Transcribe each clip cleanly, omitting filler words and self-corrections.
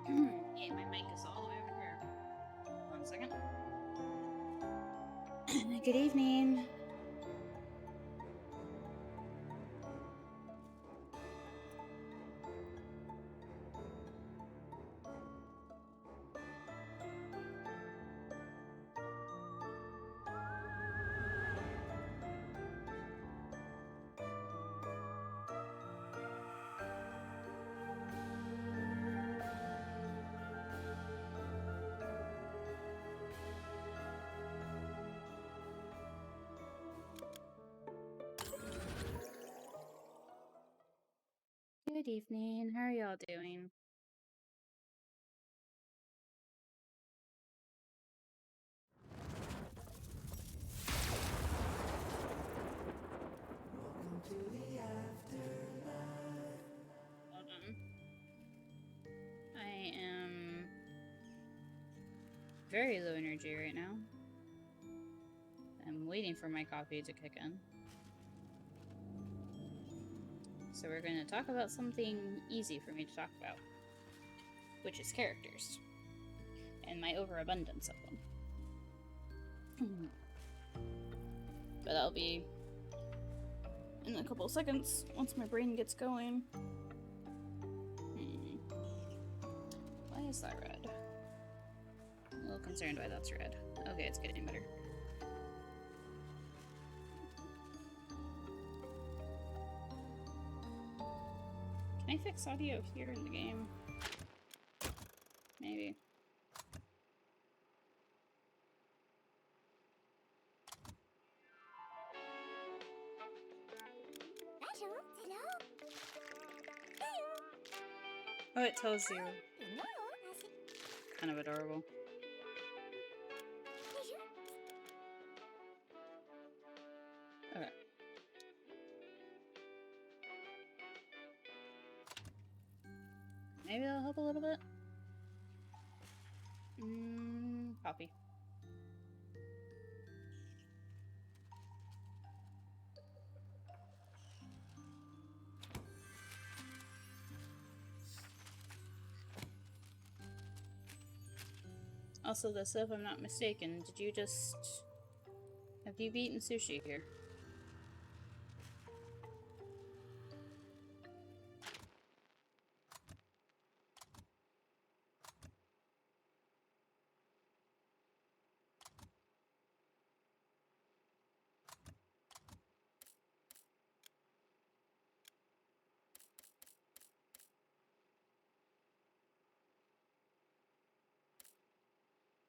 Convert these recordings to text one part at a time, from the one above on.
Yeah, my mic is all the way over here. 1 second. Good evening. Good evening. How are y'all doing? Hold on. I am very low energy right now. I'm waiting for my coffee to kick in. So we're going to talk about something easy for me to talk about, which is characters and my overabundance of them. But that'll be in a couple of seconds once my brain gets going. Why is that red? I'm a little concerned why that's red. Okay, it's getting better. Can I fix audio here in the game? Maybe. Oh, it tells you. Kind of adorable. Okay. Maybe that'll help a little bit. Copy. Also, this, if I'm not mistaken, did you just... Have you eaten sushi here?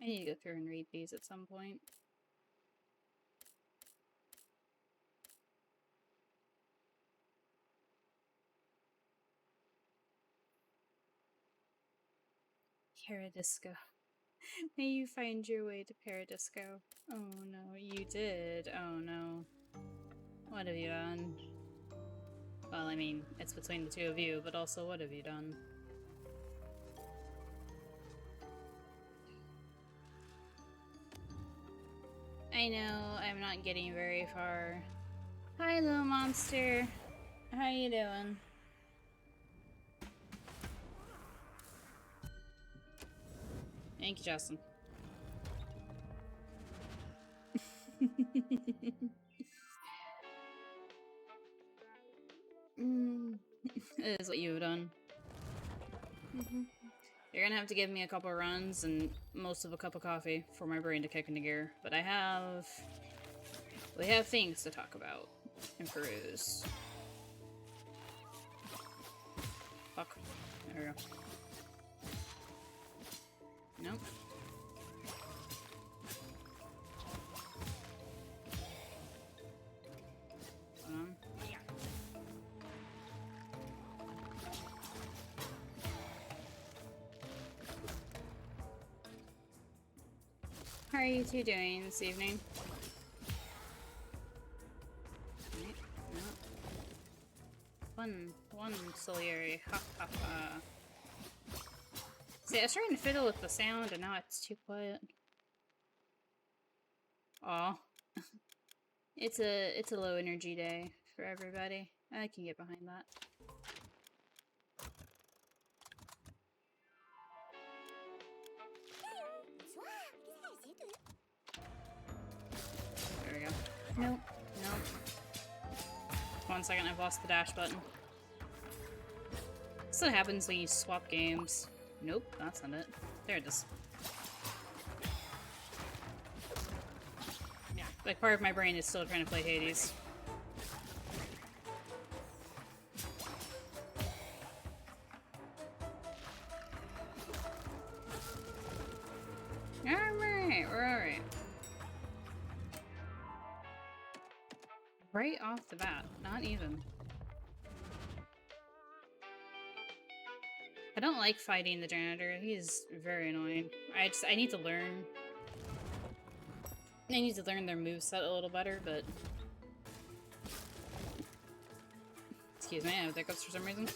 I need to go through and read these at some point. Paradisco. May you find your way to Paradisco. Oh no, you did. Oh no. What have you done? Well, I mean, it's between the two of you, but also what have you done? I know, I'm not getting very far. Hi, little monster. How you doing? Thank you, Justin. It is what you've done. You're gonna have to give me a couple runs and most of a cup of coffee for my brain to kick into gear. But we have things to talk about and peruse. Fuck. There we go. Nope. Hold on. How are you two doing this evening? Right. No. One Solieri. Ha ha ha. See, I was trying to fiddle with the sound and now it's too quiet. Aw. It's a low energy day for everybody. I can get behind that. Nope. Nope. 1 second, I've lost the dash button. That's what happens when you swap games. Nope, that's not it. There it is. Like, part of my brain is still trying to play Hades. Alright, we're alright. Right off the bat, not even. I don't like fighting the janitor. He's very annoying. I need to learn. I need to learn their moveset a little better, but... Excuse me, I have hiccups for some reason.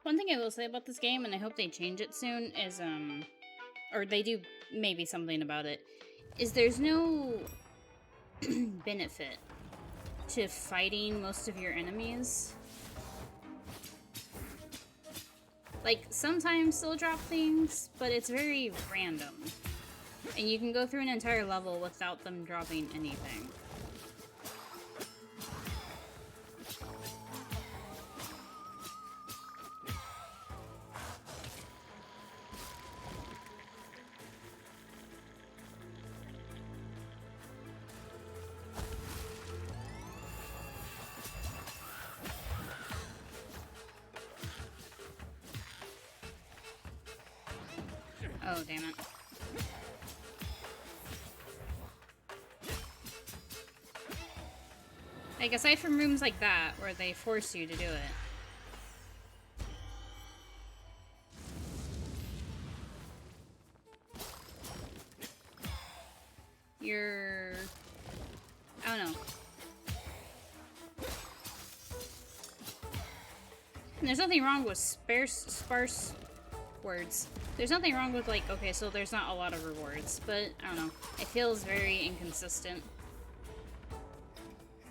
One thing I will say about this game, and I hope they change it soon, is, or they do maybe something about it, is there's no benefit to fighting most of your enemies. Like, sometimes they'll drop things, but it's very random. And you can go through an entire level without them dropping anything. Oh, damn it. Like, aside from rooms like that, where they force you to do it. You're... I don't know. And there's nothing wrong with sparse words. There's nothing wrong with, like, okay, so there's not a lot of rewards, but, I don't know. It feels very inconsistent.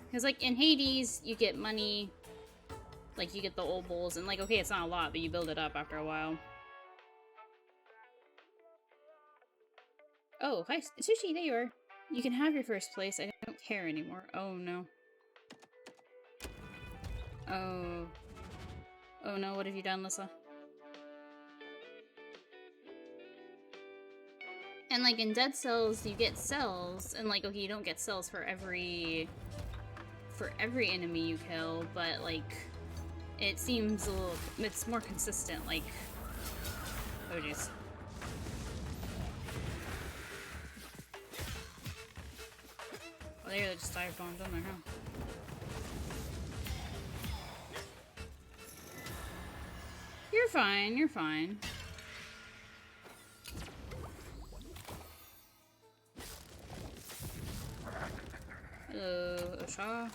Because, like, in Hades, you get money, like, you get the old bowls, and, like, okay, it's not a lot, but you build it up after a while. Oh, hi, Sushi, there you are. You can have your first place. I don't care anymore. Oh, no. Oh. Oh, no, what have you done, Lissa? And, like, in Dead Cells, you get cells, and, like, okay, you don't get cells for every enemy you kill, but, like, it seems a little, it's more consistent, like, oh, jeez. Well, they just dive bombed on there, huh? You're fine, you're fine. Hello, Osha.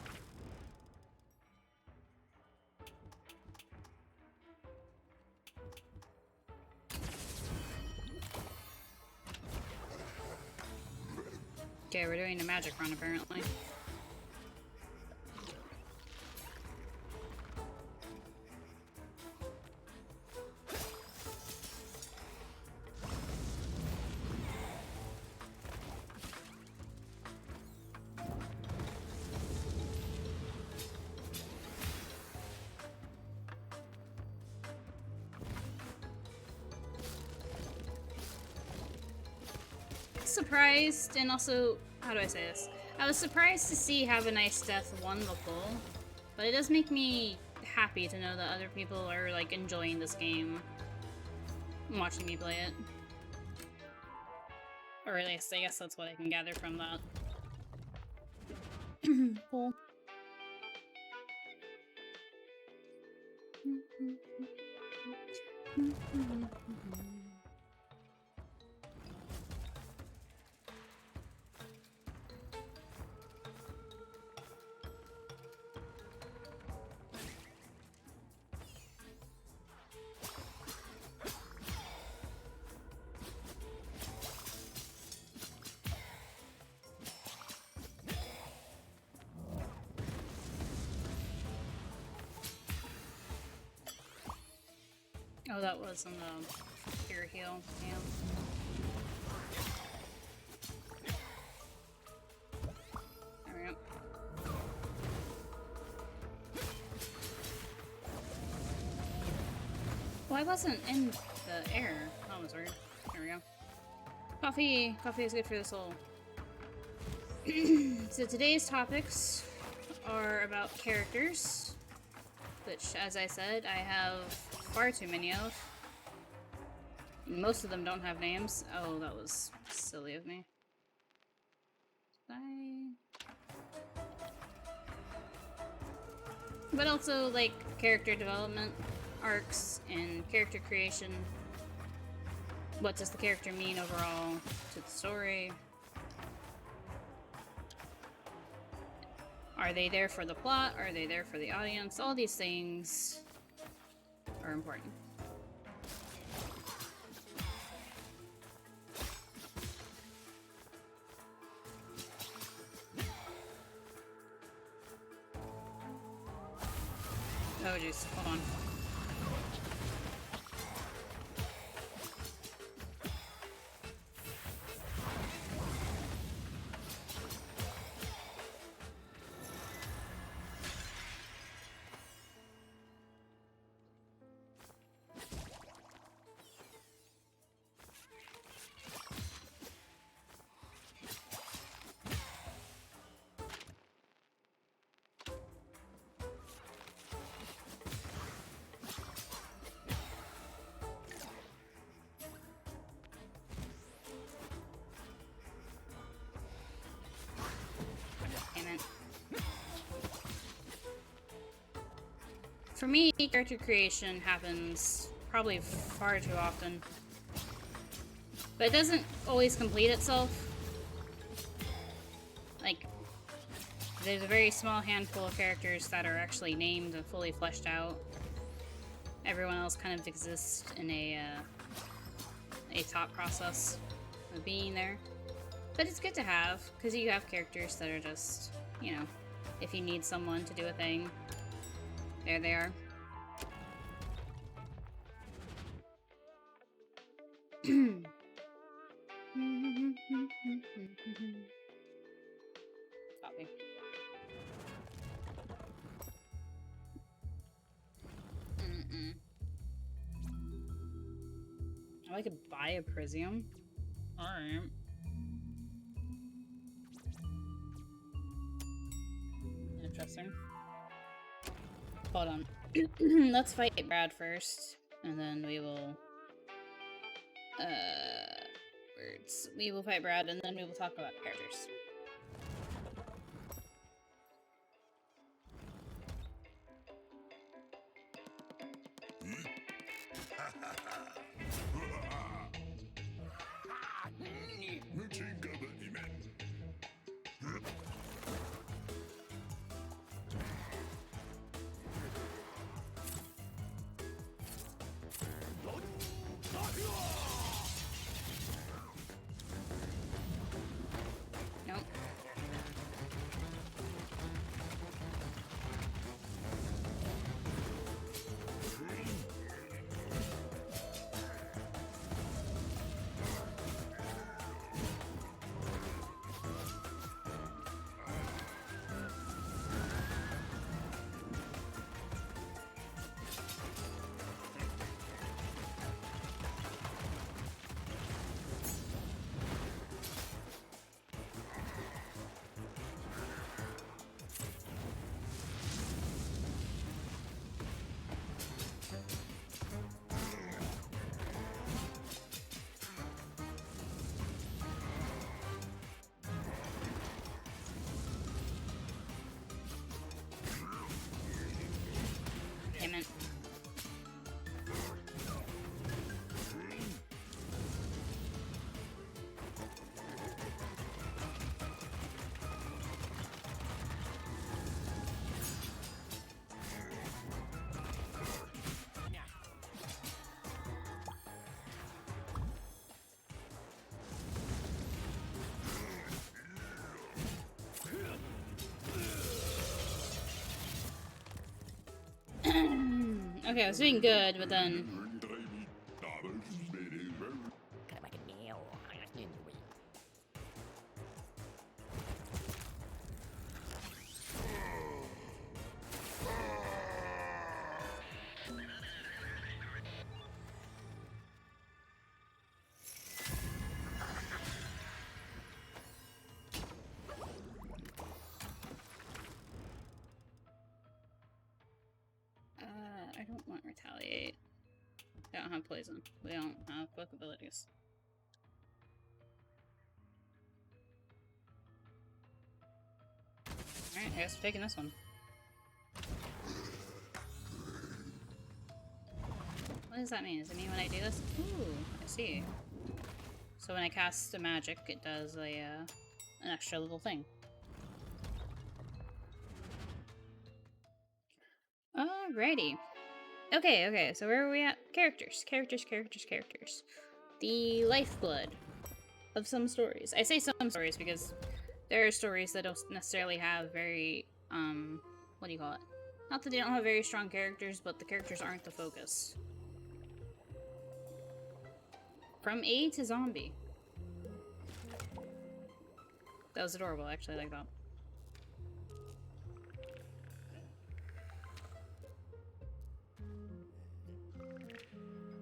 Okay, we're doing a magic run, apparently. Surprised, and also, how do I say this? I was surprised to see Have a Nice Death won the poll, but it does make me happy to know that other people are, like, enjoying this game, watching me play it. Or at least, I guess that's what I can gather from that. Cool. Oh, that was on the pure heal, yeah. There we go. Well, I wasn't in the air. That was weird. There we go. Coffee! Coffee is good for the soul. So today's topics are about characters, which, as I said, I have far too many of. Most of them don't have names. Oh, that was silly of me. But also, like, character development arcs and character creation. What does the character mean overall to the story? Are they there for the plot? Are they there for the audience? All these things are important. Oh jeez, hold on. For me, character creation happens probably far too often. But it doesn't always complete itself. Like, there's a very small handful of characters that are actually named and fully fleshed out. Everyone else kind of exists in a thought process of being there. But it's good to have, because you have characters that are just, you know, if you need someone to do a thing, there they are. Copy. I could buy a Prisium. Alright. Interesting. Hold on. Let's fight Brad first, and then we will... words. We will fight Brad, and then we will talk about characters. Okay, I was doing good, but then... I don't want retaliate. I don't have poison. We don't have book abilities. Alright, I guess we're taking this one. What does that mean? Does it mean when I do this? Ooh, I see. So when I cast a magic, it does a an extra little thing. Alrighty. Okay, so where are we at? Characters. The lifeblood of some stories. I say some stories because there are stories that don't necessarily have very, what do you call it? Not that they don't have very strong characters, but the characters aren't the focus. From A to Zombie. That was adorable, I actually like that.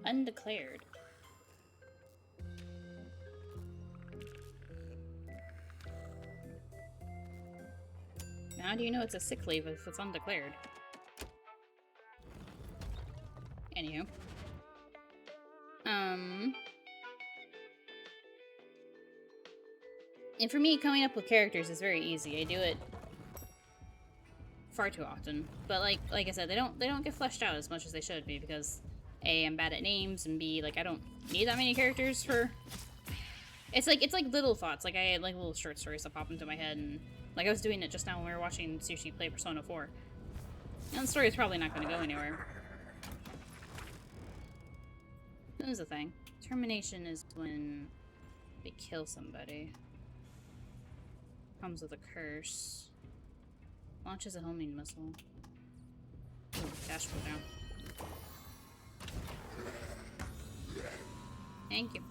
Undeclared. How do you know it's a sick leave if it's undeclared? Anywho. And for me, coming up with characters is very easy. I do it far too often. But like I said, they don't get fleshed out as much as they should be because A, I'm bad at names, and B, like I don't need that many characters for... It's like little thoughts. Like I had like little short stories that pop into my head, and like I was doing it just now when we were watching Sushi play Persona 4. And the story is probably not going to go anywhere. This is the thing. Termination is when they kill somebody. Comes with a curse. Launches a homing missile. Ooh, dash go down. Thank you.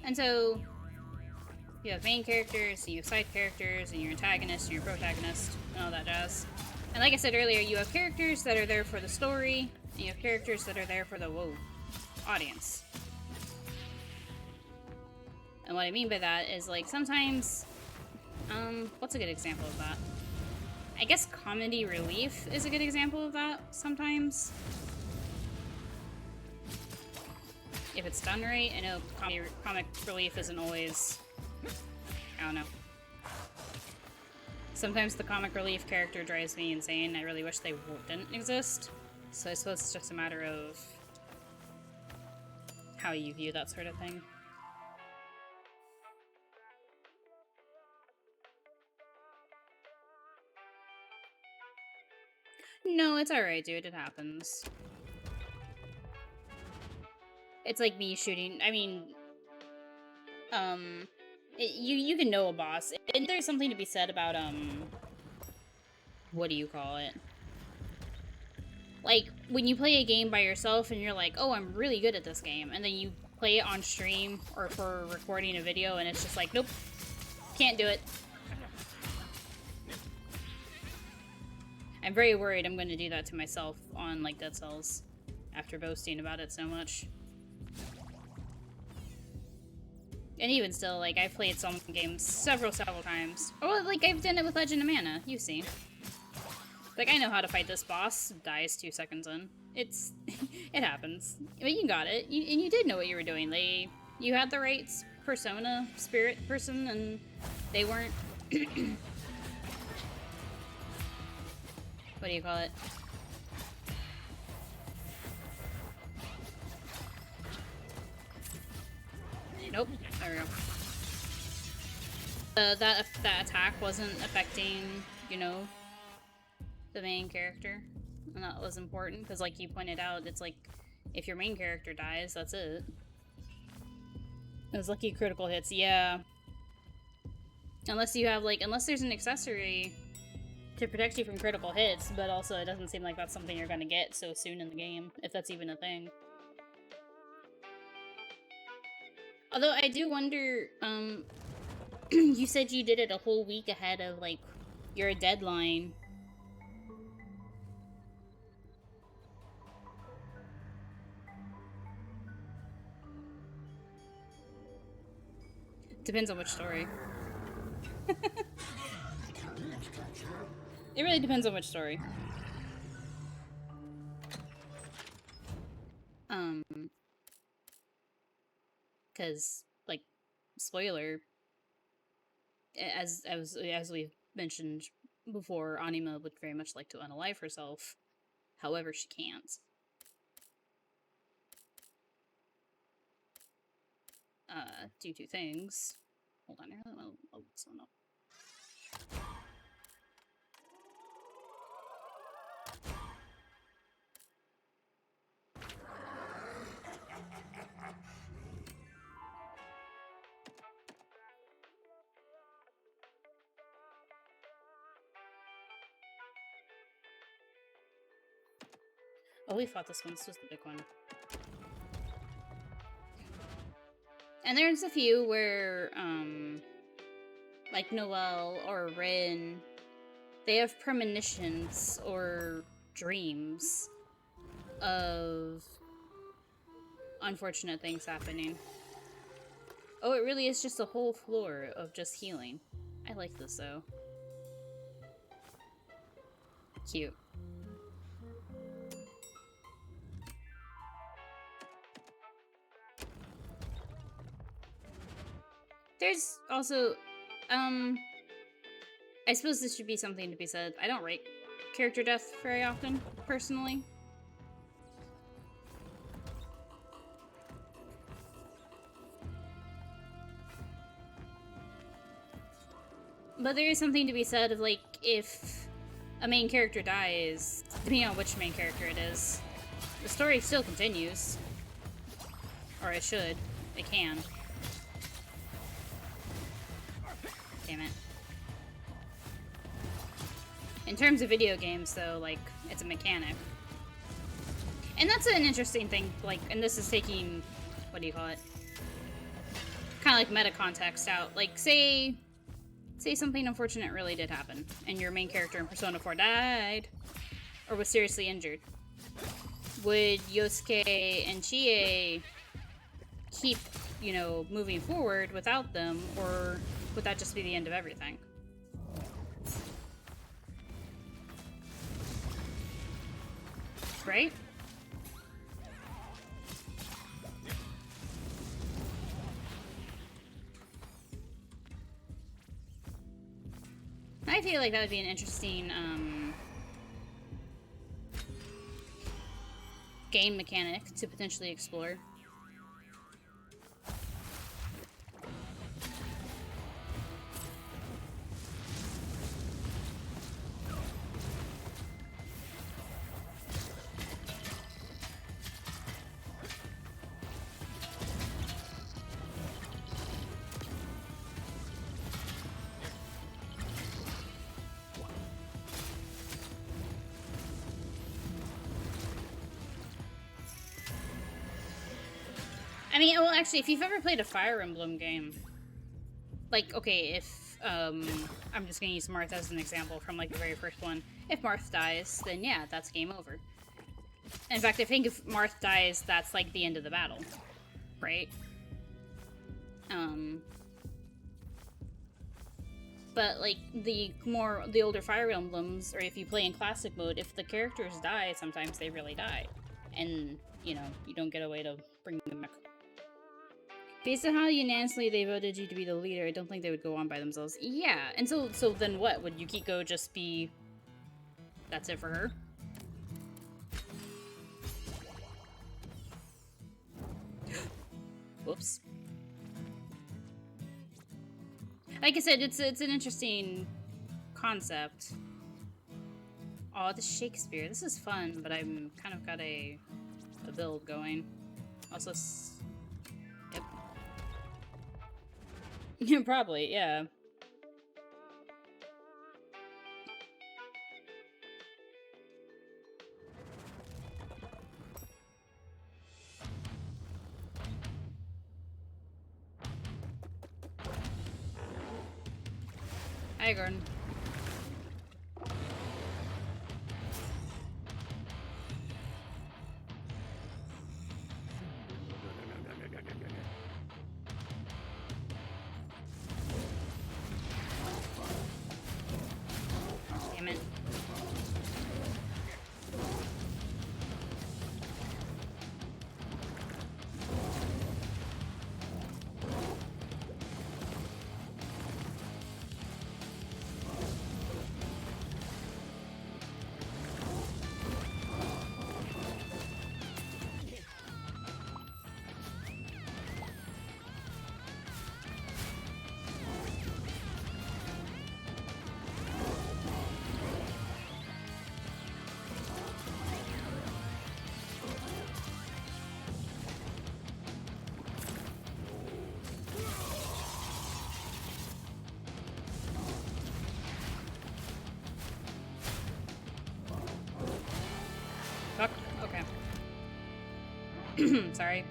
And so, you have main characters, and you have side characters, and your antagonist, and your protagonist, and all that jazz. And like I said earlier, you have characters that are there for the story, and you have characters that are there for the, audience. And what I mean by that is, like, sometimes, what's a good example of that? I guess comedy relief is a good example of that, sometimes. If it's done right. I know comic relief isn't always... I don't know. Sometimes the comic relief character drives me insane. I really wish they didn't exist. So I suppose it's just a matter of how you view that sort of thing. No, it's alright, dude. It happens. It's like me shooting, I mean, you can know a boss, and there's something to be said about, what do you call it? Like, when you play a game by yourself and you're like, oh, I'm really good at this game, and then you play it on stream or for recording a video, and it's just like, nope, can't do it. I'm very worried I'm going to do that to myself on, like, Dead Cells after boasting about it so much. And even still, like, I've played some games several times. Or, like, I've done it with Legend of Mana, you see. Like, I know how to fight this boss, dies 2 seconds in. It's... it happens. But you got it. And you did know what you were doing. You had the right persona, spirit person, and they weren't... what do you call it? Nope. There we go. That attack wasn't affecting, you know, the main character. And that was important, because like you pointed out, it's like, if your main character dies, that's it. Those lucky critical hits, yeah. Unless you have, like, unless there's an accessory to protect you from critical hits, but also it doesn't seem like that's something you're gonna get so soon in the game, if that's even a thing. Although I do wonder, you said you did it a whole week ahead of, like, your deadline. Depends on which story. It really depends on which story. Because, like, spoiler, as we've mentioned before, Anima would very much like to unalive herself. However, she can't. Due to things. Hold on, I really want to load this one up. Oh, we fought this one. This was the big one. And there's a few where, like Noelle or Rin, they have premonitions or dreams of unfortunate things happening. Oh, it really is just a whole floor of just healing. I like this, though. Cute. There's also, I suppose this should be something to be said. I don't rate character death very often, personally. But there is something to be said of, like, if a main character dies, depending on which main character it is, the story still continues. Or it should. It can. Damn it. In terms of video games, though, like, it's a mechanic. And that's an interesting thing, like, and this is taking, what do you call it? Kind of like meta context out. Like, say something unfortunate really did happen, and your main character in Persona 4 died, or was seriously injured. Would Yosuke and Chie keep, you know, moving forward without them, or would that just be the end of everything? Right? I feel like that would be an interesting, game mechanic to potentially explore. I mean, well, actually, if you've ever played a Fire Emblem game, like, okay, if, I'm just gonna use Marth as an example from, like, the very first one. If Marth dies, then yeah, that's game over. In fact, I think if Marth dies, that's, like, the end of the battle. Right? But, like, the older Fire Emblems, or if you play in classic mode, if the characters die, sometimes they really die. And, you know, you don't get a way to bring them back. Based on how unanimously they voted you to be the leader, I don't think they would go on by themselves. Yeah, and so then what? Would Yukiko just be That's it for her. Whoops. Like I said, it's an interesting concept. Oh, this Shakespeare. This is fun, but I'm kind of got a build going. Also, yep. Probably, yeah. Hi, Gordon. Damn it. Fuck. Okay. Sorry.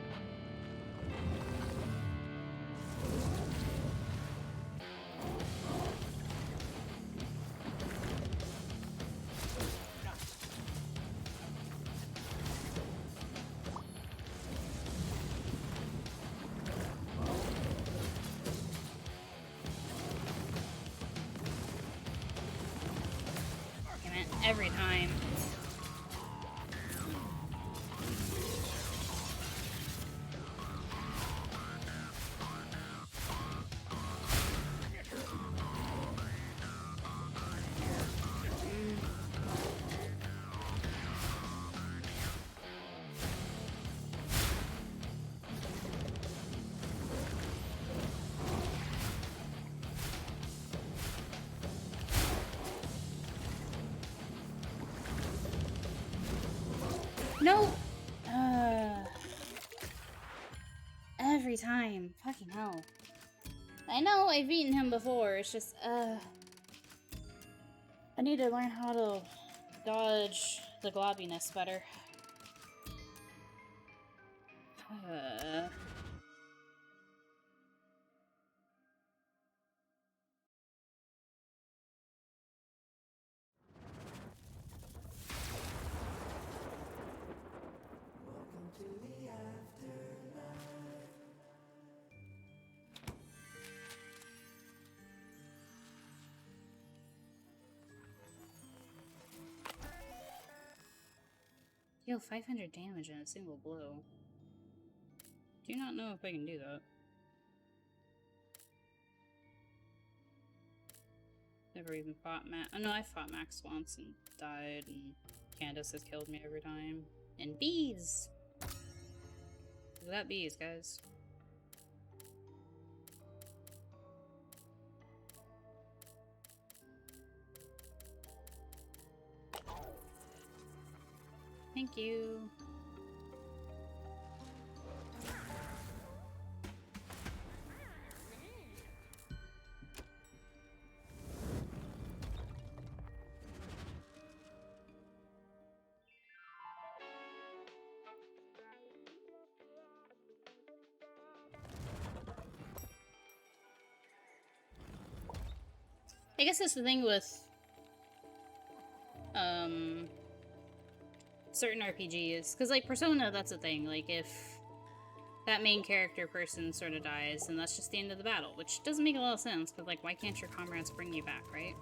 Damn it. Every time. No! Every time. Fucking hell. I know I've eaten him before, it's just, I need to learn how to dodge the globbiness better. Deal 500 damage in a single blow. Do not know if I can do that. Never even fought Max. Oh no, I fought Max once and died, and Candace has killed me every time. And bees! We got bees, guys. Thank you. I guess that's the thing with certain RPGs, because like Persona, that's the thing. Like if that main character person sort of dies, then that's just the end of the battle, which doesn't make a lot of sense. But like, why can't your comrades bring you back, right?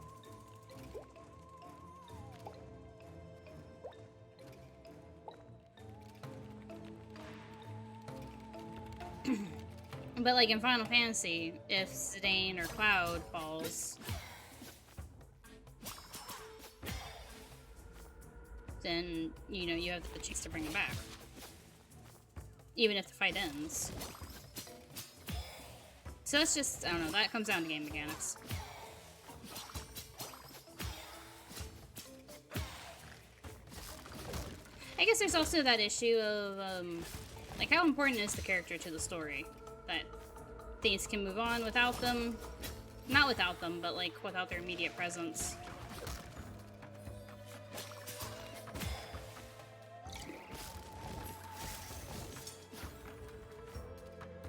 But like in Final Fantasy, if Zidane or Cloud falls, then, you know, you have the chance to bring him back. Even if the fight ends. So it's just, I don't know, that comes down to game mechanics. I guess there's also that issue of, like, how important is the character to the story? That things can move on without them. Not without them, but, like, without their immediate presence.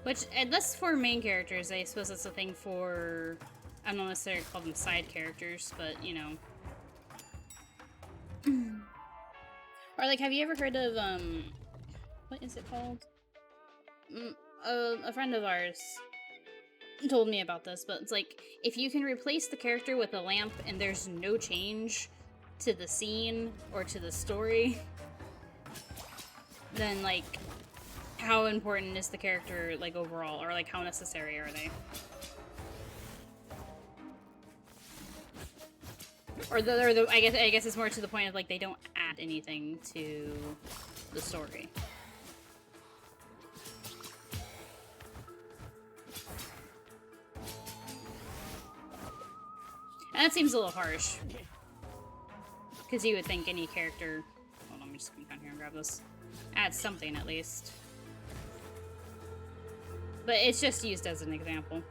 Which, and that's for main characters. I suppose that's a thing for, I don't necessarily call them side characters, but, you know. Or, like, have you ever heard of, what is it called? A friend of ours told me about this, but it's like, if you can replace the character with a lamp and there's no change to the scene or to the story, then, like, how important is the character, like, overall? Or, like, how necessary are they? Or I guess it's more to the point of, like, they don't add anything to the story. And that seems a little harsh. Because you would think any character... Hold on, let me just come down here and grab this. Add something, at least. But it's just used as an example.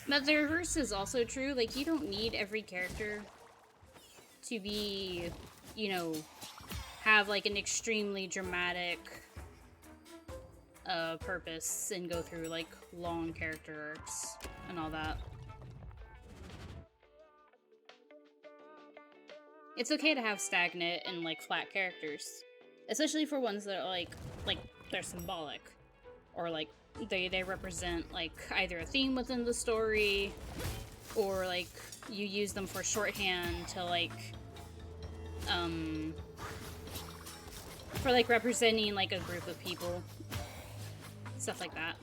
But the reverse is also true. Like, you don't need every character to be, you know, have, like, an extremely dramatic purpose and go through, like, long character arcs and all that. It's okay to have stagnant and, like, flat characters. Especially for ones that are, like they're symbolic. Or, like, they represent, like, either a theme within the story, or, like, you use them for shorthand to, like, for, like, representing, like, a group of people. Stuff like that.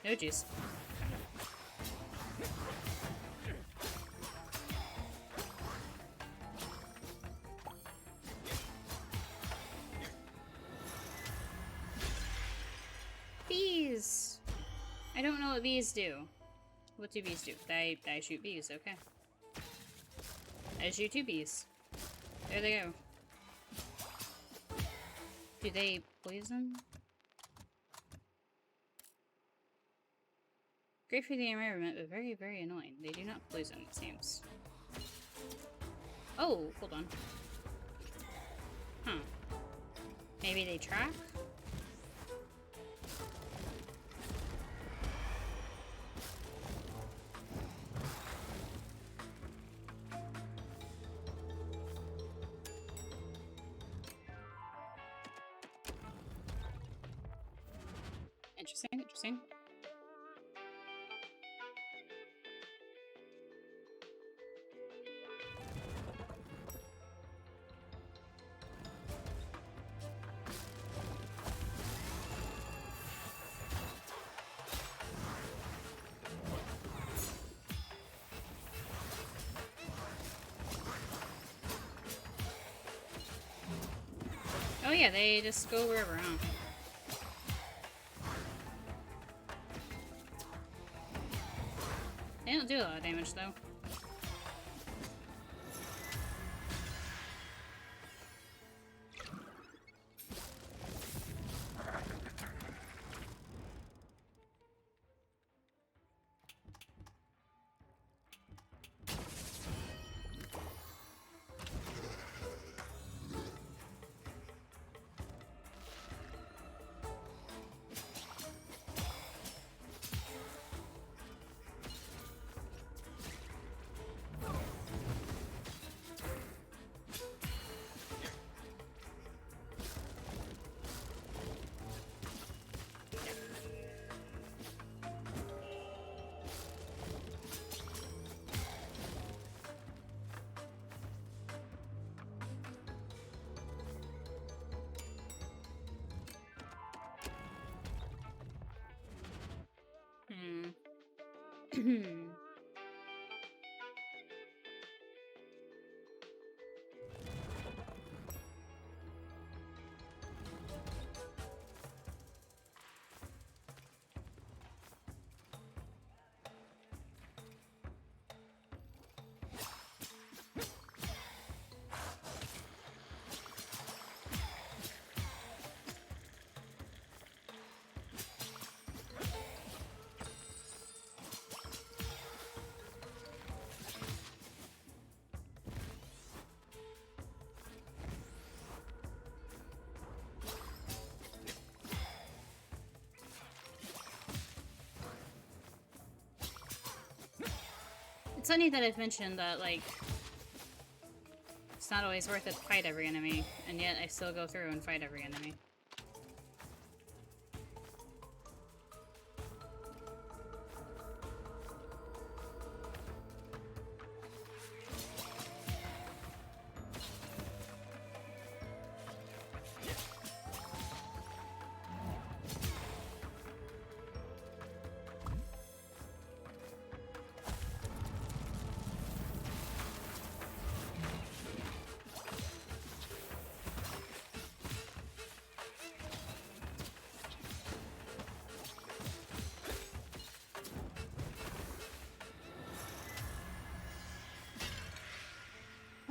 Oh, jeez. Bees! I don't know what bees do. What do bees do? I shoot bees, okay. I shoot 2 bees. There they go. Do they poison? Great for the environment, but very, very annoying. They do not poison, it seems. Oh, hold on. Huh. Maybe they track? Interesting, interesting. Oh yeah, they just go wherever, huh? They don't do a lot of damage, though. It's funny that I've mentioned that, like, it's not always worth it to fight every enemy, and yet I still go through and fight every enemy.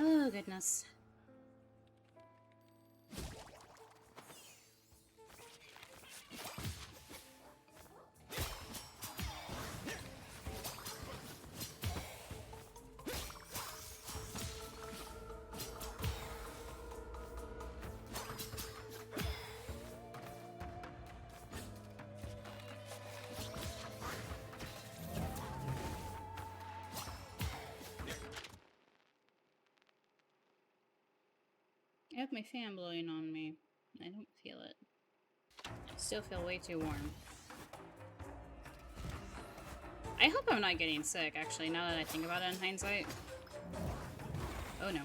Oh, goodness. I have my fan blowing on me. I don't feel it. I still feel way too warm. I hope I'm not getting sick, actually, now that I think about it in hindsight. Oh no.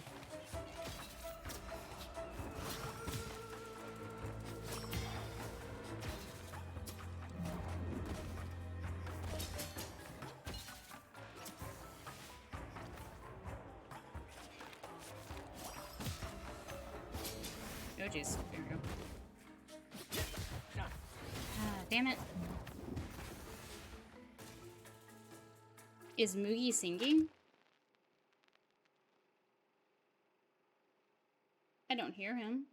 Oh jeez, here we go. Ah, damn it. Is Moogie singing? I don't hear him.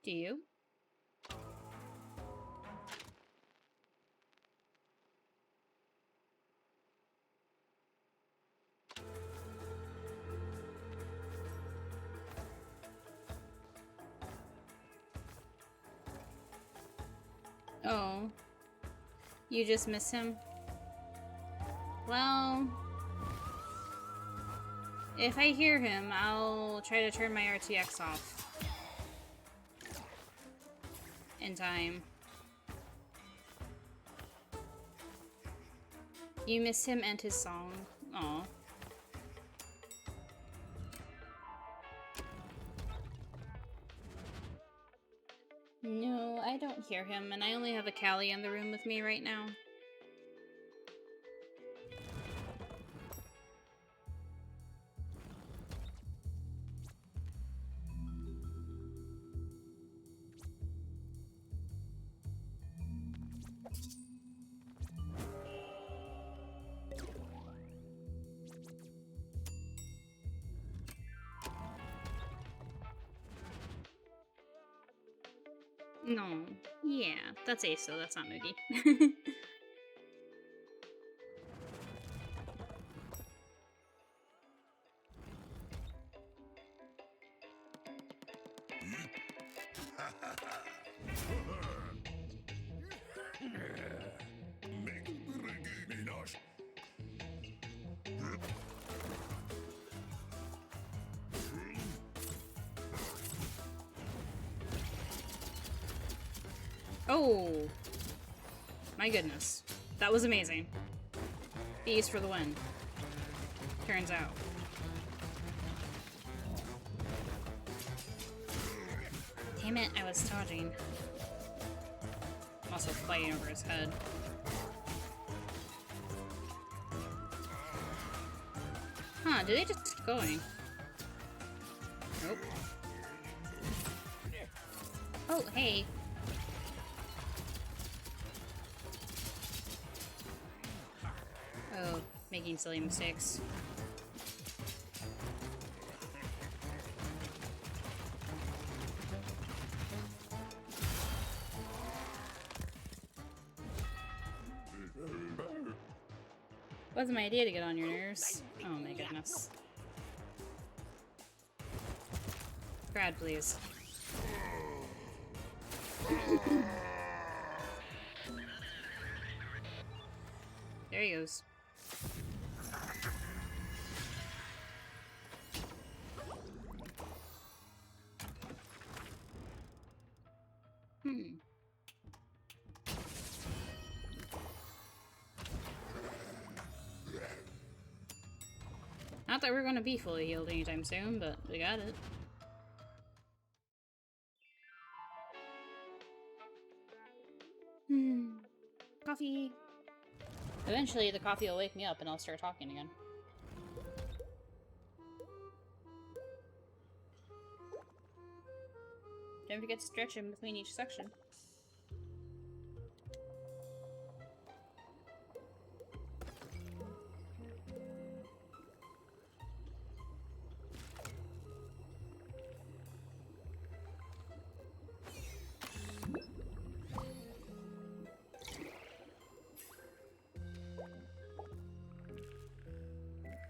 Do you? Oh. You just miss him? Well, if I hear him, I'll try to turn my RTX off in time. You miss him and his song. Aw. No, I don't hear him, and I only have a Callie in the room with me right now. No. Yeah, that's Ace, though. That's not Moogie. Oh! My goodness. That was amazing. Bees for the win. Turns out. Damn it, I was dodging. I'm also fighting over his head. Huh, do they just keep going? Nope. Oh, hey. Oh, making silly mistakes. Wasn't my idea to get on your nerves. Oh my goodness. Grad, please. There he goes. Not that we're gonna be fully healed anytime soon, but we got it. Coffee. Eventually, the coffee will wake me up and I'll start talking again. Don't forget to stretch in between each section.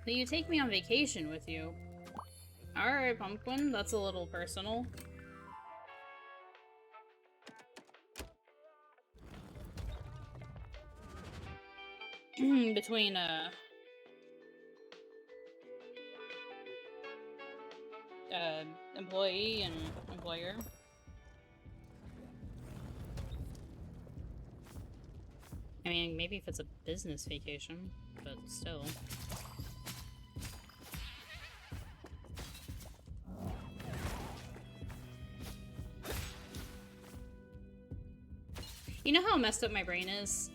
Will you take me on vacation with you? Alright, Pumpkin, that's a little personal. Between, employee and employer. I mean, maybe if it's a business vacation, but still. You know how messed up my brain is?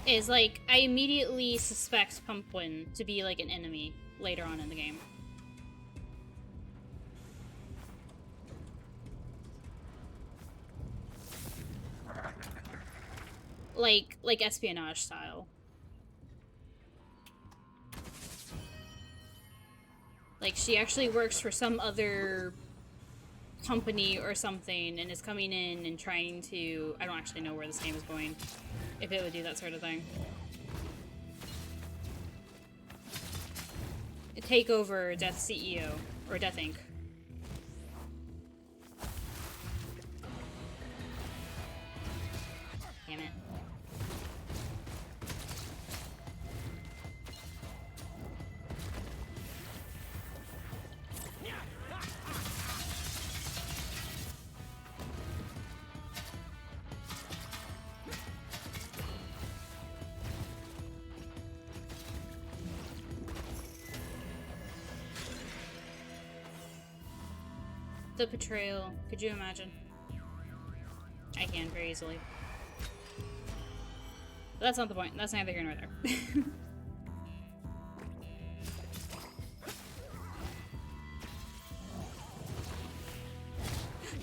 Is, like, I immediately suspect Pumpkin to be, like, an enemy later on in the game. Like espionage style. Like, she actually works for some other company or something and is coming in and trying to... I don't actually know where this game is going. If it would do that sort of thing. Take over Death CEO. Or Death Inc. Damn it. The betrayal. Could you imagine? I can very easily. But that's not the point. That's neither here nor there.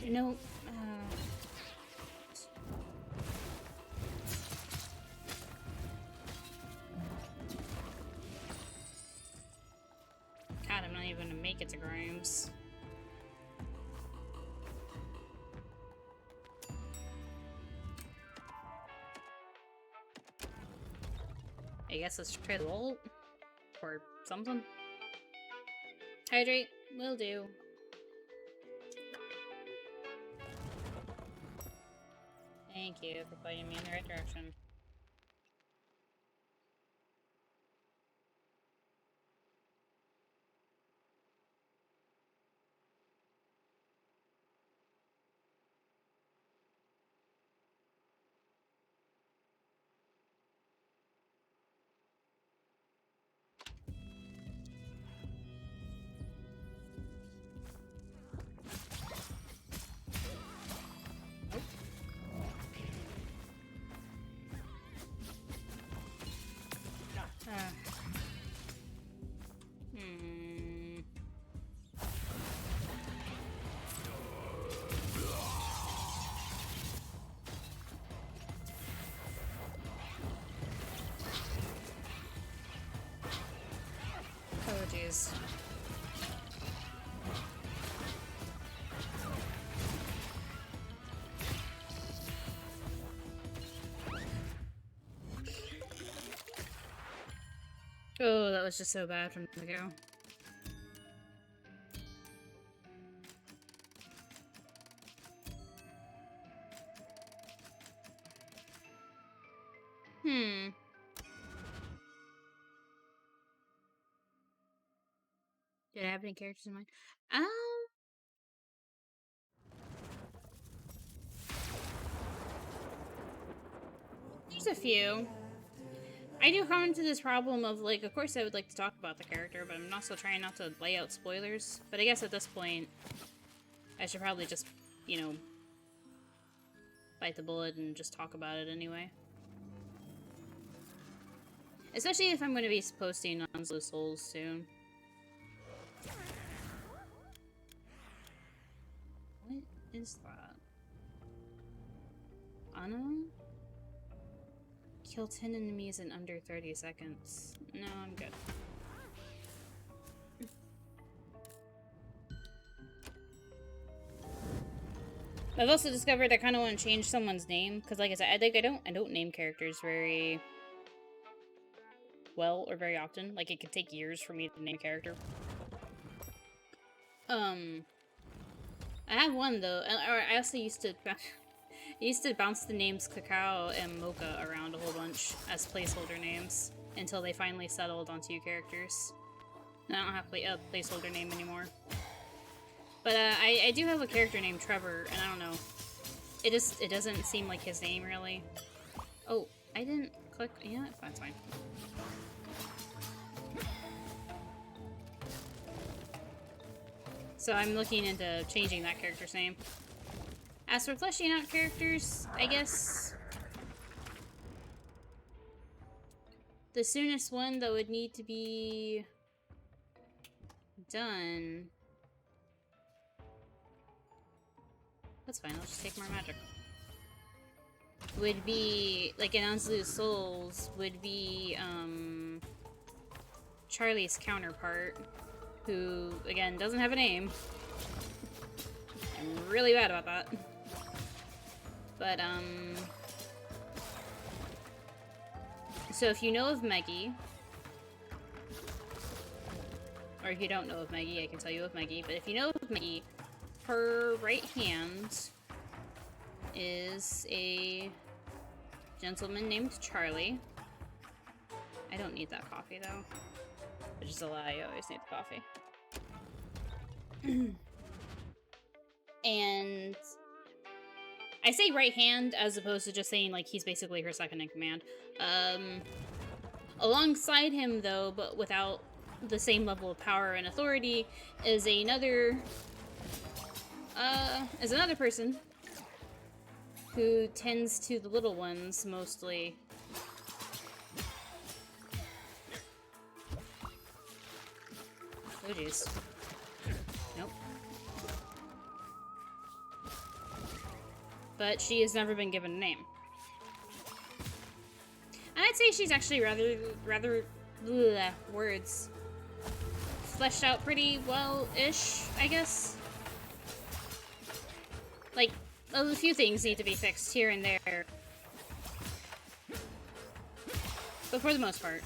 No. God, I'm not even gonna make it to Grimes. I guess let's try the ult. Or something. Hydrate. Will do. Thank you for pointing me in the right direction. is. Oh, that was just so bad from the go. Did I have any characters in mind? There's a few. I do come into this problem of, like, of course I would like to talk about the character, but I'm also trying not to lay out spoilers. But I guess at this point, I should probably just, you know, bite the bullet and just talk about it anyway. Especially if I'm going to be posting on Slow Souls soon. What is that? Ano? Kill 10 enemies in under 30 seconds. No, I'm good. I've also discovered I kind of want to change someone's name because, like I said, I don't name characters very well or very often. Like, it could take years for me to name a character. I have one though. Or I also used to bounce the names Cacao and Mocha around a whole bunch as placeholder names until they finally settled on 2 characters. And I don't have a placeholder name anymore. But I do have a character named Trevor, and I don't know. It doesn't seem like his name really. Oh, I didn't click. Yeah, that's fine. So I'm looking into changing that character's name. As for fleshing out characters, I guess the soonest one that would need to be done. That's fine, I'll just take more magic. Would be, like in Anzlu's Souls, would be, Charlie's counterpart, who, again, doesn't have a name. I'm really bad about that. But, so if you know of Meggie, or if you don't know of Meggie, I can tell you of Meggie, but if you know of Meggie, her right hand is a gentleman named Charlie. I don't need that coffee, though. Which is a lie, I always need the coffee. And I say right hand as opposed to just saying, like, he's basically her second in command. Alongside him, though, but without the same level of power and authority, is another person who tends to the little ones, mostly. Oh, jeez. Nope. But she has never been given a name. I'd say she's actually rather words. Fleshed out pretty well-ish, I guess. Like, a few things need to be fixed here and there. But for the most part,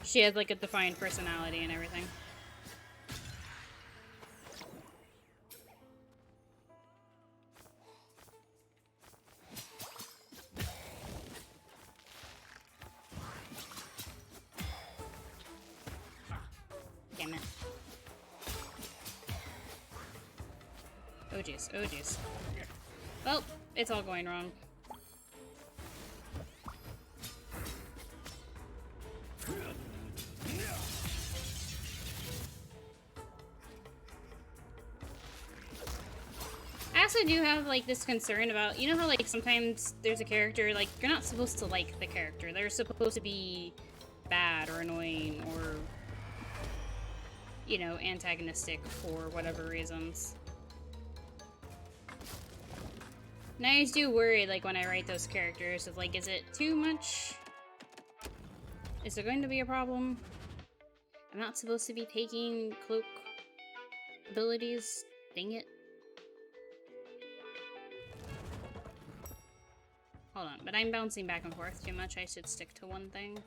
she has, like, a defined personality and everything. Damn it. Oh jeez, oh jeez. Well, it's all going wrong. I also do have, like, this concern about, you know how, like, sometimes there's a character, like, you're not supposed to like the character. They're supposed to be bad or annoying or, you know, antagonistic for whatever reasons. And I always do worry, like, when I write those characters, of, like, is it too much? Is there going to be a problem? I'm not supposed to be taking cloak abilities. Dang it. Hold on, but I'm bouncing back and forth too much. I should stick to one thing.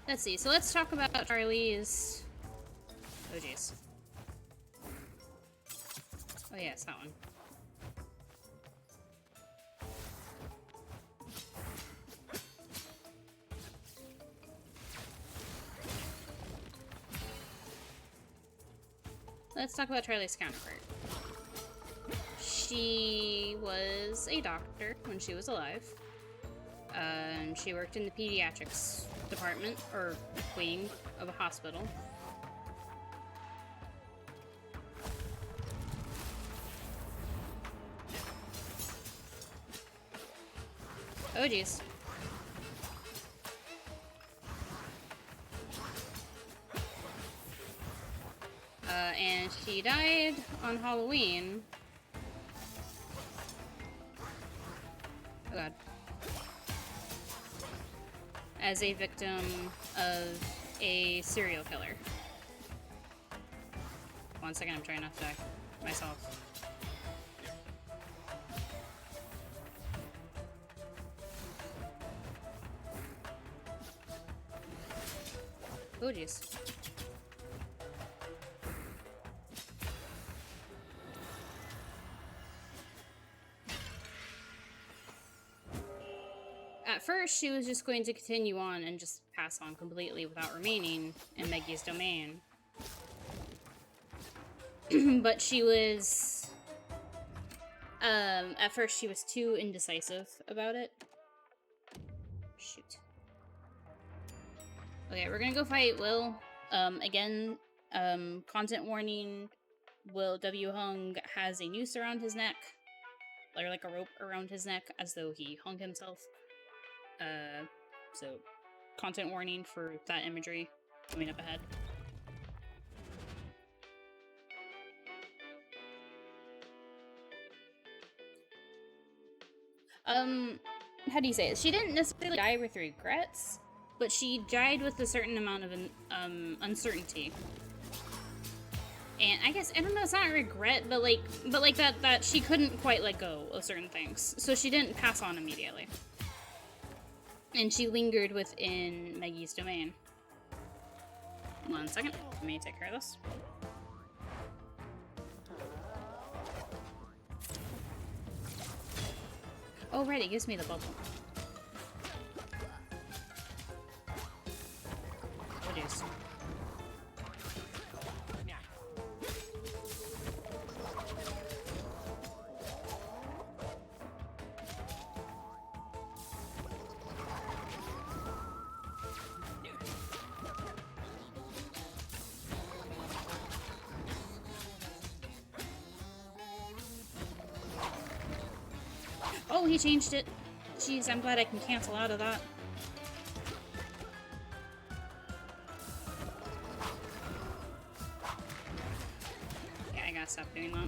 Let's see, so let's talk about Charlie's... Oh jeez. Oh yes, that one. Let's talk about Charlie's counterpart. She was a doctor when she was alive. She worked in the pediatrics department, or wing, of a hospital. Oh jeez. And she died on Halloween. Oh god. As a victim of a serial killer. 1 second, I'm trying not to die myself. Oh jeez. At first, she was just going to continue on and just pass on completely without remaining in Maggie's domain. But she was... at first she was too indecisive about it. Shoot. Okay, we're gonna go fight Will. Again, content warning, Will W. Hung has a noose around his neck. Or like a rope around his neck, as though he hung himself. So, content warning for that imagery coming up ahead. How do you say it? She didn't necessarily die with regrets, but she died with a certain amount of uncertainty. And I guess, I don't know, it's not regret, but like that she couldn't quite let go of certain things. So she didn't pass on immediately. And she lingered within Maggie's domain. 1 second, let me take care of this. Oh right, it gives me the bubble. Oh jeez. Oh, he changed it. Jeez, I'm glad I can cancel out of that. Yeah, I gotta stop doing that.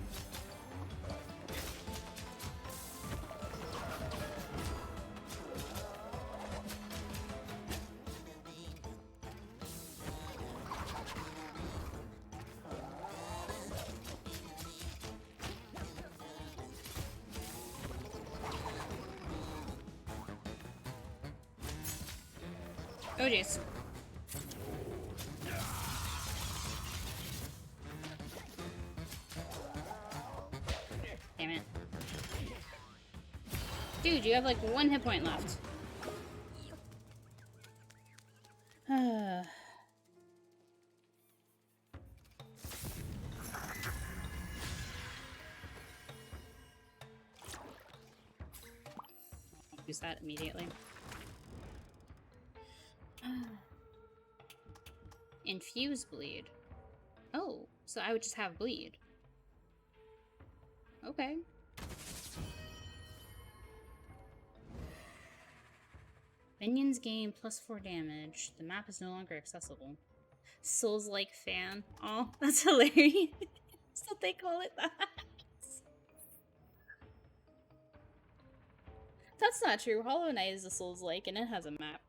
Oh jeez. Damn it. Dude, you have like 1 hit point left. Use that immediately. Infuse bleed. Oh, so I would just have bleed. Okay. Minions gain +4 damage. The map is no longer accessible. Souls-like fan. Oh, that's hilarious. So they call it that. That's not true. Hollow Knight is a Souls-like and it has a map.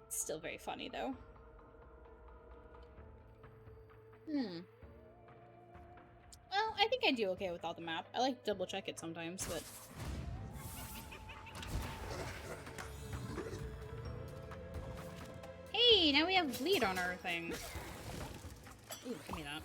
It's still very funny though. Well, I think I do okay without the map. I like to double check it sometimes, but... Hey, now we have bleed on our thing. Ooh, give me that.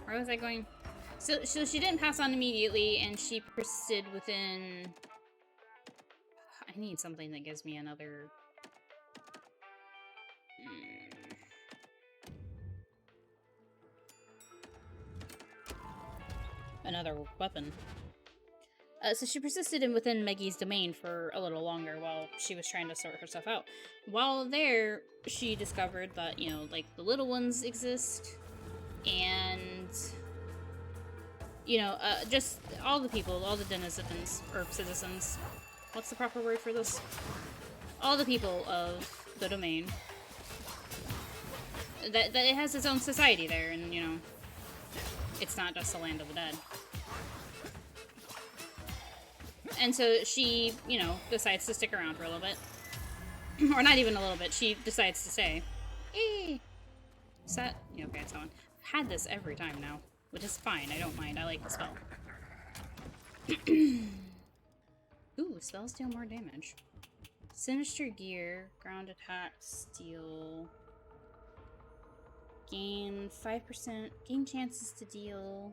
Where was I going? So she didn't pass on immediately, and she persisted within... I need something that gives me another... Another weapon. So she persisted within Maggie's domain for a little longer while she was trying to sort her stuff out. While there, she discovered that, you know, like, the little ones exist, and... You know, just all the people, all the denizens, or citizens. What's the proper word for this? All the people of the domain. That it has its own society there, and, you know, it's not just the land of the dead. And so she, you know, decides to stick around for a little bit. Or not even a little bit, she decides to stay. Eee! Is that... Yeah, okay, it's on. I've had this every time now. Which is fine, I don't mind, I like the spell. Ooh, spells deal more damage. Sinister Gear, ground attack, steel. Gain 5%, gain chances to deal.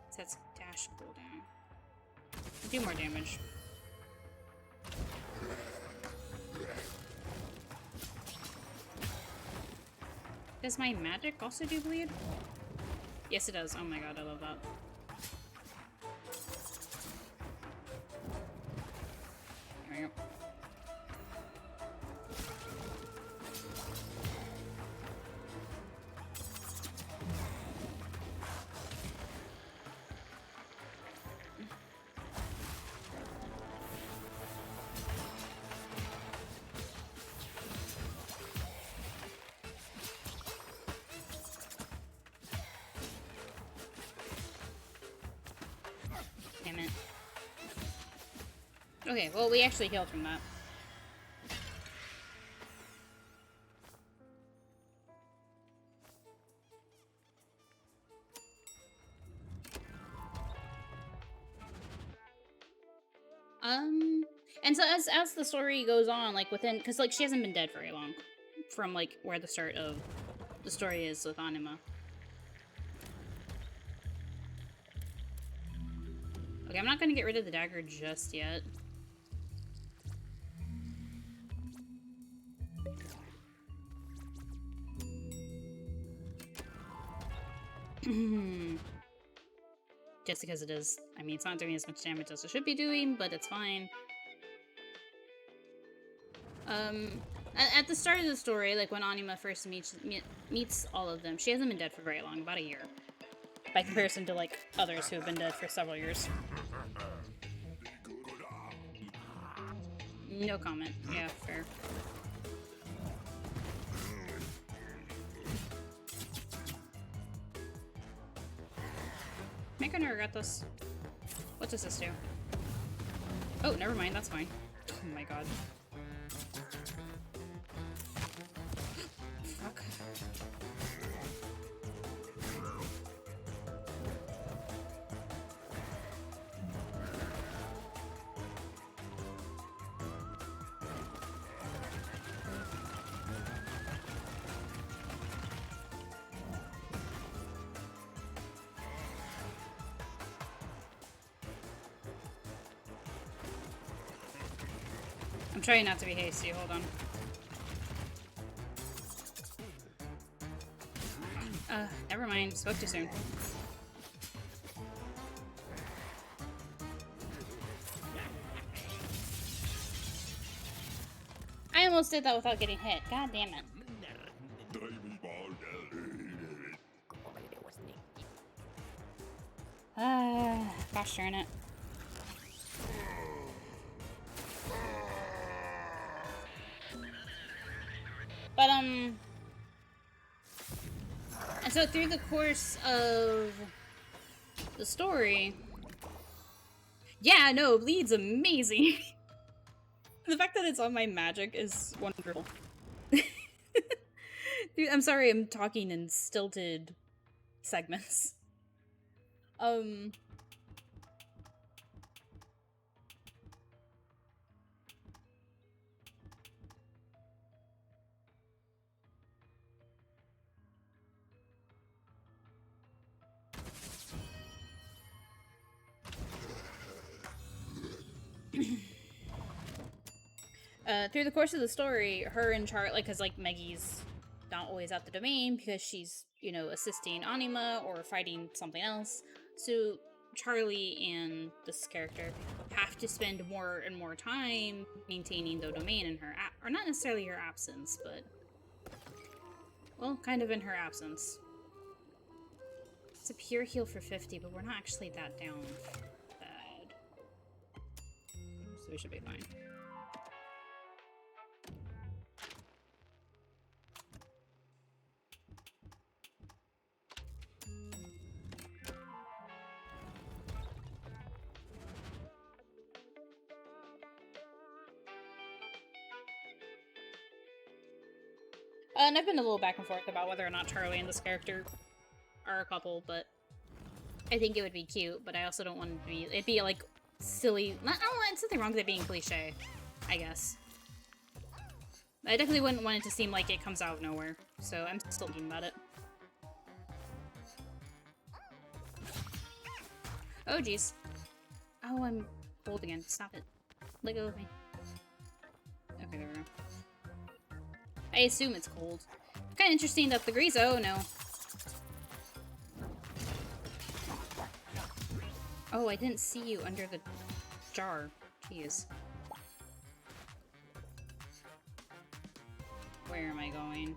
Sets dash cooldown. Do more damage. Does my magic also do bleed? Yes, it does. Oh my god, I love that. There we go. Okay, well, we actually healed from that. And so as the story goes on, like, within... Because, like, she hasn't been dead very long. From, like, where the start of the story is with Anima. Okay, I'm not gonna get rid of the dagger just yet. Just because it is. I mean, it's not doing as much damage as it should be doing, but it's fine. At the start of the story, like when Anima first meets all of them, she hasn't been dead for very long, about a year. By comparison to, like, others who have been dead for several years. No comment. Yeah, fair. Am I gonna regret this? What does this do? Oh, never mind, that's fine. Oh my god. Fuck. I'm trying not to be hasty, hold on. Never mind, spoke too soon. I almost did that without getting hit. God damn it. Gosh darn it. But, and so through the course of the story, yeah, no, Bleed's amazing. The fact that it's on my magic is wonderful. Dude, I'm sorry, I'm talking in stilted segments. Through the course of the story, her and Char, like, cause like Maggie's not always at the domain because she's, you know, assisting Anima or fighting something else. So Charlie and this character have to spend more and more time maintaining the domain in her, or not necessarily her absence, but, well, kind of in her absence. It's a pure heal for 50, but we're not actually that down bad. So we should be fine. And I've been a little back and forth about whether or not Charlie and this character are a couple, but I think it would be cute, but I also don't want it to be, it'd be like silly, I don't want, it's nothing wrong with it being cliche, I guess. I definitely wouldn't want it to seem like it comes out of nowhere, so I'm still thinking about it. Oh jeez. Oh, I'm cold again, stop it. Let go of me. Okay, there we go. I assume it's cold. Kind of interesting that the grease. Oh no. Oh, I didn't see you under the jar. Jeez. Where am I going?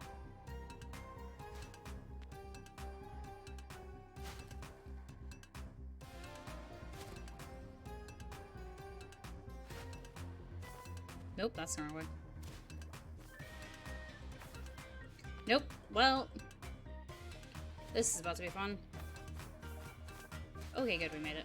Nope, that's the wrong way. Nope. Well, this is about to be fun. Okay, good, we made it.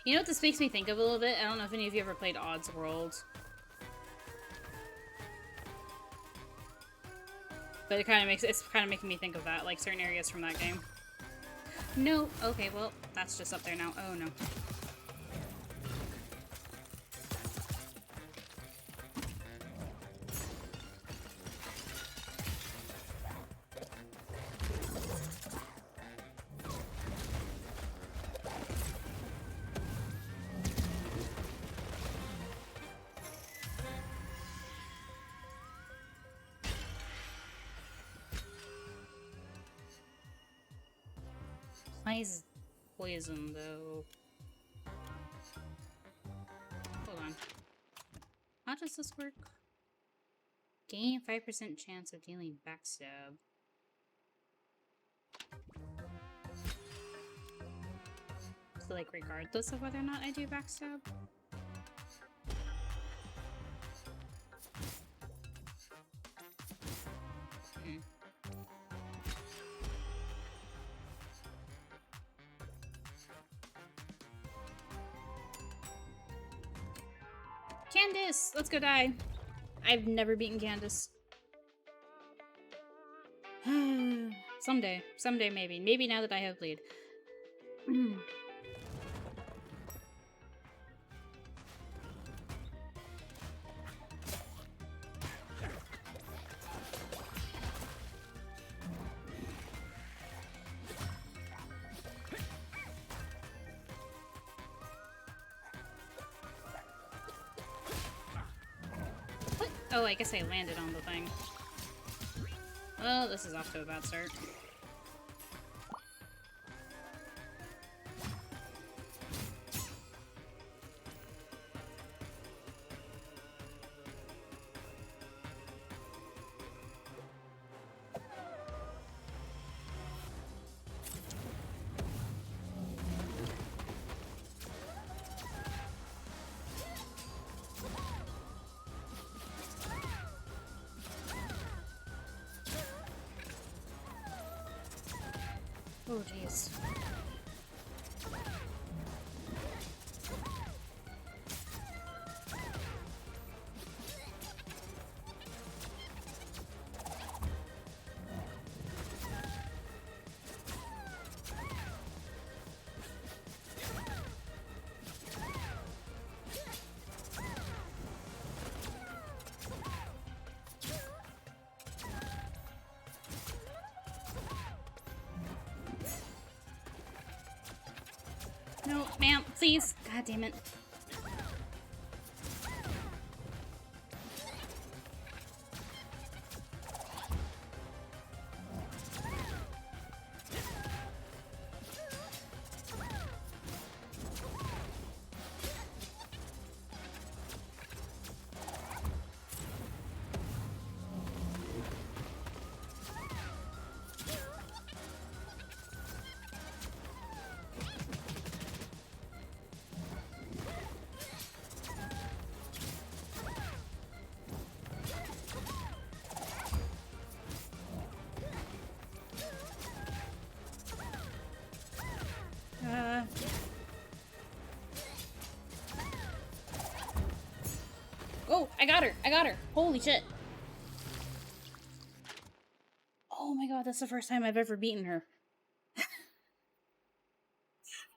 You know what this makes me think of a little bit? I don't know if any of you ever played Odds World. But it's kind of making me think of that, like certain areas from that game. No, okay, well, that's just up there now. Oh no. Why is poison, though? Hold on. How does this work? Gain 5% chance of dealing backstab. So, like, regardless of whether or not I do backstab? Candace! Let's go die. I've never beaten Candace. Someday. Someday, maybe. Maybe now that I have bleed. Oh, I guess I landed on the thing. Well, this is off to a bad start. Oh, jeez. No, ma'am, please. God damn it. Oh, I got her! I got her! Holy shit! Oh my god, that's the first time I've ever beaten her.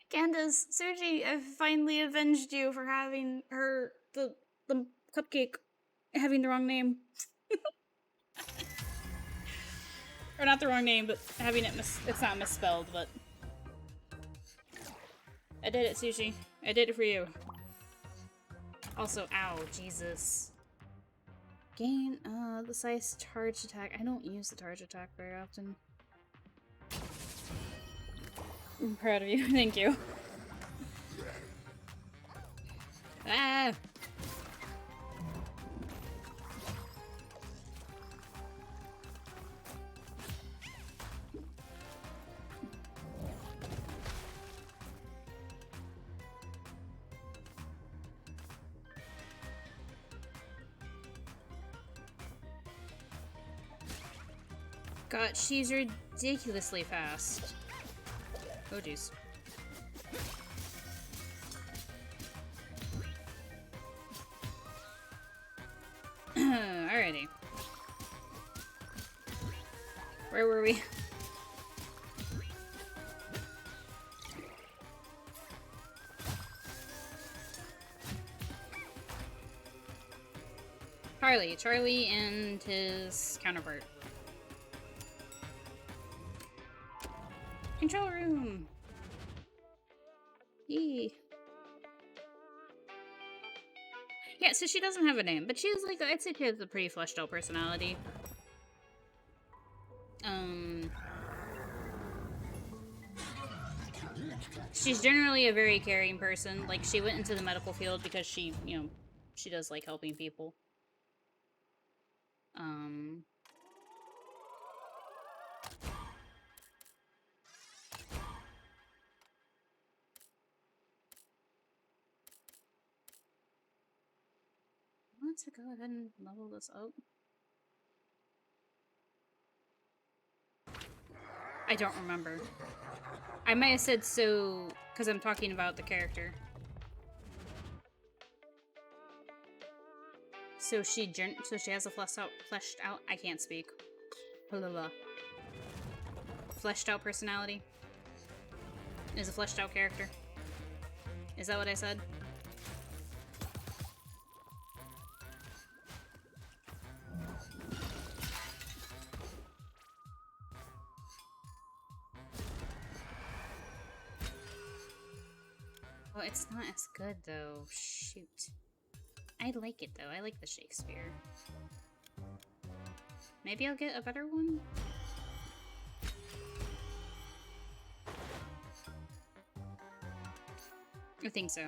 Candace, Suji, I've finally avenged you for having her, the cupcake, having the wrong name. Or not the wrong name, but having it it's not misspelled, but... I did it, Sushi. I did it for you. Also, ow, Jesus. Gain, the size charge attack. I don't use the charge attack very often. I'm proud of you, thank you. Ah! God, she's ridiculously fast. Oh, jeez. Alrighty. Where were we? Charlie and his counterpart. Control room! Yee. Yeah, so she doesn't have a name, but she's like, I'd say she has a pretty fleshed out personality. She's generally a very caring person. Like, she went into the medical field because she, you know, she does like helping people. Let's go ahead and level this up. I don't remember. I might have said so because I'm talking about the character. So she has a fleshed out. I can't speak. Blah, blah, blah. Fleshed out personality. Is a fleshed out character. Is that what I said? Oh, it's not as good though. Shoot. I like it, though. I like the Shakespeare. Maybe I'll get a better one? I think so.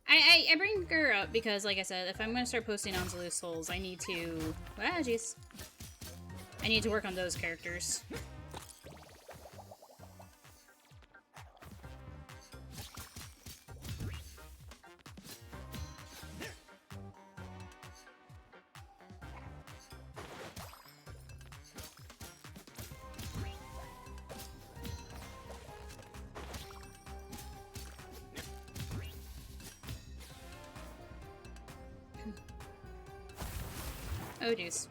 I bring her up because, like I said, if I'm going to start posting on Zalou Souls, I need to... Ah, jeez. I need to work on those characters. Oh, jeez.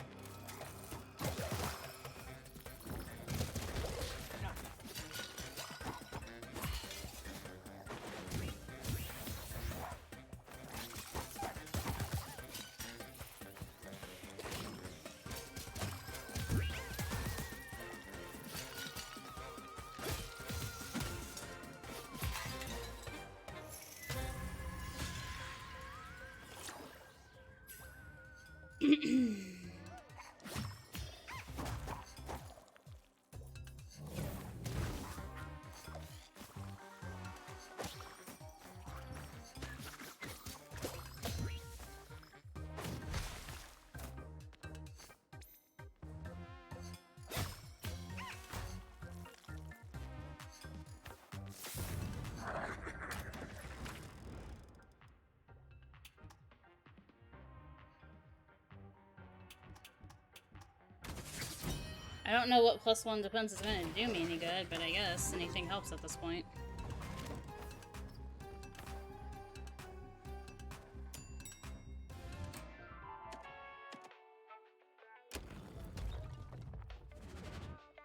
I don't know what +1 defense is going to do me any good, but I guess anything helps at this point.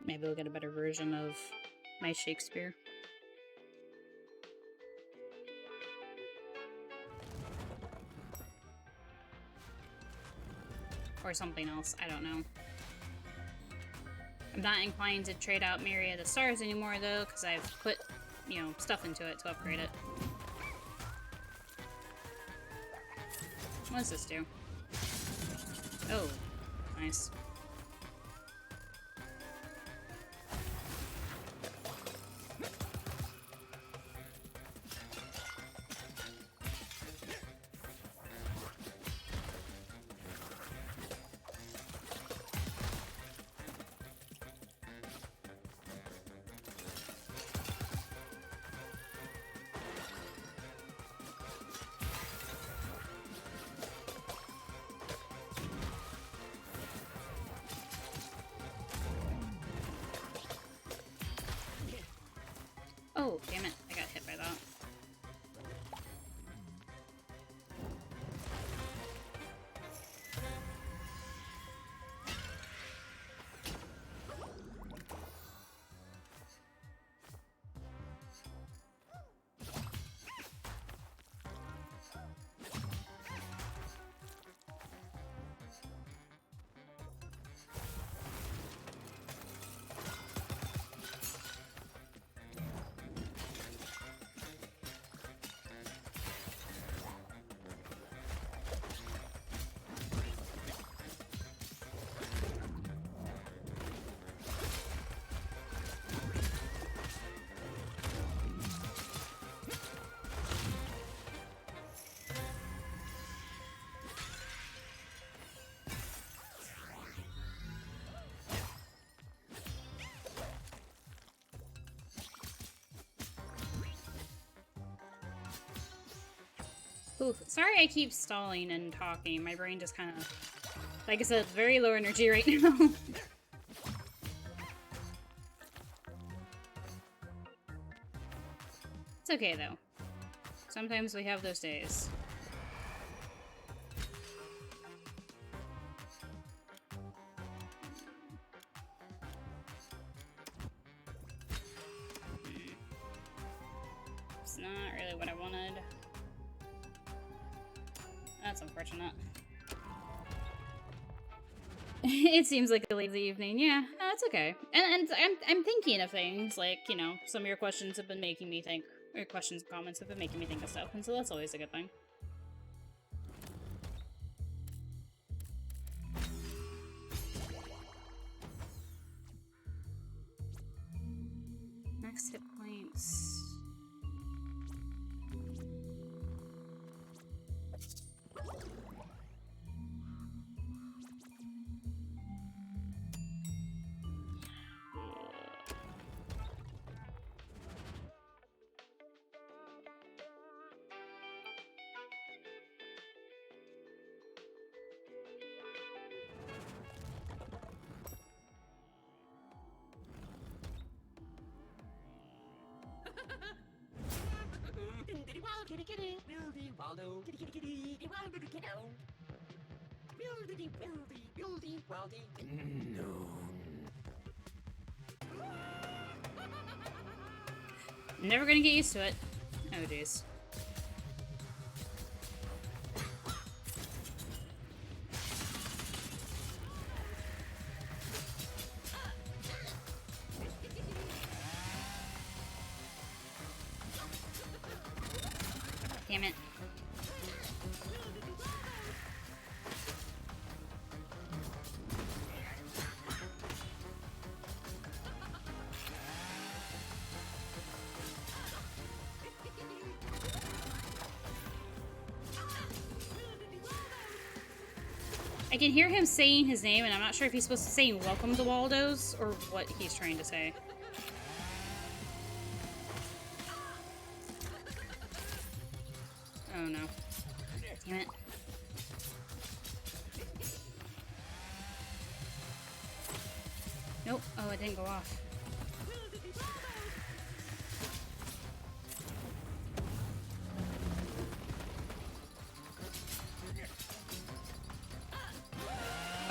Maybe we'll get a better version of my Shakespeare. Or something else, I don't know. I'm not inclined to trade out Myriad of Stars anymore, though, because I've put, you know, stuff into it to upgrade it. What does this do? Oh, nice. Oh, damn it. I got hit by that. Oof. Sorry I keep stalling and talking. My brain just kind of... Like I said, very low energy right now. It's okay, though. Sometimes we have those days. It's not really what I wanted. That's unfortunate. It seems like a lazy evening. Yeah, no, that's okay. And I'm thinking of things like, you know, some of your questions have been making me think Or questions and comments have been making me think of stuff, and so that's always a good thing. Max hit points. Never gonna get used to it. Oh, jeez. Damn it. I can hear him saying his name, and I'm not sure if he's supposed to say welcome to Waldo's or what he's trying to say. Oh no. Damn it. Nope. Oh, it didn't go off.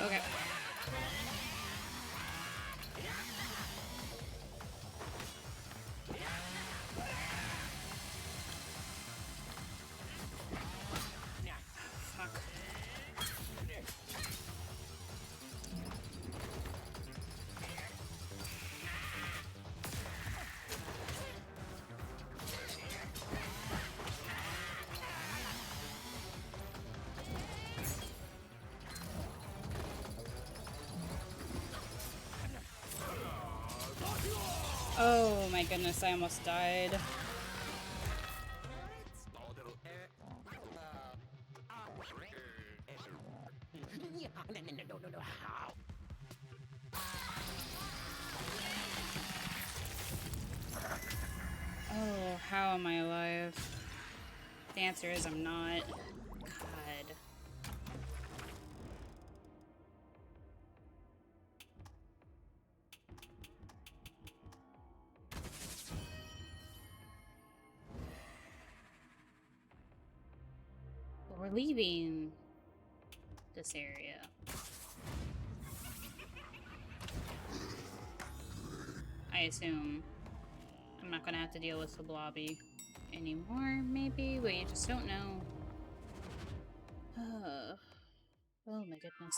Okay. Fuck. Oh my goodness, I almost died. Oh, how am I alive? The answer is I'm not. God. But we're leaving this area. I assume I'm not gonna have to deal with the blobby anymore, maybe? Wait, you just don't know. Oh my goodness.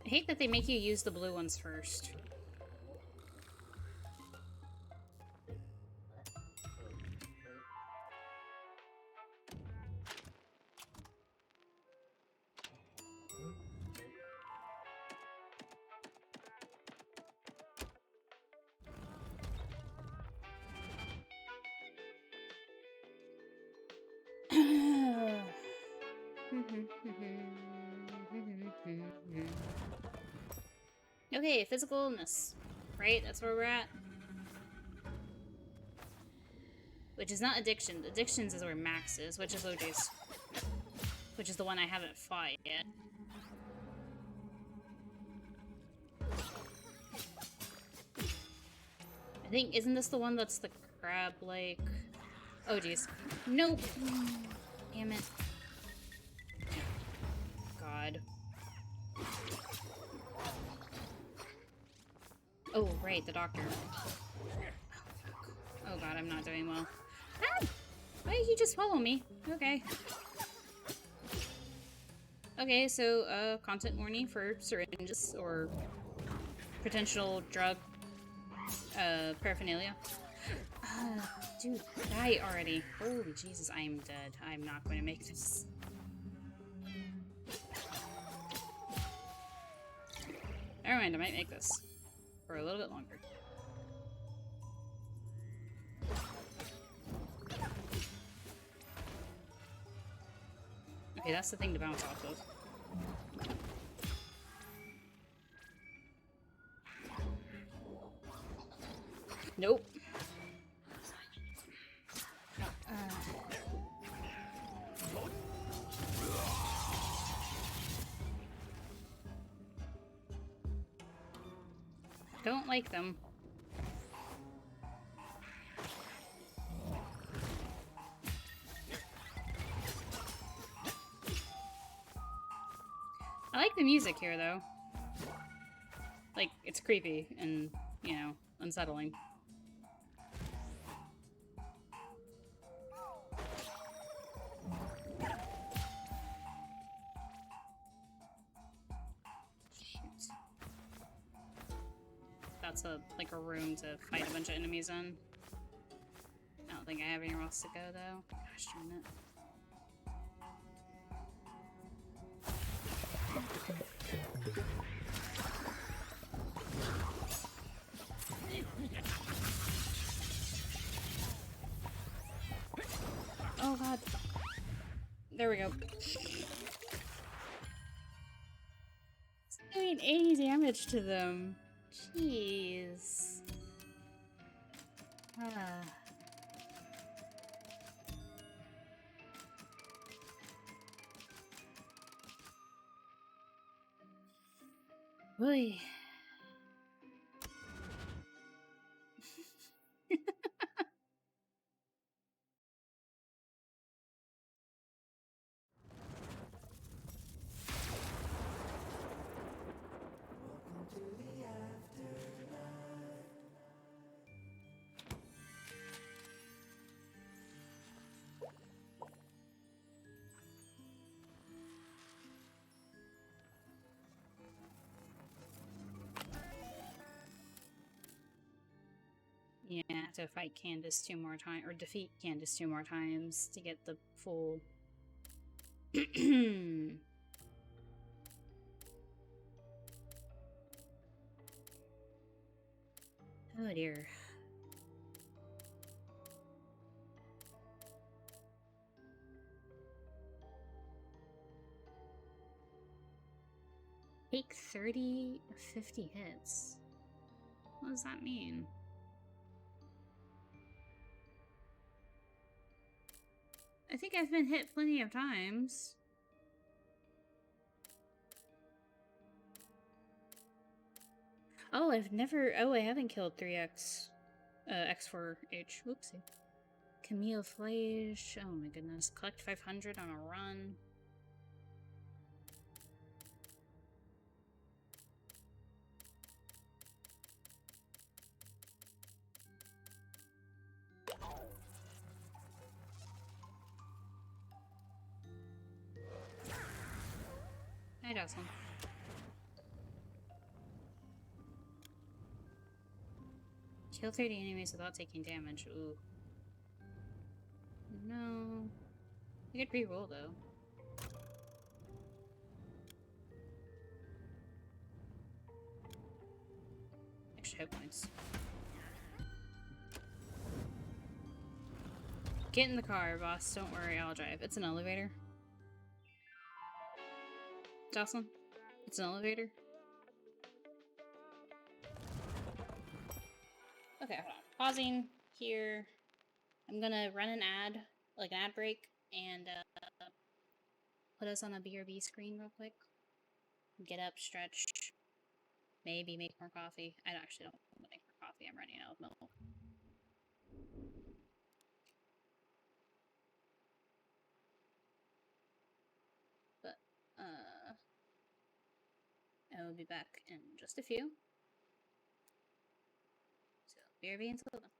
I hate that they make you use the blue ones first. Okay, physical illness. Right? That's where we're at. Which is not addiction. Addictions is where Max is, which is OJ's. Which is the one I haven't fought yet. I think, isn't this the one that's the crab-like... Oh, jeez. Nope! Damn it. God. Oh, right, the doctor. Oh god, I'm not doing well. Ah! Why did you just follow me? Okay. Okay, so, content warning for syringes or potential drug, paraphernalia. Dude, die already. Holy Jesus, I am dead. I'm not going to make this. Never mind, I might make this. For a little bit longer. Okay, that's the thing to bounce off of. Nope. Don't like them. I like the music here, though. Like, it's creepy and, you know, unsettling. Shoot. That's like a room to fight a bunch of enemies in. I don't think I have anywhere else to go, though. Gosh darn it. Oh god. There we go. It's doing 80 damage to them. Jeez. Ah. Boy. Yeah, I have to fight Candace 2 more times, or defeat Candace 2 more times to get the full... Oh dear. Take 30 of 50 hits. What does that mean? I think I've been hit plenty of times. Oh, I haven't killed 3X. X4H. Whoopsie. Camouflage. Oh my goodness. Collect 500 on a run. Hi, Jocelyn. Kill 30 enemies without taking damage. Ooh. No. You could re-roll, though. Extra hit points. Get in the car, boss. Don't worry, I'll drive. It's an elevator. Jocelyn? It's an elevator? Okay, hold on. Pausing here. I'm gonna run an ad, like an ad break, and put us on a BRB screen real quick. Get up, stretch, maybe make more coffee. I actually don't want to make more coffee. I'm running out of milk. But I will be back in just a few. So BRB until then.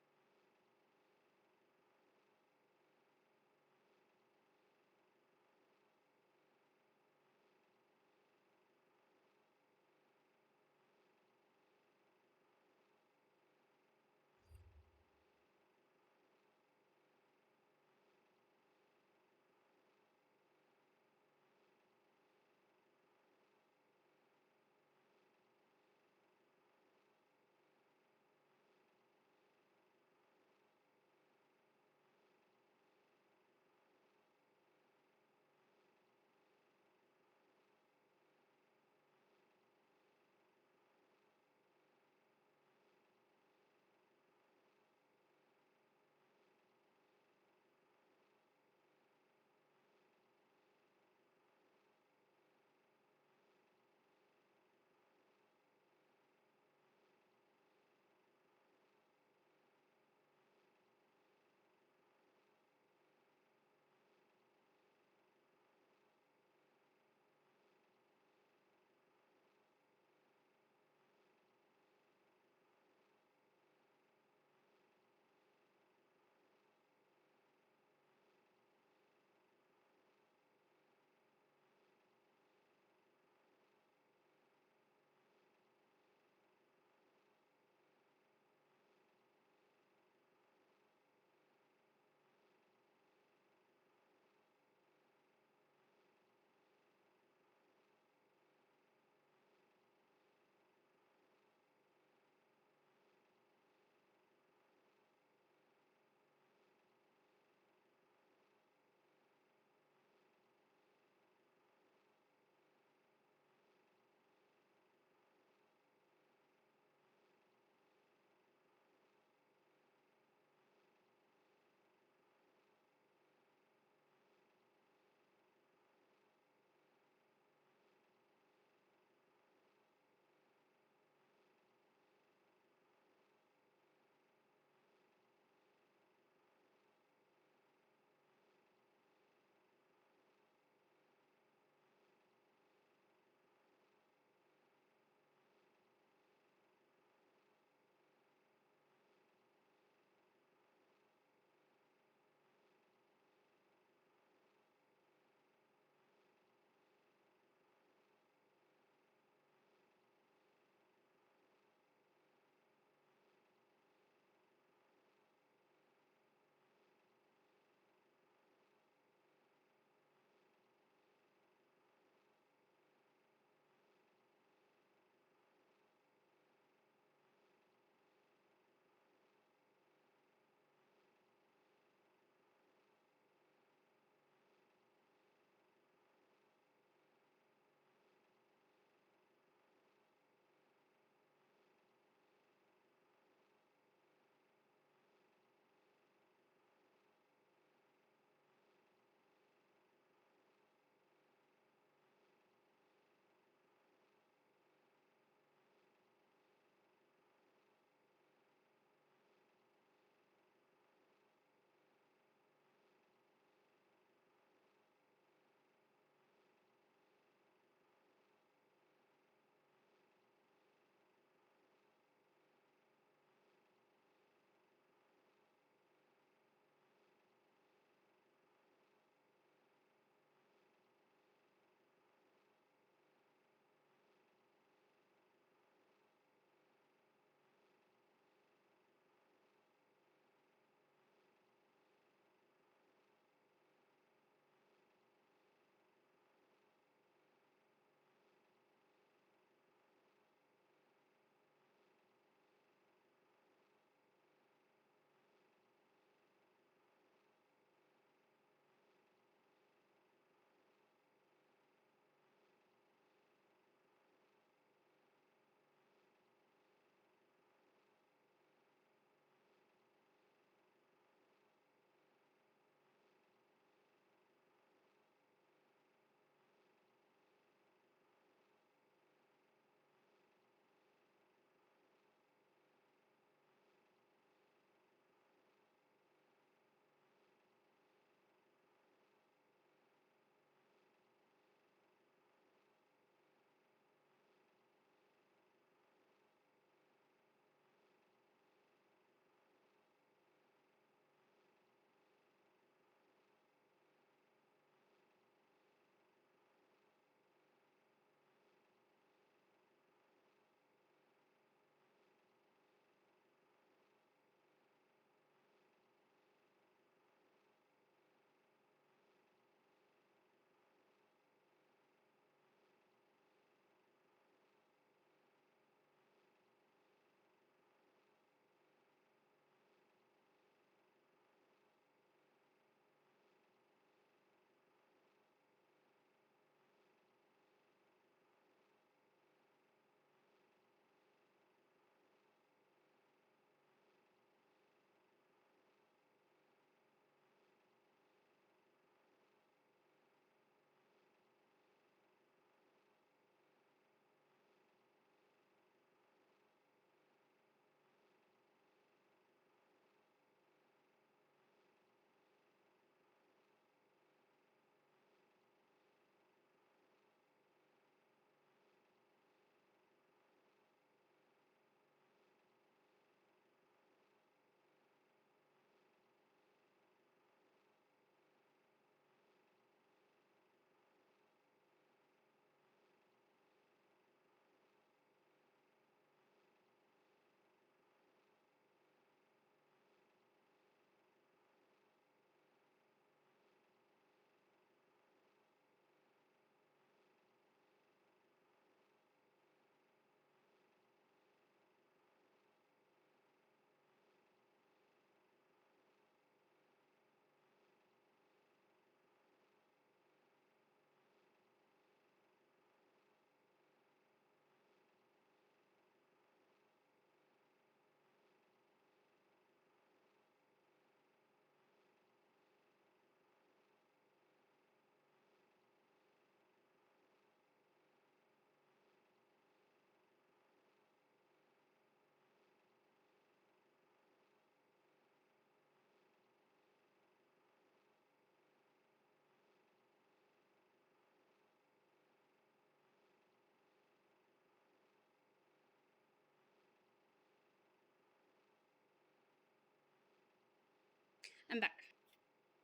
I'm back.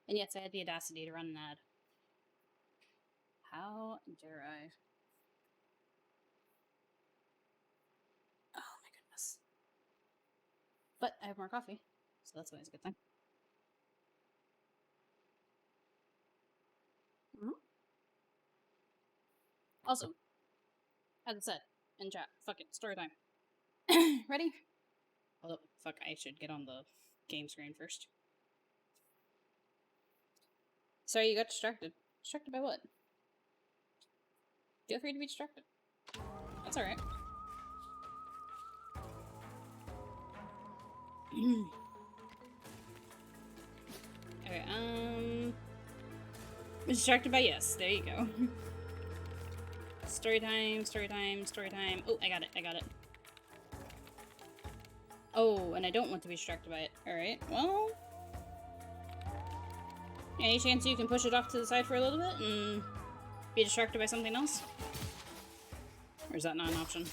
And yes, I had the audacity to run an ad. How dare I? Oh my goodness. But I have more coffee, so that's always a good thing. Also, as I said in chat, fuck it, story time. Ready? Oh, fuck, I should get on the game screen first. Sorry, you got distracted. Distracted by what? Feel free to be distracted. That's alright. Okay, distracted by yes. There you go. Story time, story time, story time. Oh, I got it. Oh, and I don't want to be distracted by it. Alright, well... Any chance you can push it off to the side for a little bit and be distracted by something else? Or is that not an option?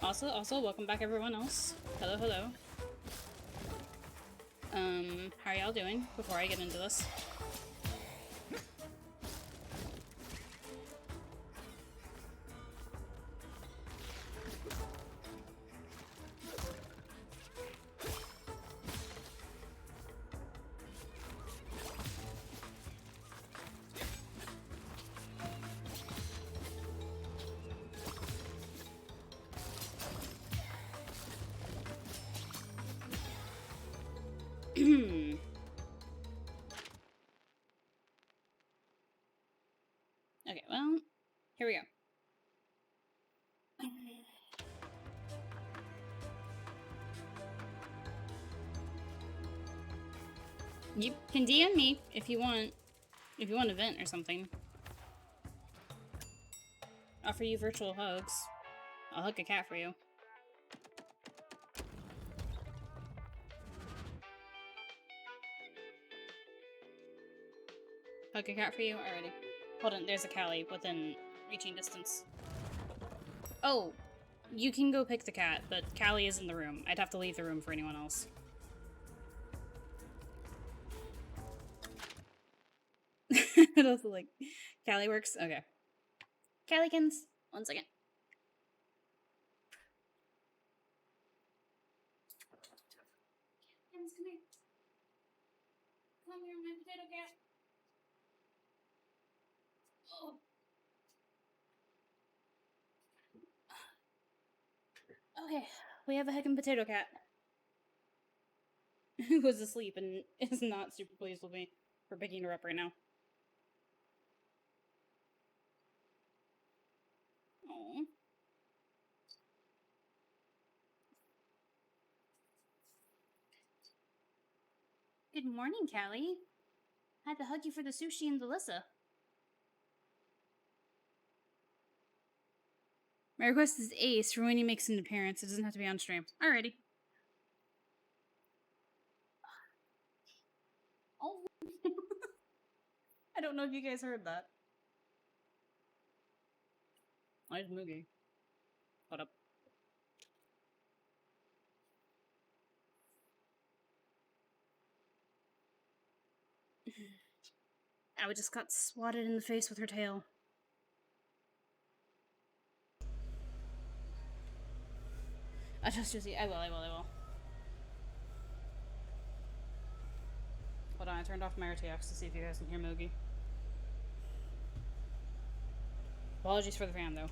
Also, welcome back everyone else. Hello. How are y'all doing before I get into this? Okay, well, here we go. You can DM me if you want a vent or something. Offer you virtual hugs. I'll hug a cat for you. Hug a cat for you? Alrighty. Hold on, there's a Callie within reaching distance. Oh, you can go pick the cat, but Callie is in the room. I'd have to leave the room for anyone else. It also like Callie works? Okay. Calliekins, 1 second. Come here. Come here, my potato cat. Oh. Okay, we have a heckin' potato cat. Who was asleep and is not super pleased with me for picking her up right now. Aww. Good morning, Callie. Had to hug you for the sushi and Delissa. My request is Ace for when he makes an appearance. It doesn't have to be on stream. Alrighty. Oh. I don't know if you guys heard that. Where's Moogie? What up? I just got swatted in the face with her tail. I will. Hold on, I turned off my RTX to see if you guys can hear Moogie. Apologies for the fan, though.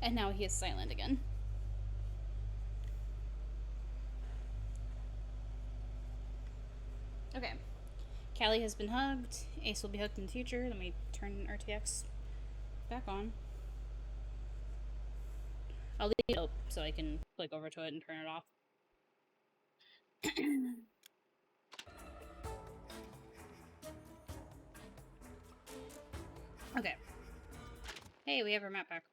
And now he is silent again. Okay. Callie has been hugged. Ace will be hugged in the future. Let me turn RTX back on. I'll leave it up so I can click over to it and turn it off. Okay. Hey, we have our map back.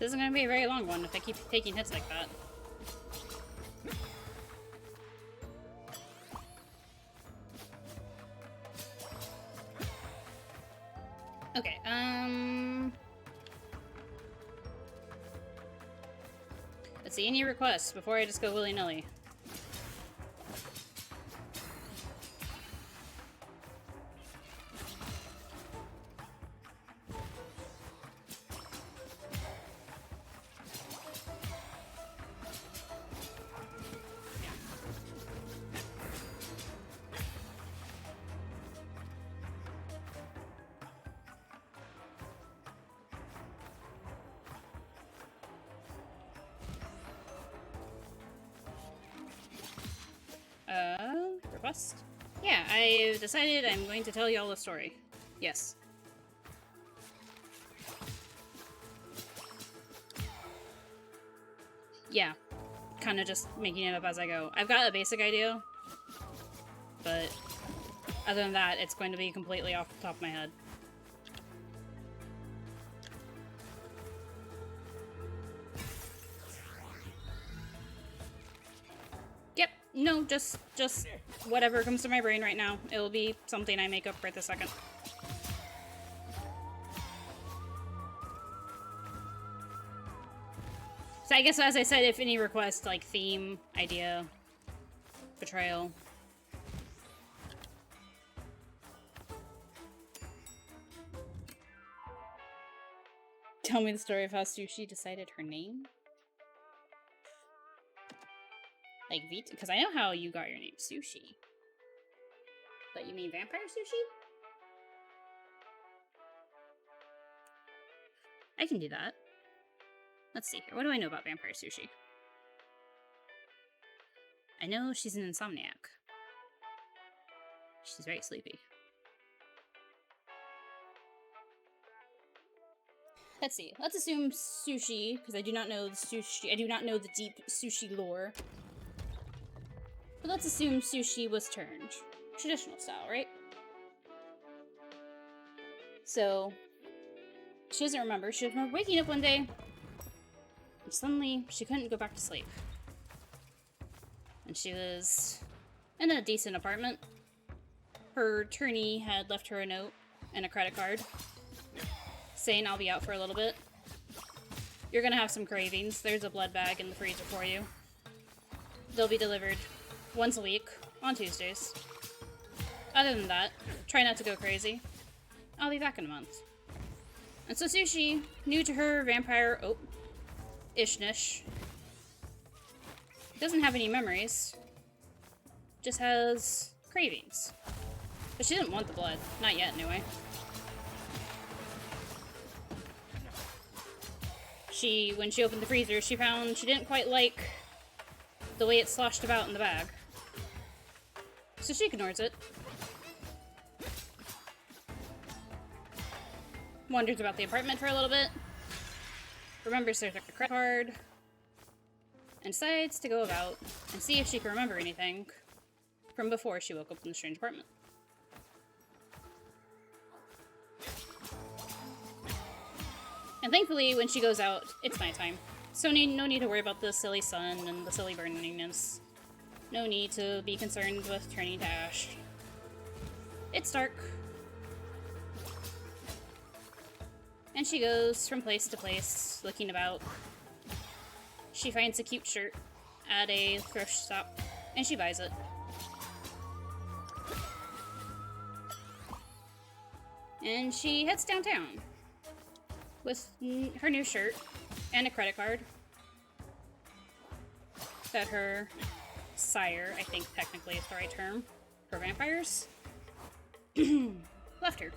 This isn't gonna be a very long one if I keep taking hits like that. Okay, let's see, any requests before I just go willy-nilly? Request? Yeah, I've decided I'm going to tell y'all a story. Yes. Yeah. Kind of just making it up as I go. I've got a basic idea, but other than that, it's going to be completely off the top of my head. Yep. No, just whatever comes to my brain right now. It will be something I make up right this second. So I guess, as I said, if any request, like theme, idea, betrayal. Tell me the story of how Sushi decided her name? Like Vita? Because I know how you got your name, Sushi. But you mean Vampire Sushi? I can do that. Let's see here. What do I know about Vampire Sushi? I know she's an insomniac. She's very sleepy. Let's see. Let's assume Sushi, because I do not know the sushi. I do not know the deep sushi lore. But let's assume Sushi was turned traditional style, right? So she doesn't remember. She doesn't remember waking up one day, and suddenly she couldn't go back to sleep. And she was in a decent apartment. Her attorney had left her a note and a credit card saying, "I'll be out for a little bit. You're gonna have some cravings. There's a blood bag in the freezer for you. They'll be delivered once a week on Tuesdays. Other than that, try not to go crazy. I'll be back in a month." And so Sushi, new to her vampire ishness, doesn't have any memories, just has cravings. But she didn't want the blood. Not yet, anyway. When she opened the freezer, she found she didn't quite like the way it sloshed about in the bag. So she ignores it. Wanders about the apartment for a little bit. Remembers there's a credit card. And decides to go about and see if she can remember anything from before she woke up in the strange apartment. And thankfully, when she goes out, it's nighttime. So no need to worry about the silly sun and the silly burningness. No need to be concerned with turning to ash. It's dark. And she goes from place to place, looking about. She finds a cute shirt at a thrift shop, and she buys it. And she heads downtown with her new shirt and a credit card that her sire, I think technically is the right term for vampires, left her.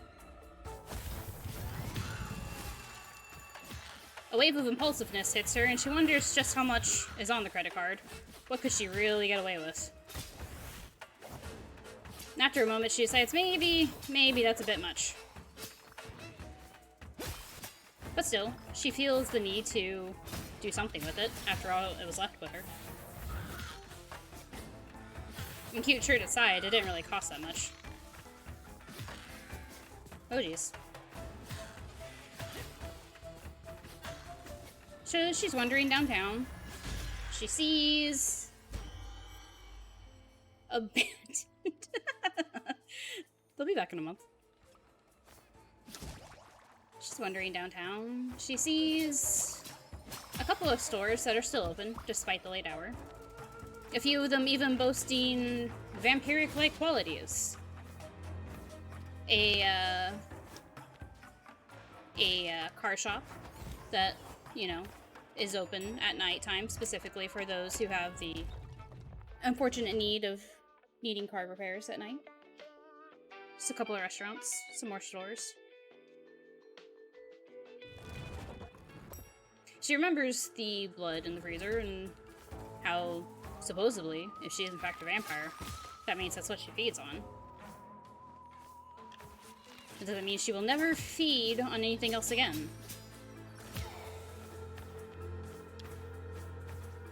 A wave of impulsiveness hits her, and she wonders just how much is on the credit card. What could she really get away with? After a moment, she decides maybe that's a bit much. But still, she feels the need to do something with it. After all, it was left with her. And cute shirt aside, it didn't really cost that much. Oh jeez. So she's wandering downtown. She sees a bandit. They'll be back in a month. She's wandering downtown. She sees a couple of stores that are still open, despite the late hour. A few of them even boasting vampiric-like qualities. A car shop that, you know, is open at nighttime, specifically for those who have the unfortunate need of needing car repairs at night. Just a couple of restaurants, some more stores. She remembers the blood in the freezer and how, supposedly, if she is in fact a vampire, that means that's what she feeds on. It doesn't mean she will never feed on anything else again.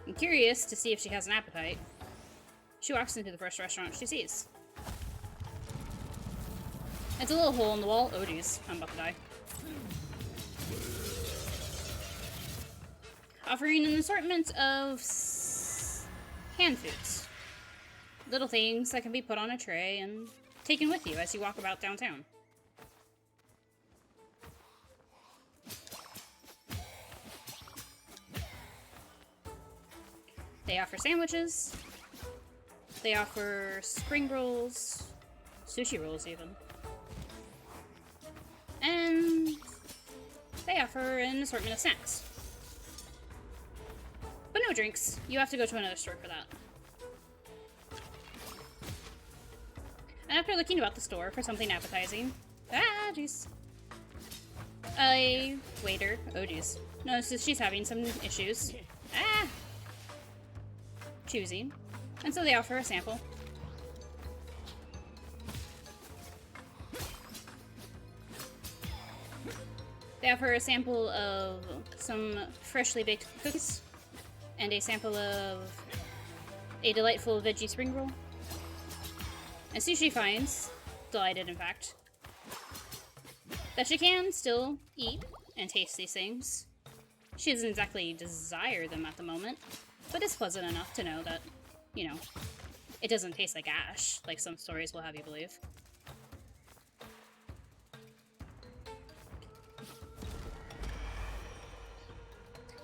I'm curious to see if she has an appetite. She walks into the first restaurant she sees. It's a little hole in the wall. Oh geez, I'm about to die. Offering an assortment of hand foods. Little things that can be put on a tray and taken with you as you walk about downtown. They offer sandwiches. They offer spring rolls, sushi rolls even. And they offer an assortment of snacks. But no drinks. You have to go to another store for that. And after looking about the store for something appetizing, jeez. A waiter, oh jeez, notices she's having some issues. Choosing. And so they offer a sample. They offer a sample of some freshly baked cookies and a sample of a delightful veggie spring roll. And Sushi finds, delighted in fact, that she can still eat and taste these things. She doesn't exactly desire them at the moment, but it's pleasant enough to know that, you know, it doesn't taste like ash, like some stories will have you believe.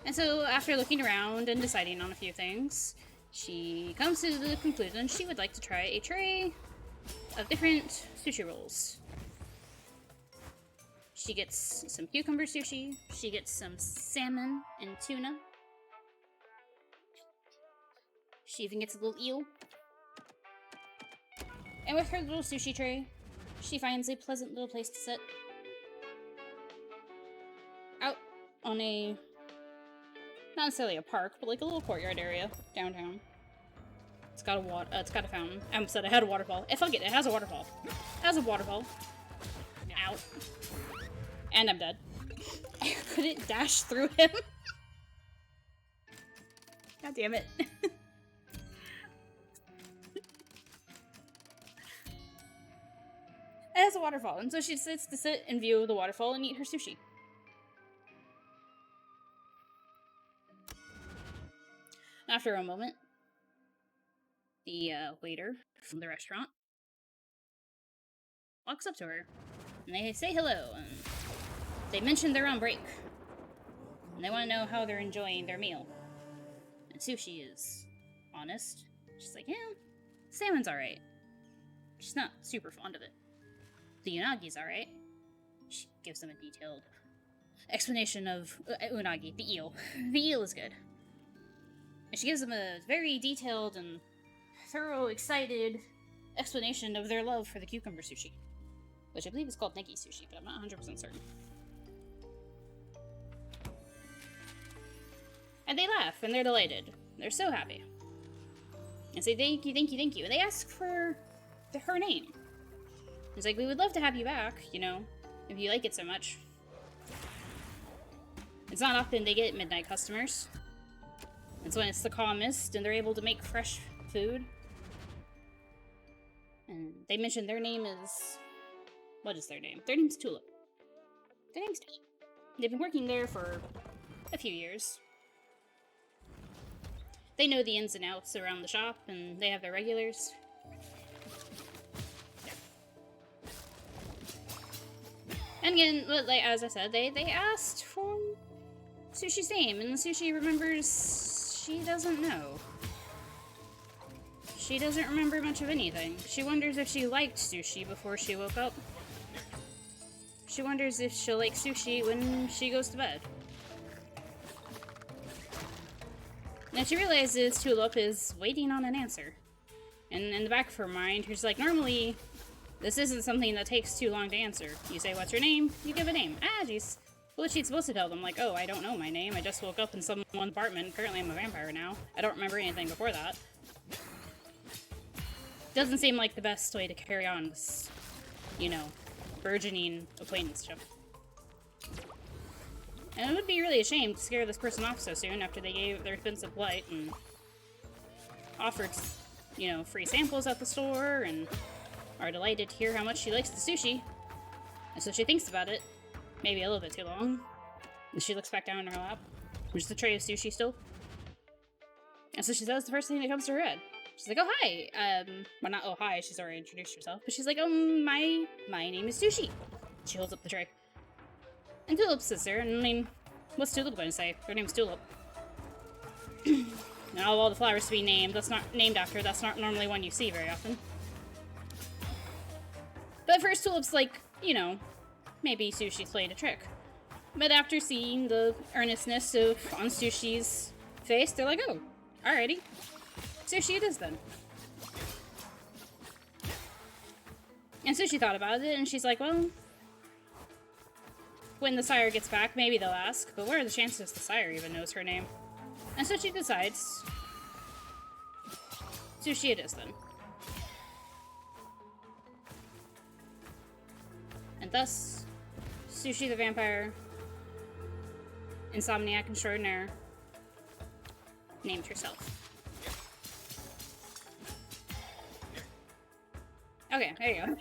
And so, after looking around and deciding on a few things, she comes to the conclusion she would like to try a tray of different sushi rolls. She gets some cucumber sushi, she gets some salmon and tuna. She even gets a little eel. And with her little sushi tray, she finds a pleasant little place to sit. Out on a, not necessarily a park, but like a little courtyard area downtown. It's got a it's got a fountain. I almost said it had a waterfall. Fuck it, it has a waterfall. It has a waterfall. Ow. And I'm dead. I couldn't dash through him. God damn it. It has a waterfall, and so she sits to sit in view of the waterfall and eat her sushi. After a moment, the waiter from the restaurant walks up to her, and they say hello, and they mention they're on break, and they want to know how they're enjoying their meal. And Sushi is honest. She's like, yeah, salmon's alright. She's not super fond of it. The unagi's alright. She gives them a detailed explanation of unagi, the eel. The eel is good. And she gives them a very detailed and thorough, excited explanation of their love for the cucumber sushi. Which I believe is called negi sushi, but I'm not 100% certain. And they laugh, and they're delighted. They're so happy. And say, thank you, thank you, thank you. And they ask for her name. It's like, we would love to have you back, you know, if you like it so much. It's not often they get midnight customers. It's when it's the calmest and they're able to make fresh food. And they mentioned their name is... What is their name? Their name's Tulip. Their name's Tulip. They've been working there for a few years. They know the ins and outs around the shop, and they have their regulars. And again, like as I said, they asked for Sushi's name, and Sushi remembers she doesn't know. She doesn't remember much of anything. She wonders if she liked sushi before she woke up. She wonders if she'll like sushi when she goes to bed. And she realizes Tulip is waiting on an answer. And in the back of her mind, she's like, normally, this isn't something that takes too long to answer. You say, what's your name? You give a name. Ah, jeez. What was she supposed to tell them? Like, oh, I don't know my name. I just woke up in someone's apartment. Currently, I'm a vampire now. I don't remember anything before that. Doesn't seem like the best way to carry on this, you know, burgeoning acquaintanceship. And it would be really a shame to scare this person off so soon after they gave their expensive blight and offered, you know, free samples at the store and are delighted to hear how much she likes the sushi. And so she thinks about it, maybe a little bit too long, and she looks back down in her lap. There's the tray of sushi still. And so she says the first thing that comes to her head. She's like, oh, hi. Well, not oh, hi, she's already introduced herself. But she's like, oh, my name is Sushi. She holds up the tray. And Tulip sits there, and I mean, what's Tulip going to say? Her name's Tulip. And all the flowers to be named, that's not named after, that's not normally one you see very often. But at first, Tulip's like, you know, maybe Sushi's played a trick. But after seeing the earnestness on Sushi's face, they're like, oh, alrighty. Sushi it is then. And Sushi thought about it, and she's like, well, when the sire gets back, maybe they'll ask, but what are the chances the sire even knows her name? And so she decides, Sushi it is then. And thus, Sushi the vampire, insomniac extraordinaire, named herself. Okay, there you go.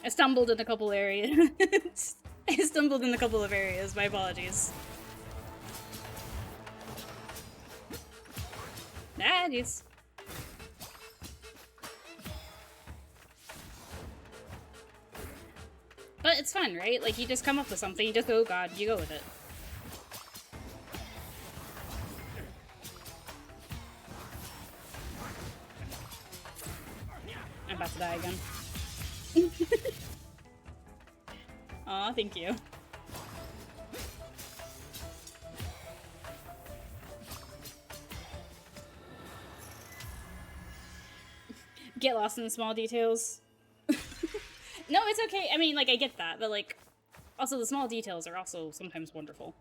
I stumbled in a couple areas. I stumbled in a couple of areas, my apologies. Ah, jeez. But it's fun, right? Like, you just come up with something, you just go, oh god, you go with it. I'm about to die again. Aw, thank you. Get lost in the small details. No, it's okay. I mean, like, I get that, but, like, also the small details are also sometimes wonderful.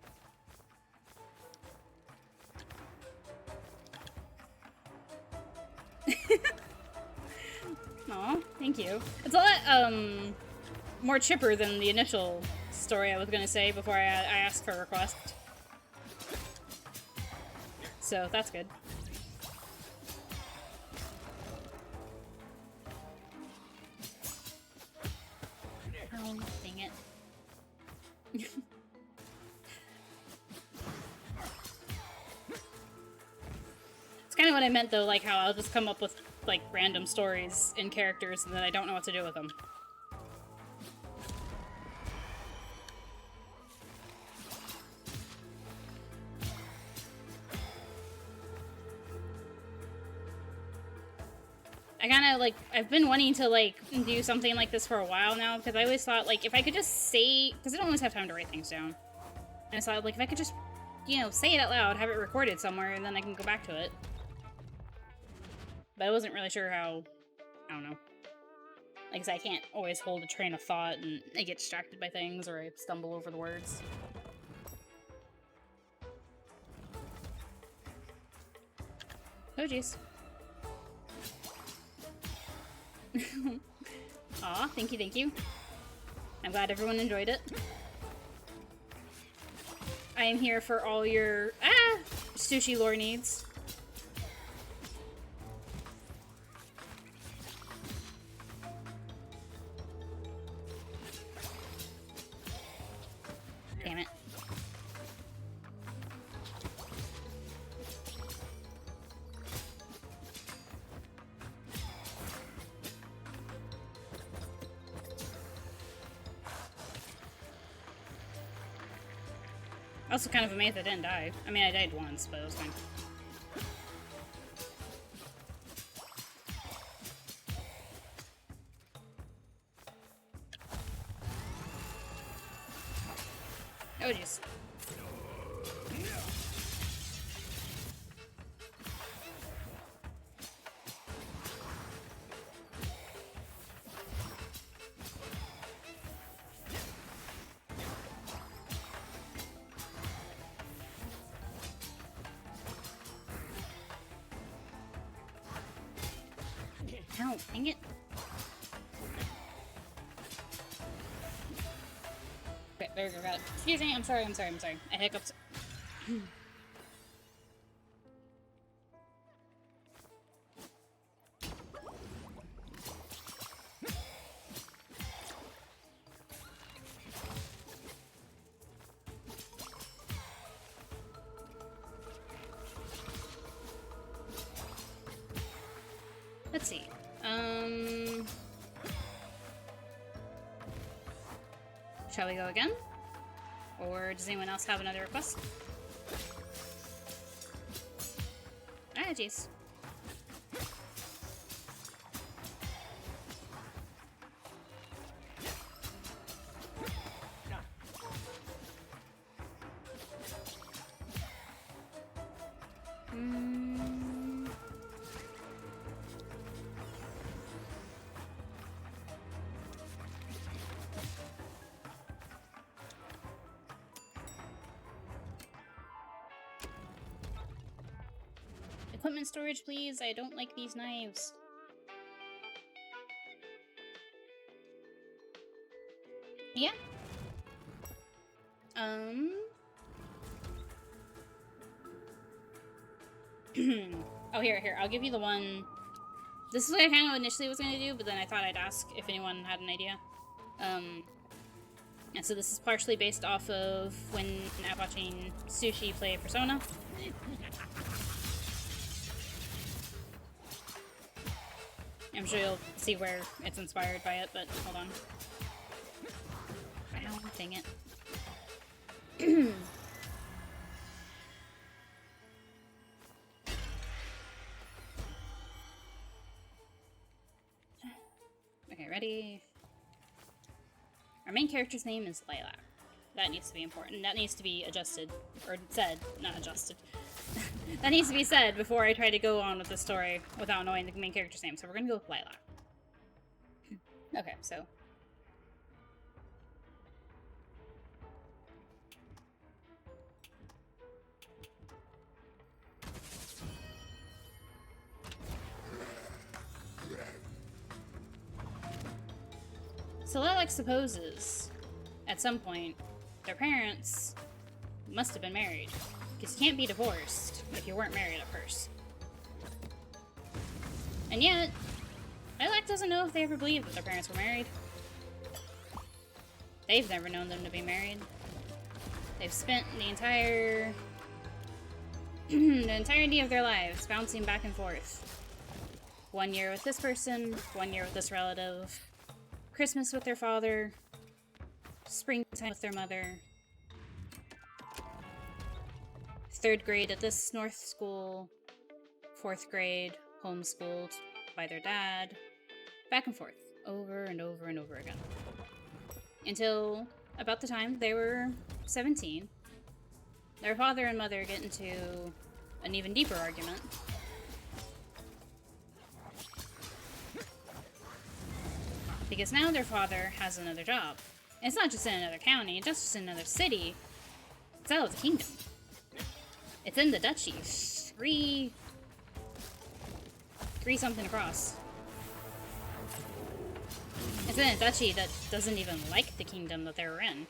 Aw, thank you. It's a lot, more chipper than the initial story I was gonna say before I asked for a request. So, that's good. Oh, dang it. It's kind of what I meant, though, like how I'll just come up with, like, random stories and characters and then I don't know what to do with them. I kind of, like, I've been wanting to, like, do something like this for a while now, because I always thought, like, if I could just say, because I don't always have time to write things down, and I thought, like, if I could just, you know, say it out loud, have it recorded somewhere, and then I can go back to it. But I wasn't really sure how, I don't know. Like I said, I can't always hold a train of thought, and I get distracted by things, or I stumble over the words. Oh, jeez. Aw, thank you, thank you. I'm glad everyone enjoyed it. I am here for all your, sushi lore needs. Also kind of amazed I didn't die. I mean, I died once, but it was fine. Oh, jeez. Ow, dang it. Okay, there we go, got it. Excuse me, I'm sorry. I hiccuped. Let's see. Shall we go again? Or does anyone else have another request? Ah, jeez. Equipment storage, please. I don't like these knives. Yeah. Oh, here. I'll give you the one. This is what I kind of initially was going to do, but then I thought I'd ask if anyone had an idea. And so this is partially based off of when I'm watching Sushi play Persona. I'm sure you'll see where it's inspired by it, but hold on. Ow, dang it. Okay, ready? Our main character's name is Lilac. That needs to be important. That needs to be adjusted. Or said, not adjusted. That needs to be said before I try to go on with the story without knowing the main character's name. So we're gonna go with Lilac. Okay, so. So Lilac supposes, at some point, their parents must have been married. Because you can't be divorced if you weren't married at first. And yet, Lilac doesn't know if they ever believed that their parents were married. They've never known them to be married. They've spent the entire the entirety of their lives bouncing back and forth. 1 year with this person, 1 year with this relative, Christmas with their father, springtime with their mother, 3rd grade at this North school, 4th grade homeschooled by their dad, back and forth, over and over and over again. Until about the time they were 17, their father and mother get into an even deeper argument. Because now their father has another job. And it's not just in another county, it's just in another city. It's out of the kingdom. It's in the duchy. Three something across. It's in a duchy that doesn't even like the kingdom that they were in.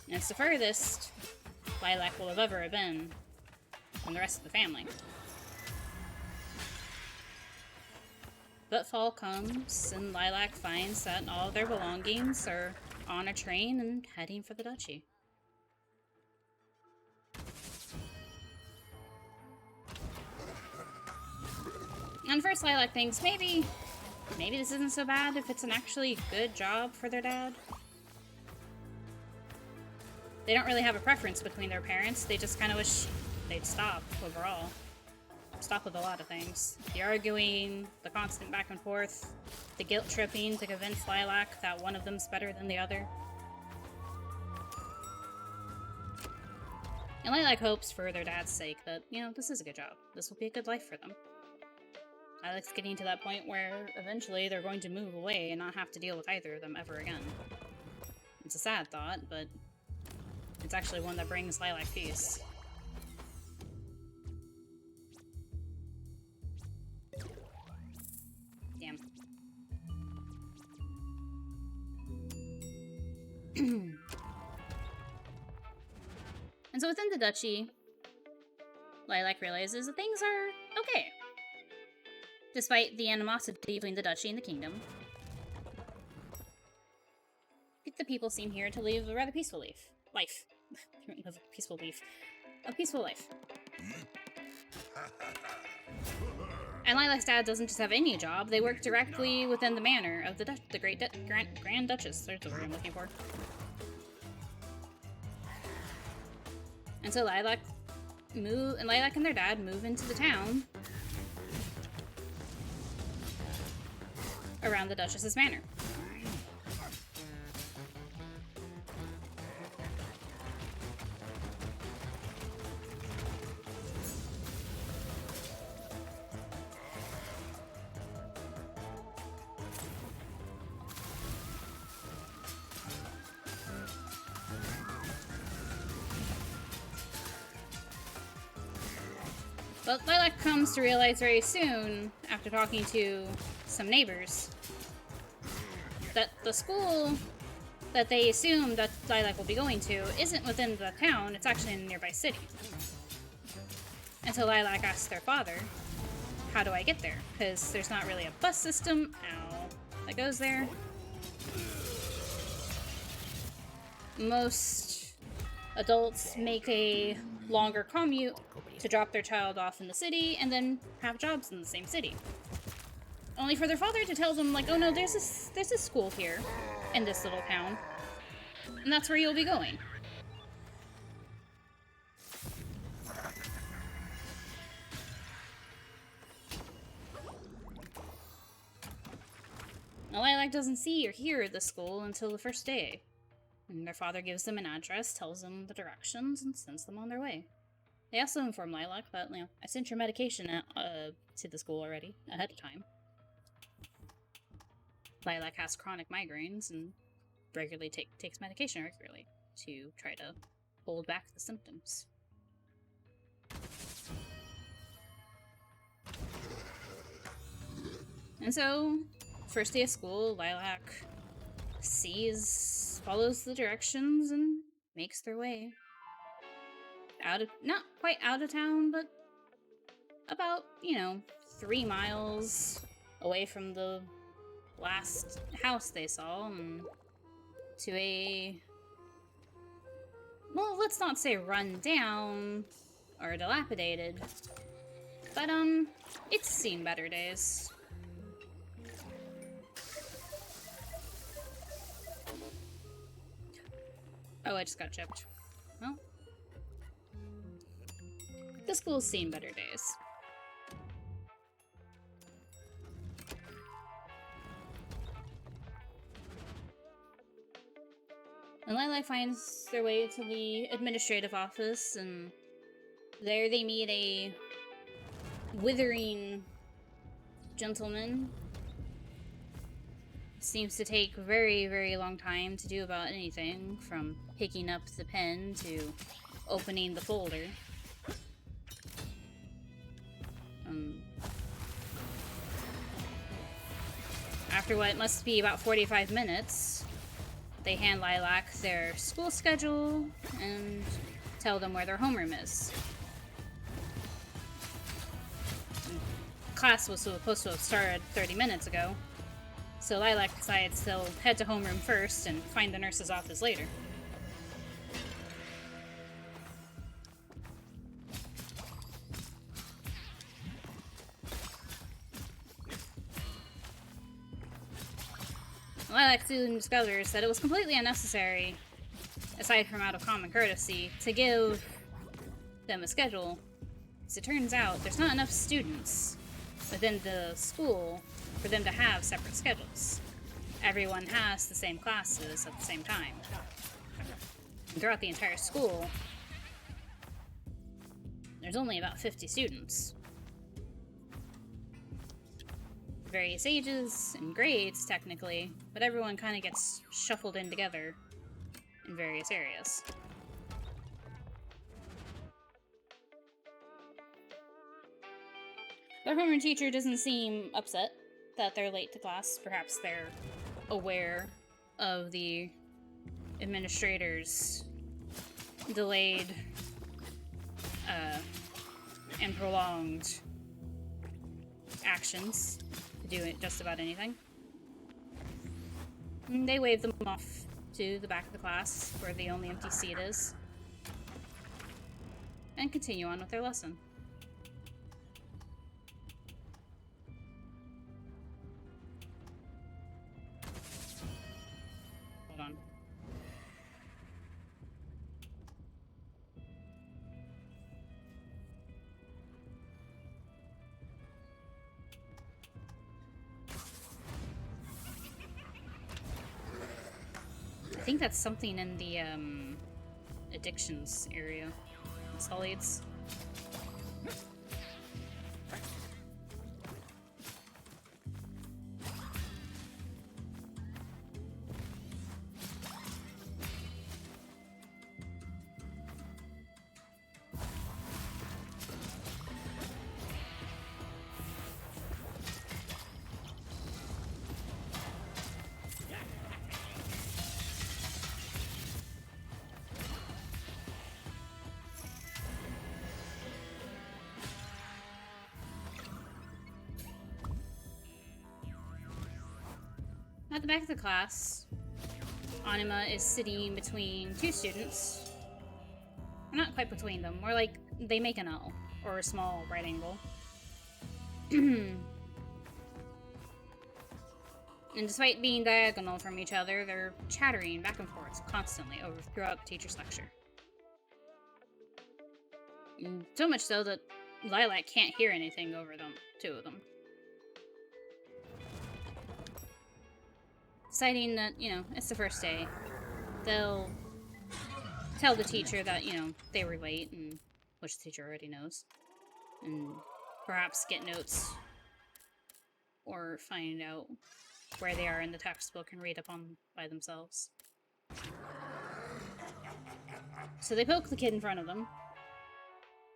And it's the furthest Lilac will have ever been from the rest of the family. But fall comes, and Lilac finds that all of their belongings are on a train and heading for the duchy. And first Lilac thinks maybe maybe this isn't so bad if it's an actually good job for their dad. They don't really have a preference between their parents. They just kind of wish they'd stop overall. Stop with a lot of things. The arguing, the constant back and forth, the guilt tripping to convince Lilac that one of them's better than the other. And Lilac hopes for their dad's sake that, you know, this is a good job. This will be a good life for them. Lilac's getting to that point where eventually they're going to move away and not have to deal with either of them ever again. It's a sad thought, but it's actually one that brings Lilac peace. Damn. And so within the duchy, Lilac realizes that things are okay. Despite the animosity between the duchy and the kingdom, the people seem here to live a rather peaceful life. Live a peaceful life. A peaceful life. And Lilac's dad doesn't just have any job, they work directly within the manor of the Grand Duchess. There's the word I'm looking for. And so Lilac and their dad move into the town around the Duchess's manor. But Lilac comes to realize very soon, after talking to some neighbors, that the school that they assume that Lilac will be going to isn't within the town, it's actually in a nearby city. And so Lilac asks their father, how do I get there? Because there's not really a bus system, that goes there. Most adults make a longer commute to drop their child off in the city and then have jobs in the same city. Only for their father to tell them, like, oh no, there's this school here in this little town, and that's where you'll be going. Now, Lilac doesn't see or hear the school until the first day. And their father gives them an address, tells them the directions, and sends them on their way. They also inform Lilac that, you know, I sent your medication to the school already, ahead of time. Lilac has chronic migraines and regularly takes medication regularly to try to hold back the symptoms. And so, first day of school, Lilac follows the directions and makes their way not quite out of town, but about, 3 miles away from the last house they saw, and to a, well, let's not say run down or dilapidated, but it's seen better days. Oh, I just got chipped. Well, the school's seen better days. And Lilac finds their way to the administrative office, and there they meet a withering gentleman. Seems to take a very, very long time to do about anything, from picking up the pen to opening the folder. After what must be about 45 minutes, they hand Lilac their school schedule and tell them where their homeroom is. Class was supposed to have started 30 minutes ago, so Lilac decides they'll head to homeroom first and find the nurse's office later. Lilac soon discovers that it was completely unnecessary, aside from out of common courtesy, to give them a schedule. As it turns out, there's not enough students within the school for them to have separate schedules. Everyone has the same classes at the same time. And throughout the entire school, there's only about 50 students. Various ages and grades, technically, but everyone kind of gets shuffled in together in various areas. Their homeroom teacher doesn't seem upset that they're late to class. Perhaps they're aware of the administrator's delayed and prolonged actions to do it just about anything. And they wave them off to the back of the class, where the only empty seat is, and continue on with their lesson. Hold on. I think that's something in the addictions area. Solids. At the back of the class, Anima is sitting between two students. Not quite between them, more like they make an L, or a small right angle. And despite being diagonal from each other, they're chattering back and forth constantly throughout the teacher's lecture. And so much so that Lilac can't hear anything over them, two of them. Deciding that, it's the first day, they'll tell the teacher that, they were late, and which the teacher already knows, and perhaps get notes or find out where they are in the textbook and read up on by themselves. So they poke the kid in front of them,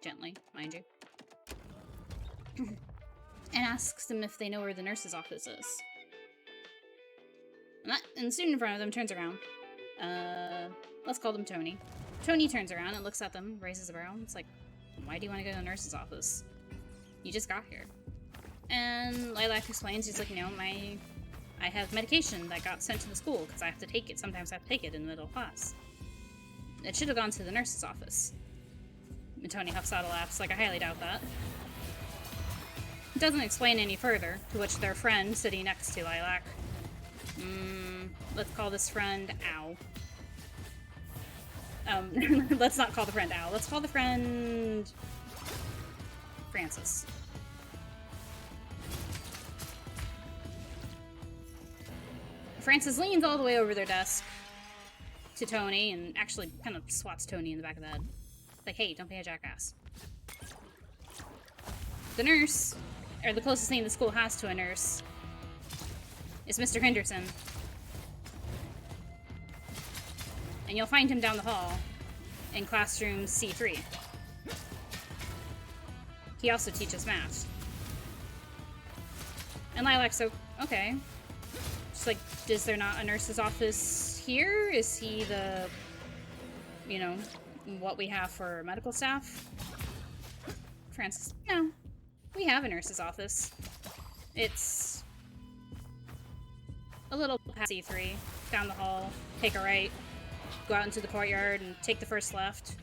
gently, mind you, and asks them if they know where the nurse's office is. And the student in front of them turns around. Let's call them Tony. Tony turns around and looks at them, raises a brow. It's like, why do you want to go to the nurse's office? You just got here. And Lilac explains, he's like, I have medication that got sent to the school because I have to take it. Sometimes I have to take it in the middle of class. It should have gone to the nurse's office. And Tony huffs out a laugh, like, I highly doubt that. It doesn't explain any further, to which their friend sitting next to Lilac, let's call this friend Ow. Let's not call the friend Ow. Let's call the friend Francis. Francis leans all the way over their desk to Tony and actually kind of swats Tony in the back of the head. Like, hey, don't be a jackass. The nurse, or the closest thing the school has to a nurse, is Mr. Henderson. And you'll find him down the hall in classroom C3. He also teaches math. And Lilac's so, okay. Just like, is there not a nurse's office here? Is he the, what we have for medical staff? Francis, no. We have a nurse's office. It's a little past C3, down the hall, take a right, go out into the courtyard, and take the first left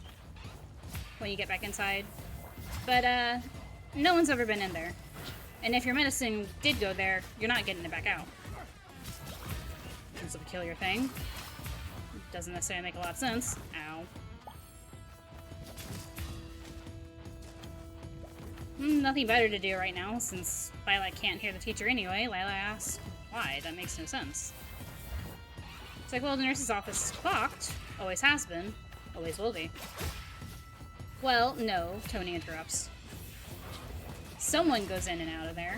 when you get back inside. But, no one's ever been in there. And if your medicine did go there, you're not getting it back out. is a peculiar thing. Doesn't necessarily make a lot of sense. Ow. Nothing better to do right now, since Lilac can't hear the teacher anyway. Lilac asks, why? That makes no sense. It's like, well, the nurse's office is locked. Always has been. Always will be. Well, no, Tony interrupts. Someone goes in and out of there.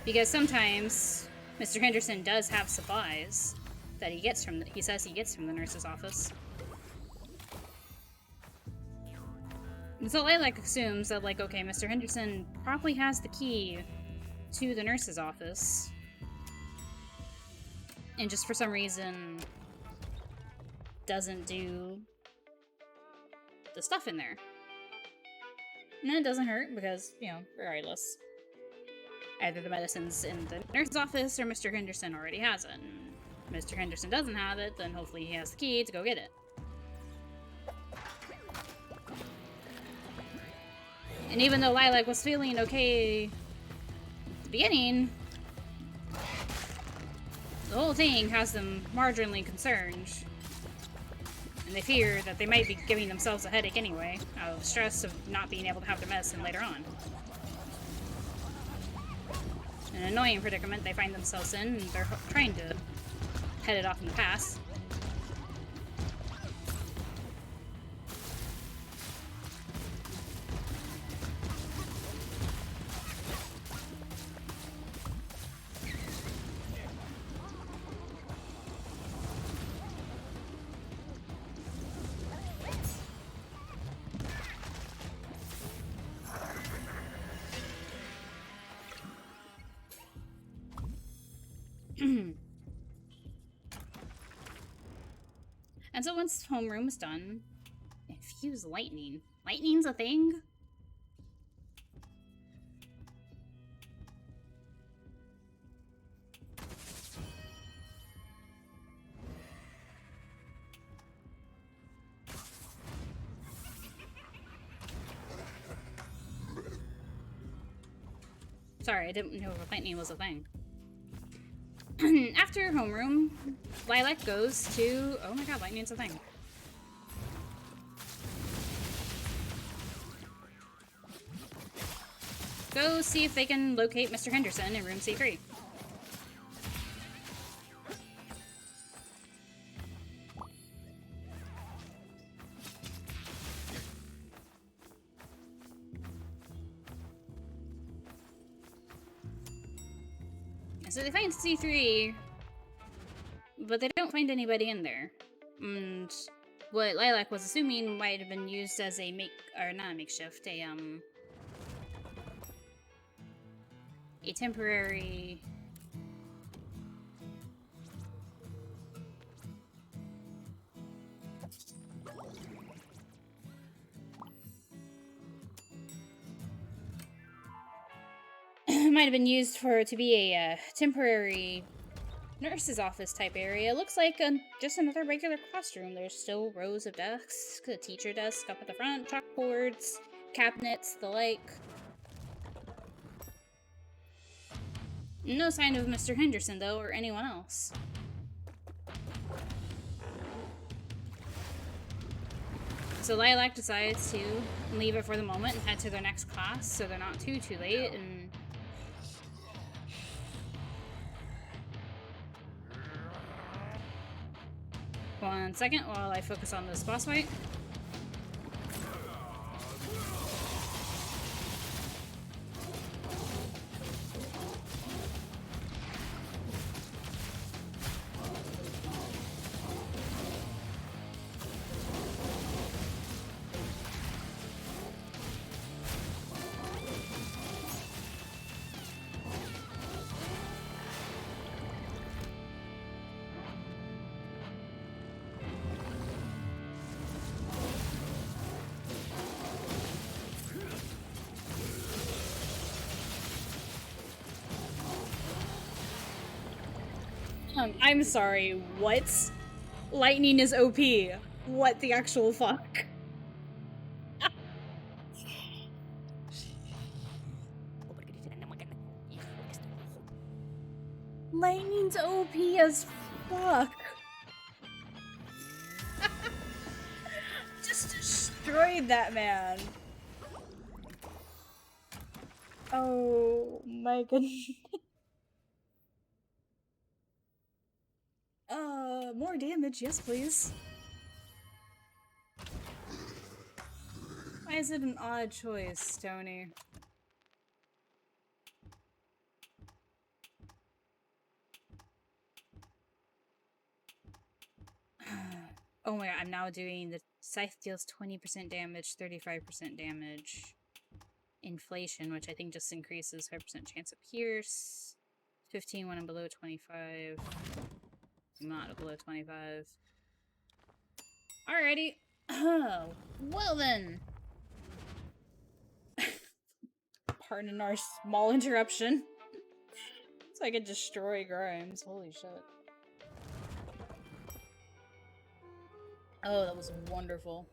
Because sometimes Mr. Henderson does have supplies that he gets from he says he gets from the nurse's office. And so Lilac assumes that, like, okay, Mr. Henderson probably has the key to the nurse's office. And just for some reason doesn't do the stuff in there. And it doesn't hurt because, you know, regardless. Either the medicine's in the nurse's office or Mr. Henderson already has it. And Mr. Henderson doesn't have it, then hopefully he has the key to go get it. And even though Lilac was feeling okay at the beginning, the whole thing has them marginally concerned. And they fear that they might be giving themselves a headache anyway, out of stress of not being able to have their medicine later on. An annoying predicament they find themselves in, and they're trying to head it off in the past. And so once homeroom is done, infuse lightning. Lightning's a thing? Sorry, I didn't know if lightning was a thing. After homeroom, Lilac goes to... Oh my god, lightning's a thing. Go see if they can locate Mr. Henderson in room C3. So they find C3, but they don't find anybody in there. And what Lilac was assuming might have been used as a a temporary might have been used to be a temporary nurse's office type area. Looks like just another regular classroom. There's still rows of desks, a teacher desk up at the front, chalkboards, cabinets, the like. No sign of Mr. Henderson, though, or anyone else. So Lilac decides to leave it for the moment and head to their next class so they're not too late. And one second while I focus on this boss fight. I'm sorry, what? Lightning is OP. What the actual fuck? Lightning's OP as fuck. Just destroyed that man. Oh my goodness. More damage, yes please. Why is it an odd choice, Tony? Oh my god, I'm now doing the scythe deals 20% damage, 35% damage. Inflation, which I think just increases 5% chance of pierce. 15 when I'm below 25. I'm not below 25. Alrighty. Oh, well then. Pardon our small interruption. So I could destroy Grimes. Holy shit. Oh, that was wonderful.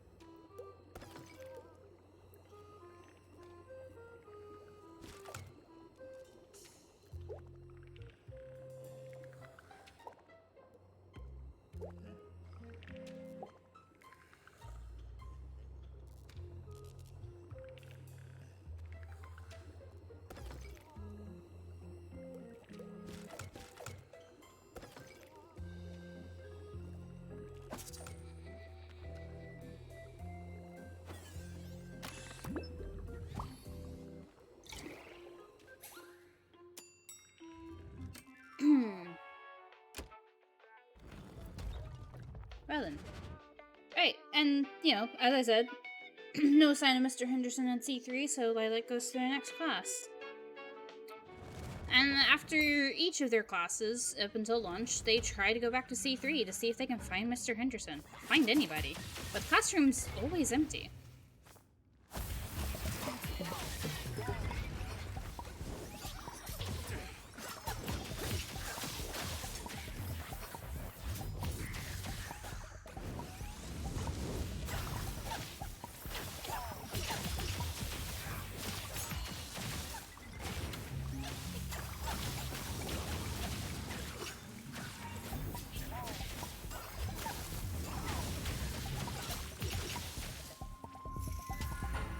Well then. Right, and, you know, as I said, no sign of Mr. Henderson in C3, so Lilac goes to their next class. And after each of their classes, up until lunch, they try to go back to C3 to see if they can find Mr. Henderson. Find anybody. But the classroom's always empty.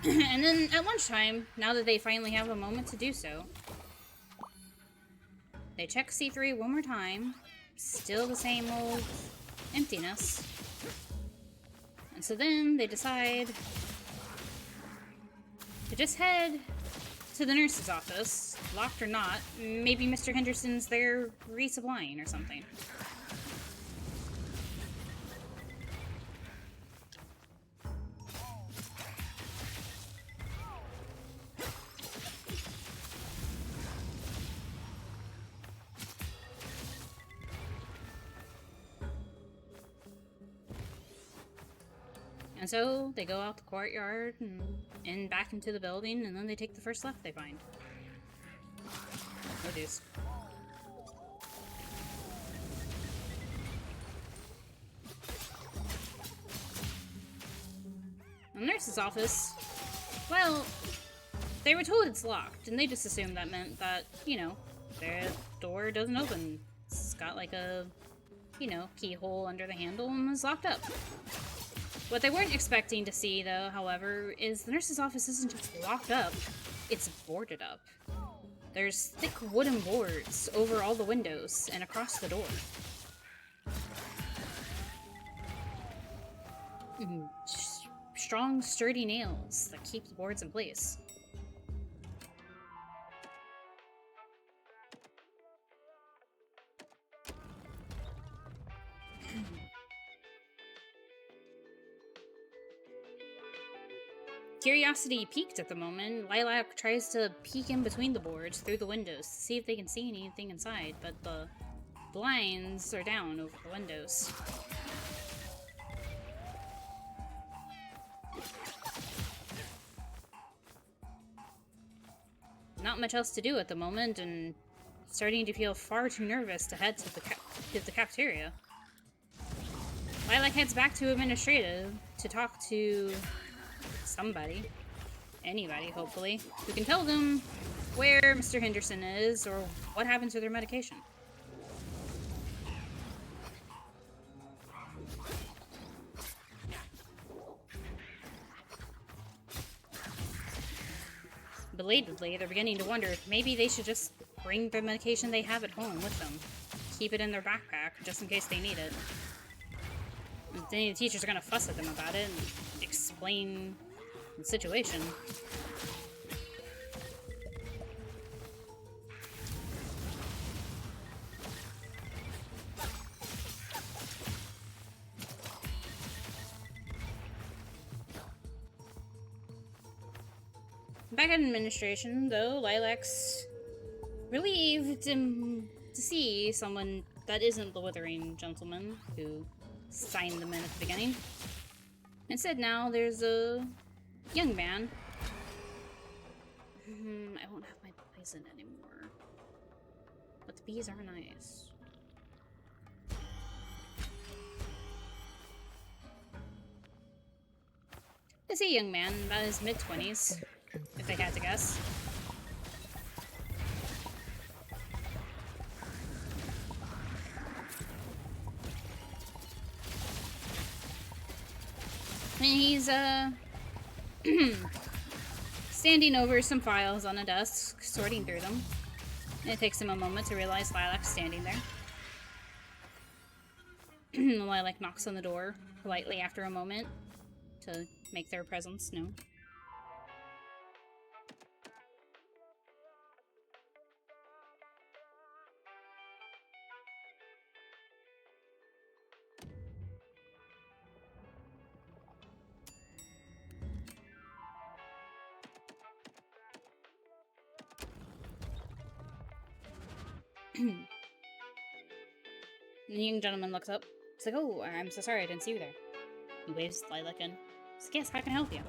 And then at lunchtime, now that they finally have a moment to do so, they check C3 one more time. Still the same old emptiness. And so then they decide to just head to the nurse's office, locked or not. Maybe Mr. Henderson's there resupplying or something. And so they go out the courtyard and back into the building, and then they take the first left they find. Oh, jeez. The nurse's office, well, they were told it's locked, and they just assumed that meant that, you know, their door doesn't open. It's got like a, you know, keyhole under the handle and is locked up. What they weren't expecting to see, though, however, is the nurse's office isn't just locked up, it's boarded up. There's thick wooden boards over all the windows and across the door. Strong, sturdy nails that keep the boards in place. Curiosity peaked at the moment. Lilac tries to peek in between the boards through the windows to see if they can see anything inside, but the blinds are down over the windows. Not much else to do at the moment, and starting to feel far too nervous to head to the cafeteria. Lilac heads back to administrative to talk to somebody, anybody hopefully, who can tell them where Mr. Henderson is or what happened to their medication. belatedly, they're beginning to wonder if maybe they should just bring the medication they have at home with them. Keep it in their backpack, just in case they need it. And then the teachers are gonna fuss at them about it and explain the situation. Back at administration, though, Lilac's relieved to see someone that isn't the Withering Gentleman who signed them in at the beginning. Instead, now there's a young man. I won't have my poison anymore. But the bees are nice. It's a young man, about his mid-20s, if I had to guess. And he's, standing over some files on a desk, sorting through them. And it takes him a moment to realize Lilac's standing there. Lilac knocks on the door politely after a moment to make their presence known. The young gentleman looks up. He's like, "Oh, I'm so sorry, I didn't see you there." He waves Lilac in. He's like, "Yes, how can I help you?"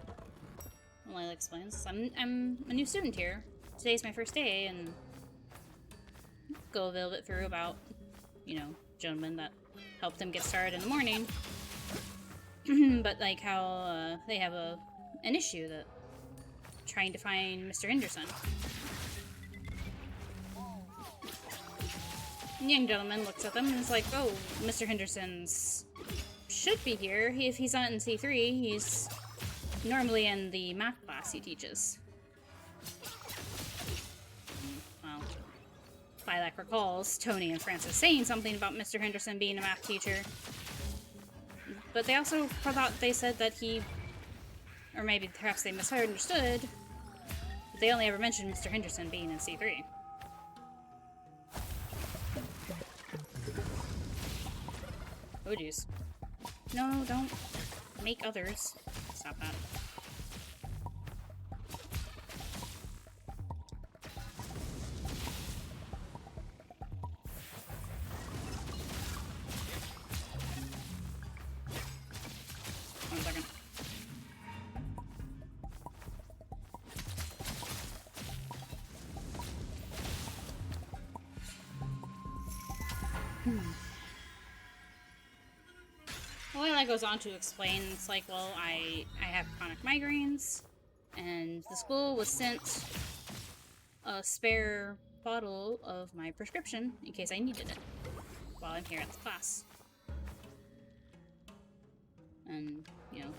And Lilac explains, I'm a new student here. Today's my first day, and go a little bit through about, you know, gentlemen that helped them get started in the morning. But like how they have an issue that trying to find Mr. Henderson. The young gentleman looks at them and is like, "Oh, Mr. Henderson's should be here. If he's not in C3, he's normally in the math class he teaches." Well, Lilac recalls Tony and Francis saying something about Mr. Henderson being a math teacher. But they also thought they said that he, or maybe perhaps they misunderstood, but they only ever mentioned Mr. Henderson being in C3. Oh jeez. No, don't make others. Stop that. One second. Lilac goes on to explain, it's like, well, I have chronic migraines, and the school was sent a spare bottle of my prescription in case I needed it while I'm here at the class. And, you know,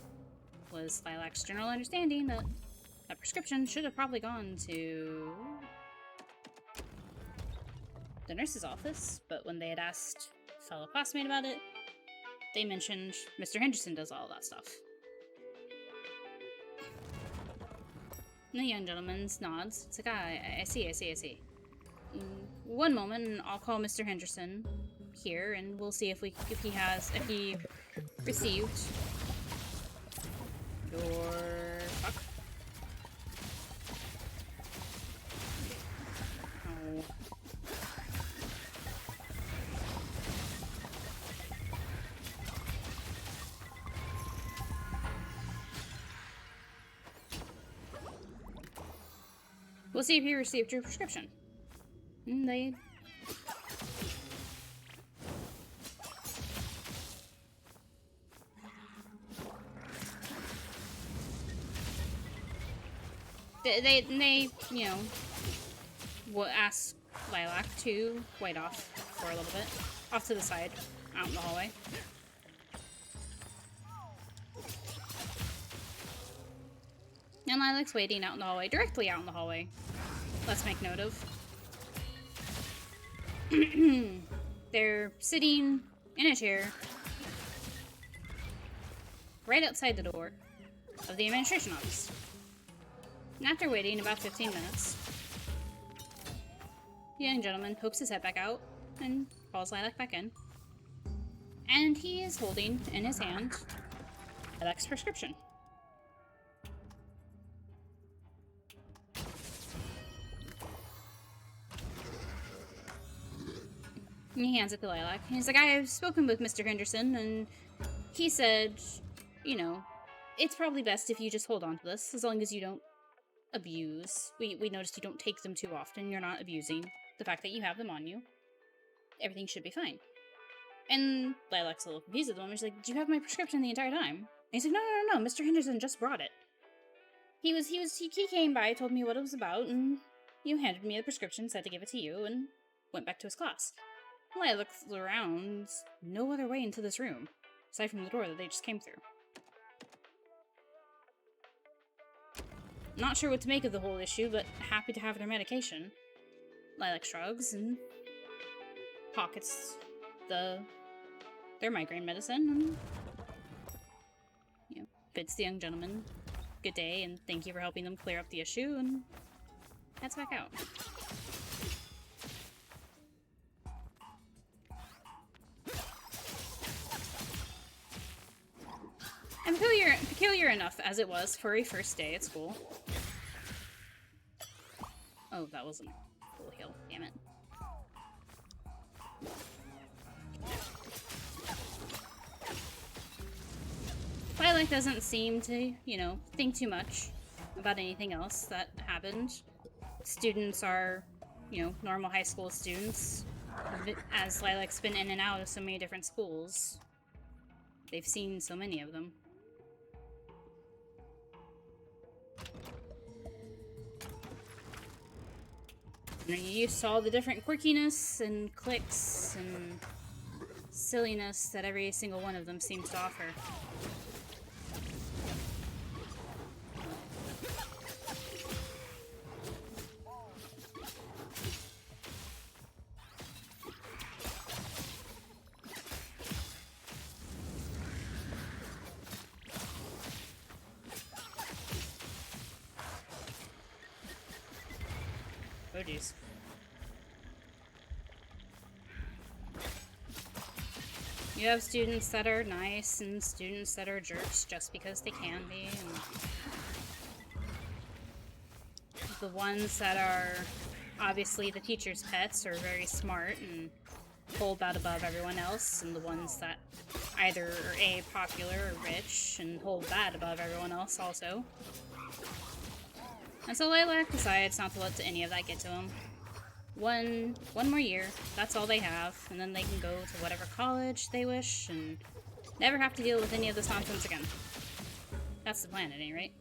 was Lilac's general understanding that that prescription should have probably gone to the nurse's office, but when they had asked a fellow classmate about it, they mentioned Mr. Henderson does all that stuff. And the young gentleman nods. It's like, I see. One moment, and I'll call Mr. Henderson here, and we'll see if he received your fuck. Oh. We'll see if he received your prescription. And they you know, will ask Lilac to wait off for a little bit, off to the side, out in the hallway. And Lilac's waiting out in the hallway, directly out in the hallway. Let's make note of. They're sitting in a chair right outside the door of the administration office. And after waiting about 15 minutes, the young gentleman pokes his head back out and calls Lilac back in. And he is holding in his hand Lilac's prescription. And he hands it to Lilac. He's like, I've spoken with Mr. Henderson, and he said, you know, it's probably best if you just hold on to this, as long as you don't abuse. We noticed you don't take them too often. You're not abusing the fact that you have them on you. Everything should be fine. And Lilac's a little confused at the moment. She's like, do you have my prescription the entire time? And he's like, no, Mr. Henderson just brought it. He came by, told me what it was about, and you handed me the prescription, said to give it to you, and went back to his class. Lilac looks around, no other way into this room, aside from the door that they just came through. Not sure what to make of the whole issue, but happy to have their medication. Lilac shrugs and pockets their migraine medicine and, you know, bids the young gentleman good day and thank you for helping them clear up the issue, and heads back out. And peculiar enough as it was for a first day at school. Oh, that wasn't full heal, damn it. Lilac doesn't seem to, you know, think too much about anything else that happened. Students are, you know, normal high school students. As Lilac's been in and out of so many different schools, they've seen so many of them. You're used to all the different quirkiness and cliques and silliness that every single one of them seems to offer. Oh jeez. You have students that are nice and students that are jerks just because they can be, and the ones that are obviously the teacher's pets are very smart and hold that above everyone else, and the ones that either are A, popular or rich and hold that above everyone else also. And so Lilac decides not to let any of that get to him. One more year, that's all they have, and then they can go to whatever college they wish and never have to deal with any of this nonsense again. That's the plan at any rate.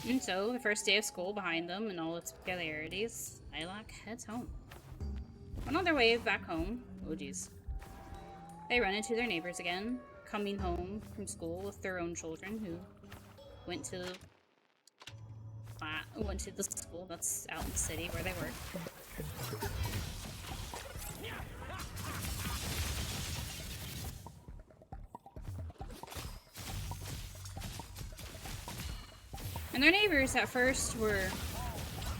And so, the first day of school behind them and all its peculiarities, Lilac heads home. And on their way back home, oh geez, they run into their neighbors again, coming home from school with their own children who went to the school that's out in the city where they work. And their neighbors at first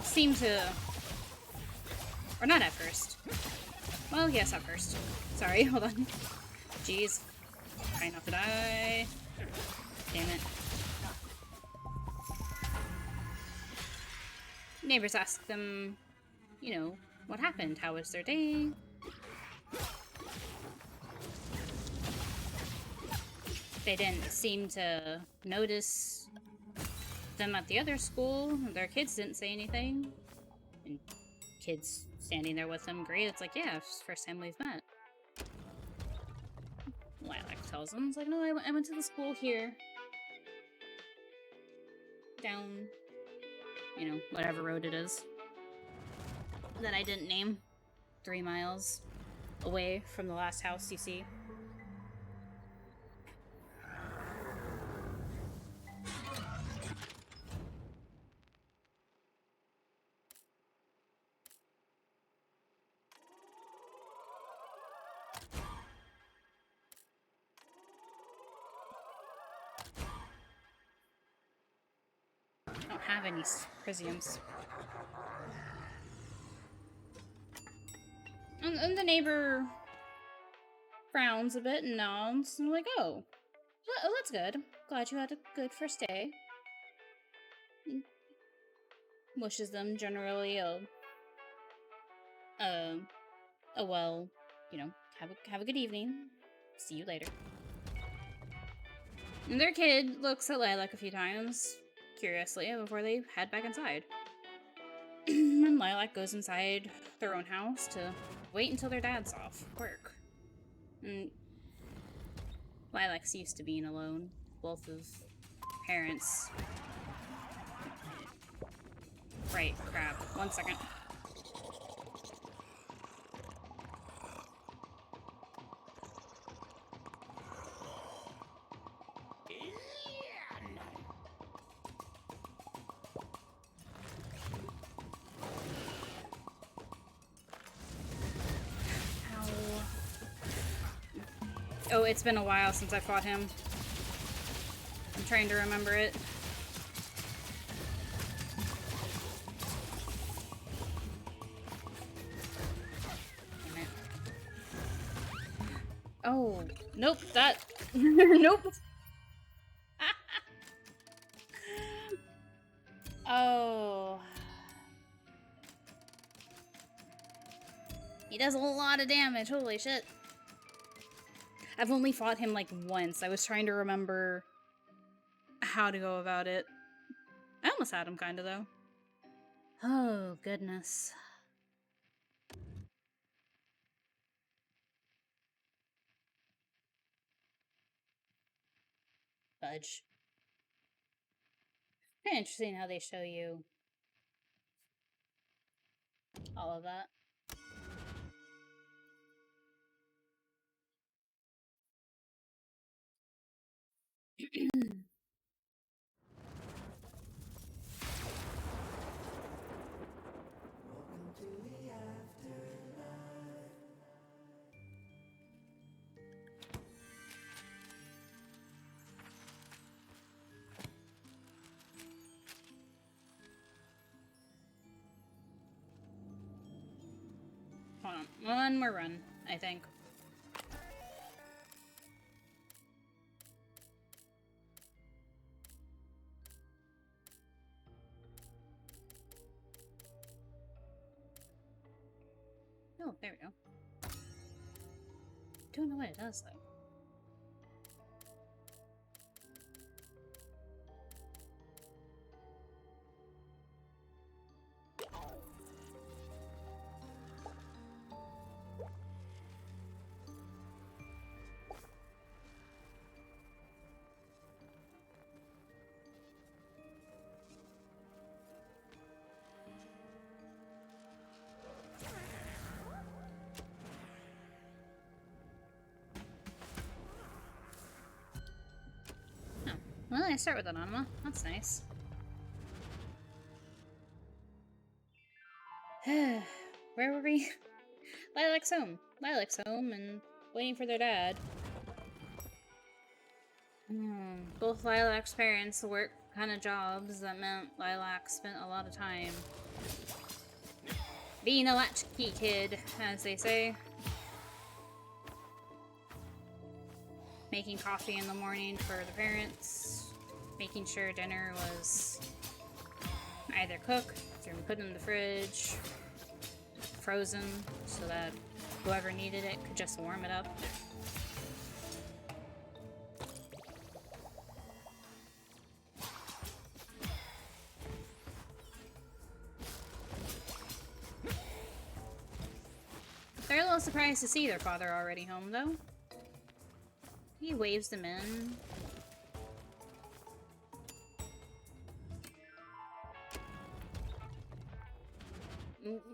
seemed to, or not at first. Well, yes, at first. Sorry, hold on. Jeez. Trying not to die. Damn it. Neighbors ask them, you know, what happened? How was their day? They didn't seem to notice them at the other school. Their kids didn't say anything. And kids standing there with them, great. It's like, yeah, it's the first time we've met. Lilac tells them, it's like, no, I went to the school here. Down, you know, whatever road it is that I didn't name. 3 miles away from the last house you see. I don't have any Prisiums. And the neighbor frowns a bit and nods. And I'm like, oh, that's good. Glad you had a good first day. And wishes them generally a well, you know, have a good evening. See you later. And their kid looks at Lilac a few times, curiously, before they head back inside. And Lilac goes inside their own house to wait until their dad's off work. And Lilac's used to being alone. Both of parents. Right, crap. 1 second. Oh, it's been a while since I fought him. I'm trying to remember it. Damn it. Oh, nope, that... nope! Oh... He does a lot of damage, holy shit. I've only fought him like once. I was trying to remember how to go about it. I almost had him kinda though. Oh, goodness. Fudge. Kind of interesting how they show you all of that. Hold on. One more run, I think. Oh, there we go. Don't know what it does, though. Well, I start with Anonymous. That's nice. Where were we? Lilac's home. Lilac's home and waiting for their dad. Both Lilac's parents work kind of jobs that meant Lilac spent a lot of time being a latchkey kid, as they say. Making coffee in the morning for the parents, making sure dinner was either cooked or put in the fridge, frozen, so that whoever needed it could just warm it up. They're a little surprised to see their father already home, though. He waves them in.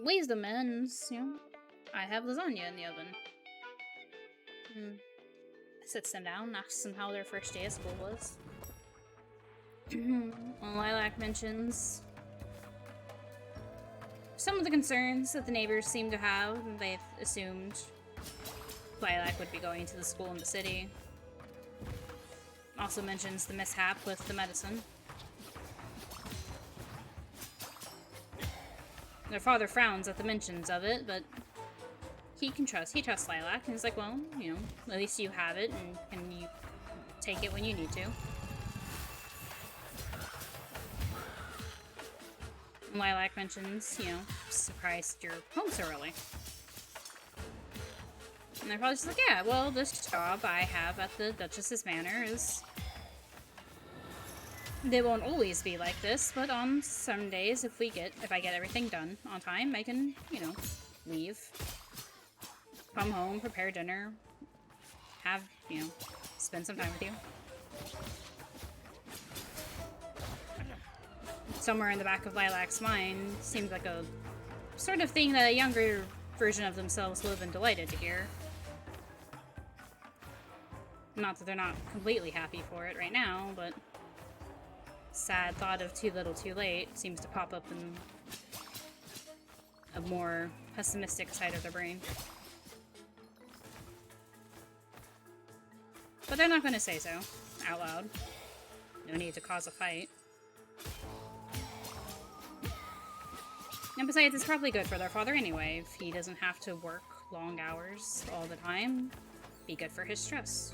Waves them in, you know. I have lasagna in the oven. Sits them down, asks them how their first day of school was. Well, Lilac mentions some of the concerns that the neighbors seem to have. They've assumed Lilac would be going to the school in the city. Also mentions the mishap with the medicine. Their father frowns at the mentions of it, but he trusts Lilac, and he's like, well, you know, at least you have it, and you take it when you need to. And Lilac mentions, you know, surprised you're home so early. And they're probably just like, yeah, well, this job I have at the Duchess's Manor is... They won't always be like this, but on some days, if I get everything done on time, I can, you know, leave. Come home, prepare dinner, have, you know, spend some time with you. Somewhere in the back of Lilac's mind seems like a sort of thing that a younger version of themselves would have been delighted to hear. Not that they're not completely happy for it right now, but sad thought of too little too late seems to pop up in a more pessimistic side of their brain. But they're not going to say so out loud. No need to cause a fight. And besides, it's probably good for their father anyway. If he doesn't have to work long hours all the time, be good for his stress.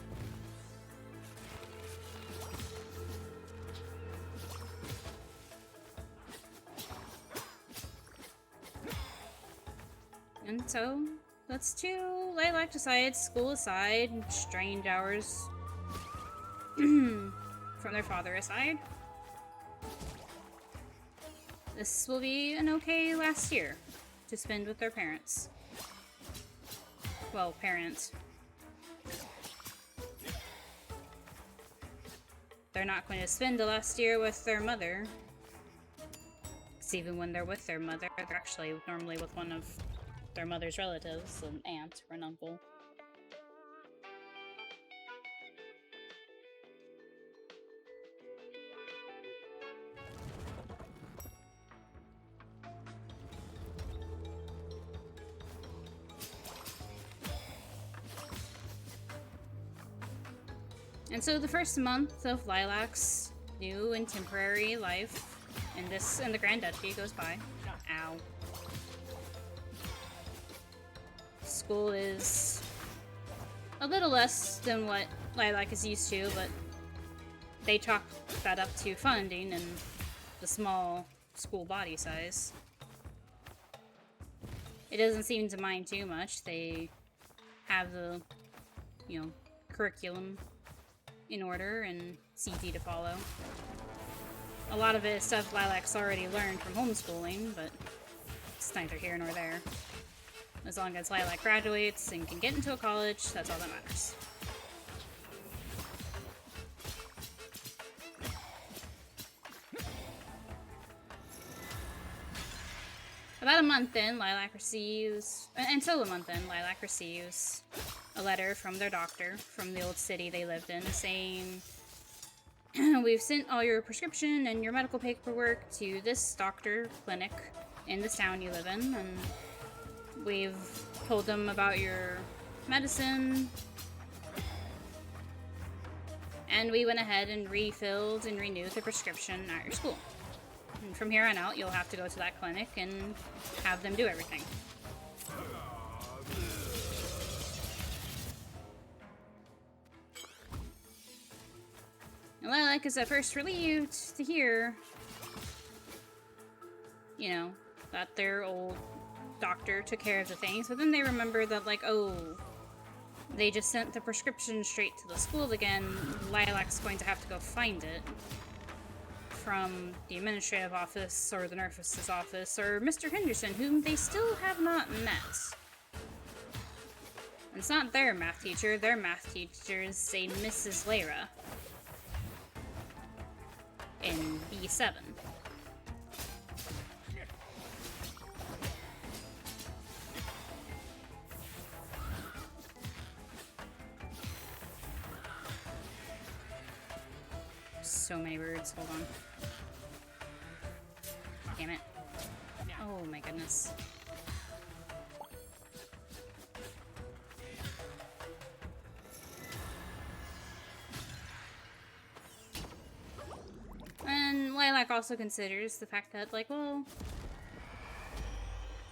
And so, let's two. Lilac decides, school aside, strange hours from their father aside. This will be an okay last year to spend with their parents. Well, parents. They're not going to spend the last year with their mother. Because even when they're with their mother, they're actually normally with one of their mother's relatives, an aunt or an uncle. And so the first month of Lilac's new and temporary life in the Grand Duchy goes by. Ow. School is a little less than what Lilac is used to, but they chalk that up to funding and the small school body size. It doesn't seem to mind too much. They have the, you know, curriculum in order and it's easy to follow. A lot of it is stuff Lilac's already learned from homeschooling, but it's neither here nor there. As long as Lilac graduates and can get into a college, that's all that matters. About a month in, Lilac receives a letter from their doctor from the old city they lived in saying, we've sent all your prescription and your medical paperwork to this doctor clinic in this town you live in, and we've told them about your medicine, and we went ahead and refilled and renewed the prescription at your school. And from here on out, you'll have to go to that clinic and have them do everything. And Lilac is at first relieved to hear, you know, that their old doctor took care of the things, but then they remember that, like, oh, they just sent the prescription straight to the school again. Lilac's going to have to go find it from the administrative office or the nurse's office or Mr. Henderson, whom they still have not met. And it's not their math teacher. Their math teacher is a Mrs. Lara in B7. so many birds. Hold on. Damn it. Oh my goodness. And Lilac also considers the fact that, like, well,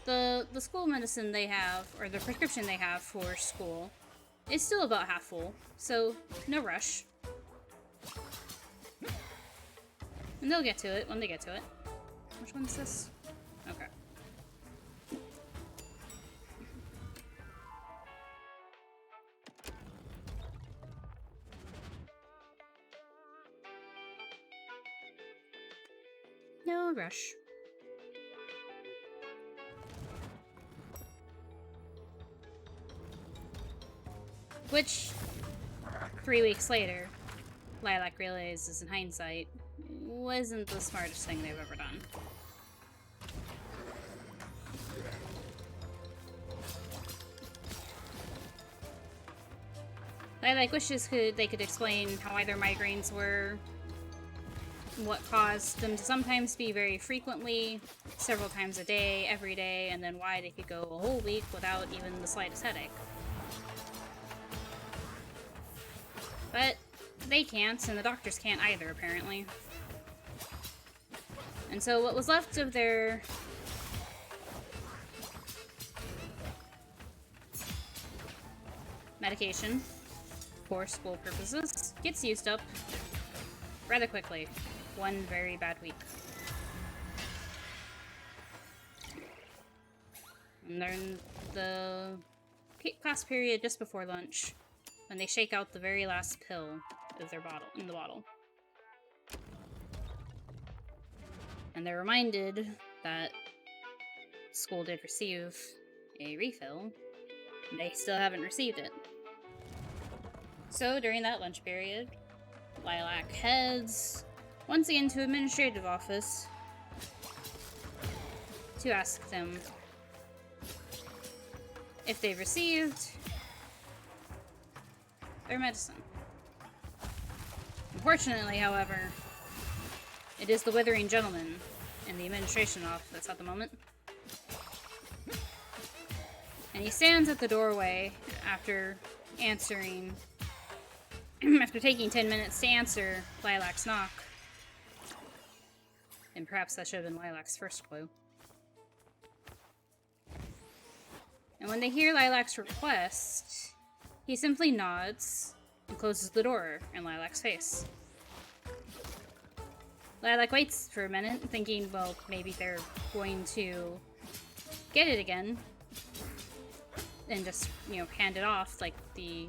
the school medicine they have, or the prescription they have for school, is still about half full, so no rush. And they'll get to it when they get to it. Which one's this? Okay. No rush. Which, 3 weeks later, Lilac realizes in hindsight, wasn't the smartest thing they've ever done. Lilac wishes they could explain how why their migraines were, what caused them to sometimes be very frequently, several times a day, every day, and then why they could go a whole week without even the slightest headache. But they can't, and the doctors can't either, apparently. And so what was left of their medication for school purposes gets used up rather quickly. One very bad week. And then the class period just before lunch, when they shake out the very last pill of their bottle in the bottle. And they're reminded that school did receive a refill, and they still haven't received it. So during that lunch period, Lilac heads once again to administrative office to ask them if they've received their medicine. Unfortunately, however, it is the withering gentleman in the administration office at the moment. And he stands at the doorway after answering, after taking 10 minutes to answer Lilac's knock. And perhaps that should have been Lilac's first clue. And when they hear Lilac's request, he simply nods and closes the door in Lilac's face. Lilac waits for a minute, thinking, well, maybe they're going to get it again and just, hand it off like the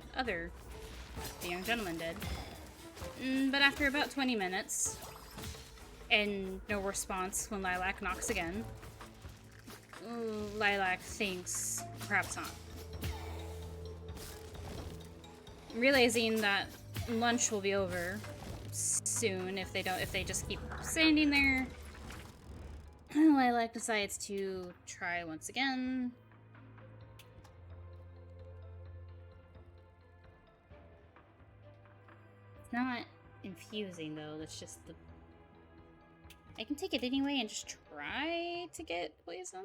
young gentleman did. But after about 20 minutes, and no response when Lilac knocks again, Lilac thinks perhaps not. Realizing that lunch will be over soon if they just keep standing there, Lilac decides to try once again. It's not infusing though, that's just I can take it anyway and just try to get poison.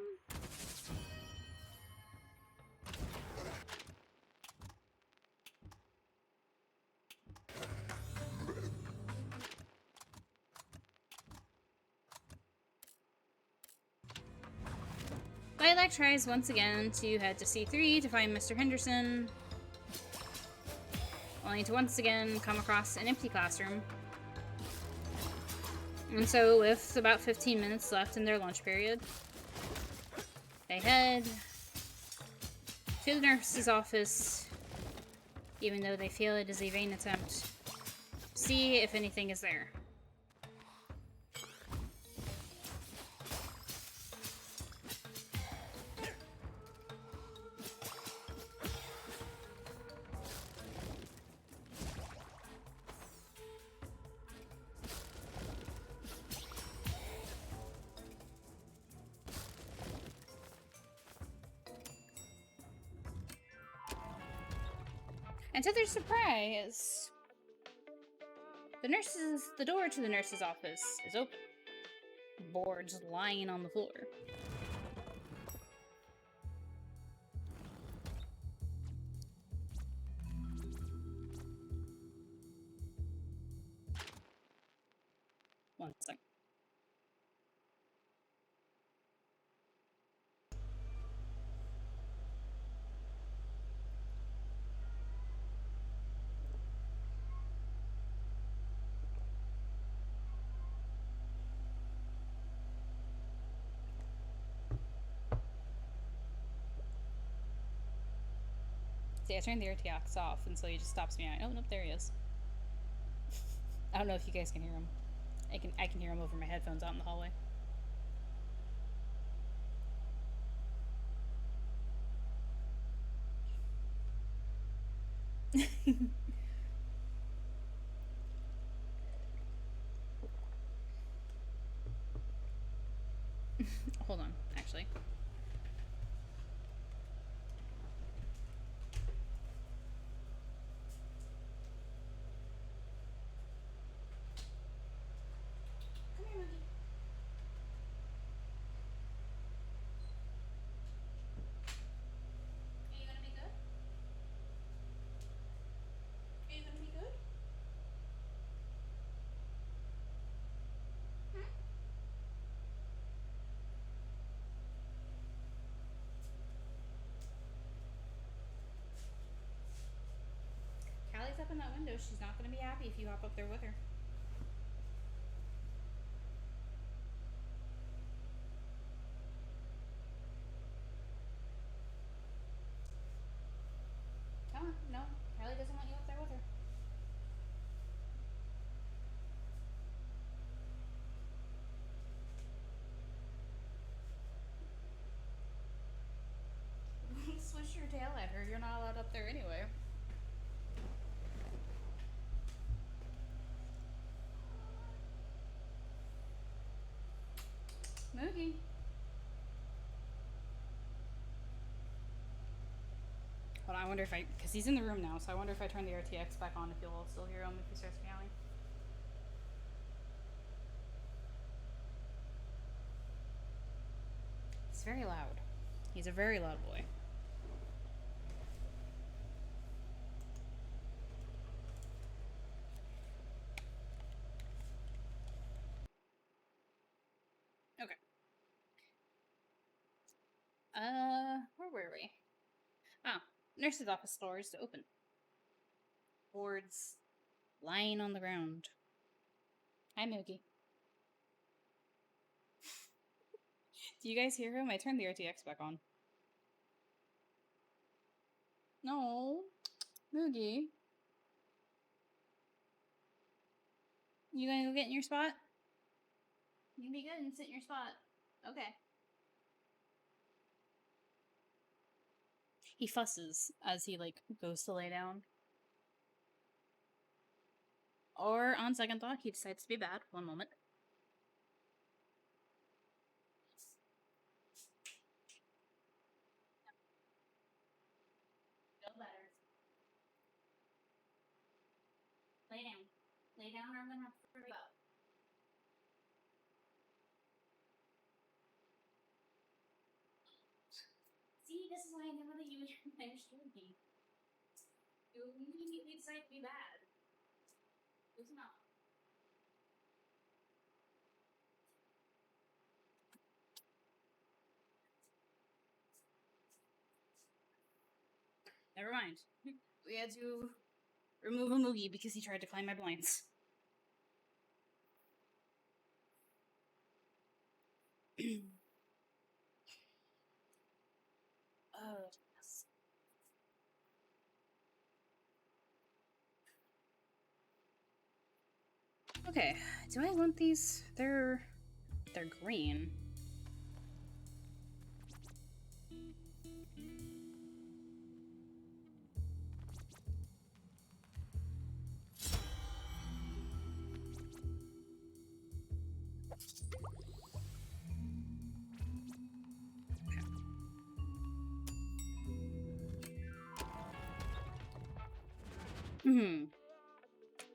Lilac tries once again to head to C3 to find Mr. Henderson, only to once again come across an empty classroom. And so, with about 15 minutes left in their lunch period, they head to the nurse's office, even though they feel it is a vain attempt, to see if anything is there. And to their surprise, The door to the nurse's office is open. Boards lying on the floor. One second. See, I turned the RTX off, and so he just stops me. Oh, nope, there he is. I don't know if you guys can hear him. I can hear him over my headphones out in the hallway. Hold on, actually. Come here, monkey. Are you gonna be good? Are you gonna be good? Hmm? Callie's up in that window. She's not gonna be happy if you hop up there with her. Come on, no. Callie doesn't want you up there with her. Swish your tail at her. You're not allowed up there anyway. Moogie. Hold on, I wonder if because he's in the room now, so I wonder if I turn the RTX back on if you'll still hear him if he starts meowing. He's very loud. He's a very loud boy. Okay. Where were we? Oh, nurse's office door is open. Boards lying on the ground. Hi, Moogie. Do you guys hear him? I turned the RTX back on. No. Moogie. You gonna go get in your spot? You can be good and sit in your spot. Okay. He fusses as he, goes to lay down. Or, on second thought, he decides to be bad. One moment. Feel better. Lay down. Lay down or I'm gonna have to throw you up. See, this is why I never let you understood me. You immediately decide to be bad. Listen up. Never mind. We had to remove a Moogie because he tried to climb my blinds. Oh, yes. Okay, do I want these? They're green.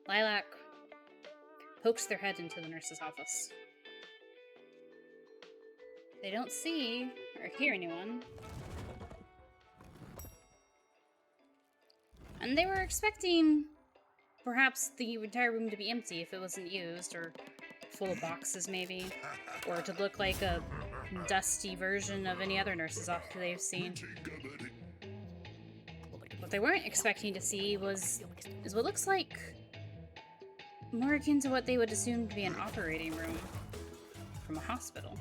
Lilac, pokes their head into the nurse's office. They don't see or hear anyone. And they were expecting perhaps the entire room to be empty if it wasn't used, or full of boxes maybe, or to look like a dusty version of any other nurse's office they've seen. What they weren't expecting to see is what looks like more akin to what they would assume to be an operating room from a hospital.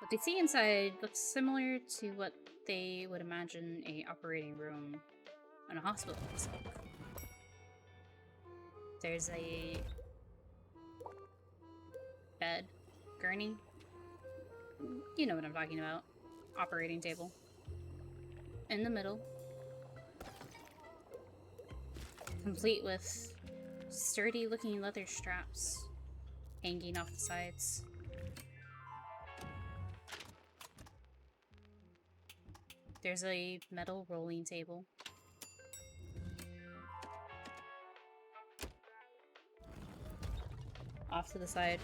What they see inside looks similar to what they would imagine a operating room in a hospital looks like. There's a bed, gurney. You know what I'm talking about. Operating table. In the middle. Complete with sturdy looking leather straps hanging off the sides. There's a metal rolling table. Off to the side.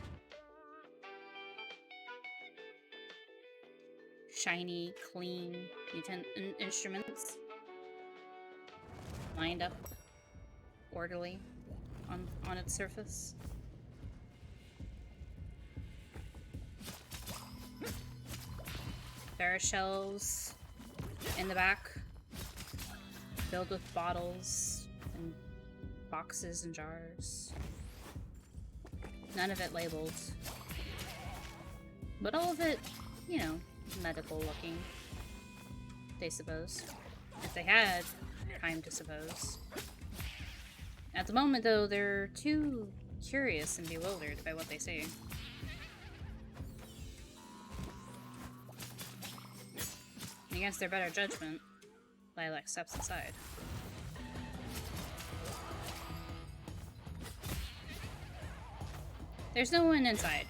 Shiny, clean instruments. Lined up. Orderly on its surface. There are shelves in the back, filled with bottles and boxes and jars. None of it labeled. But all of it, you know, medical looking, they suppose. If they had time to suppose. At the moment, though, they're too curious and bewildered by what they see. Against their better judgment, Lilac steps inside. There's no one inside.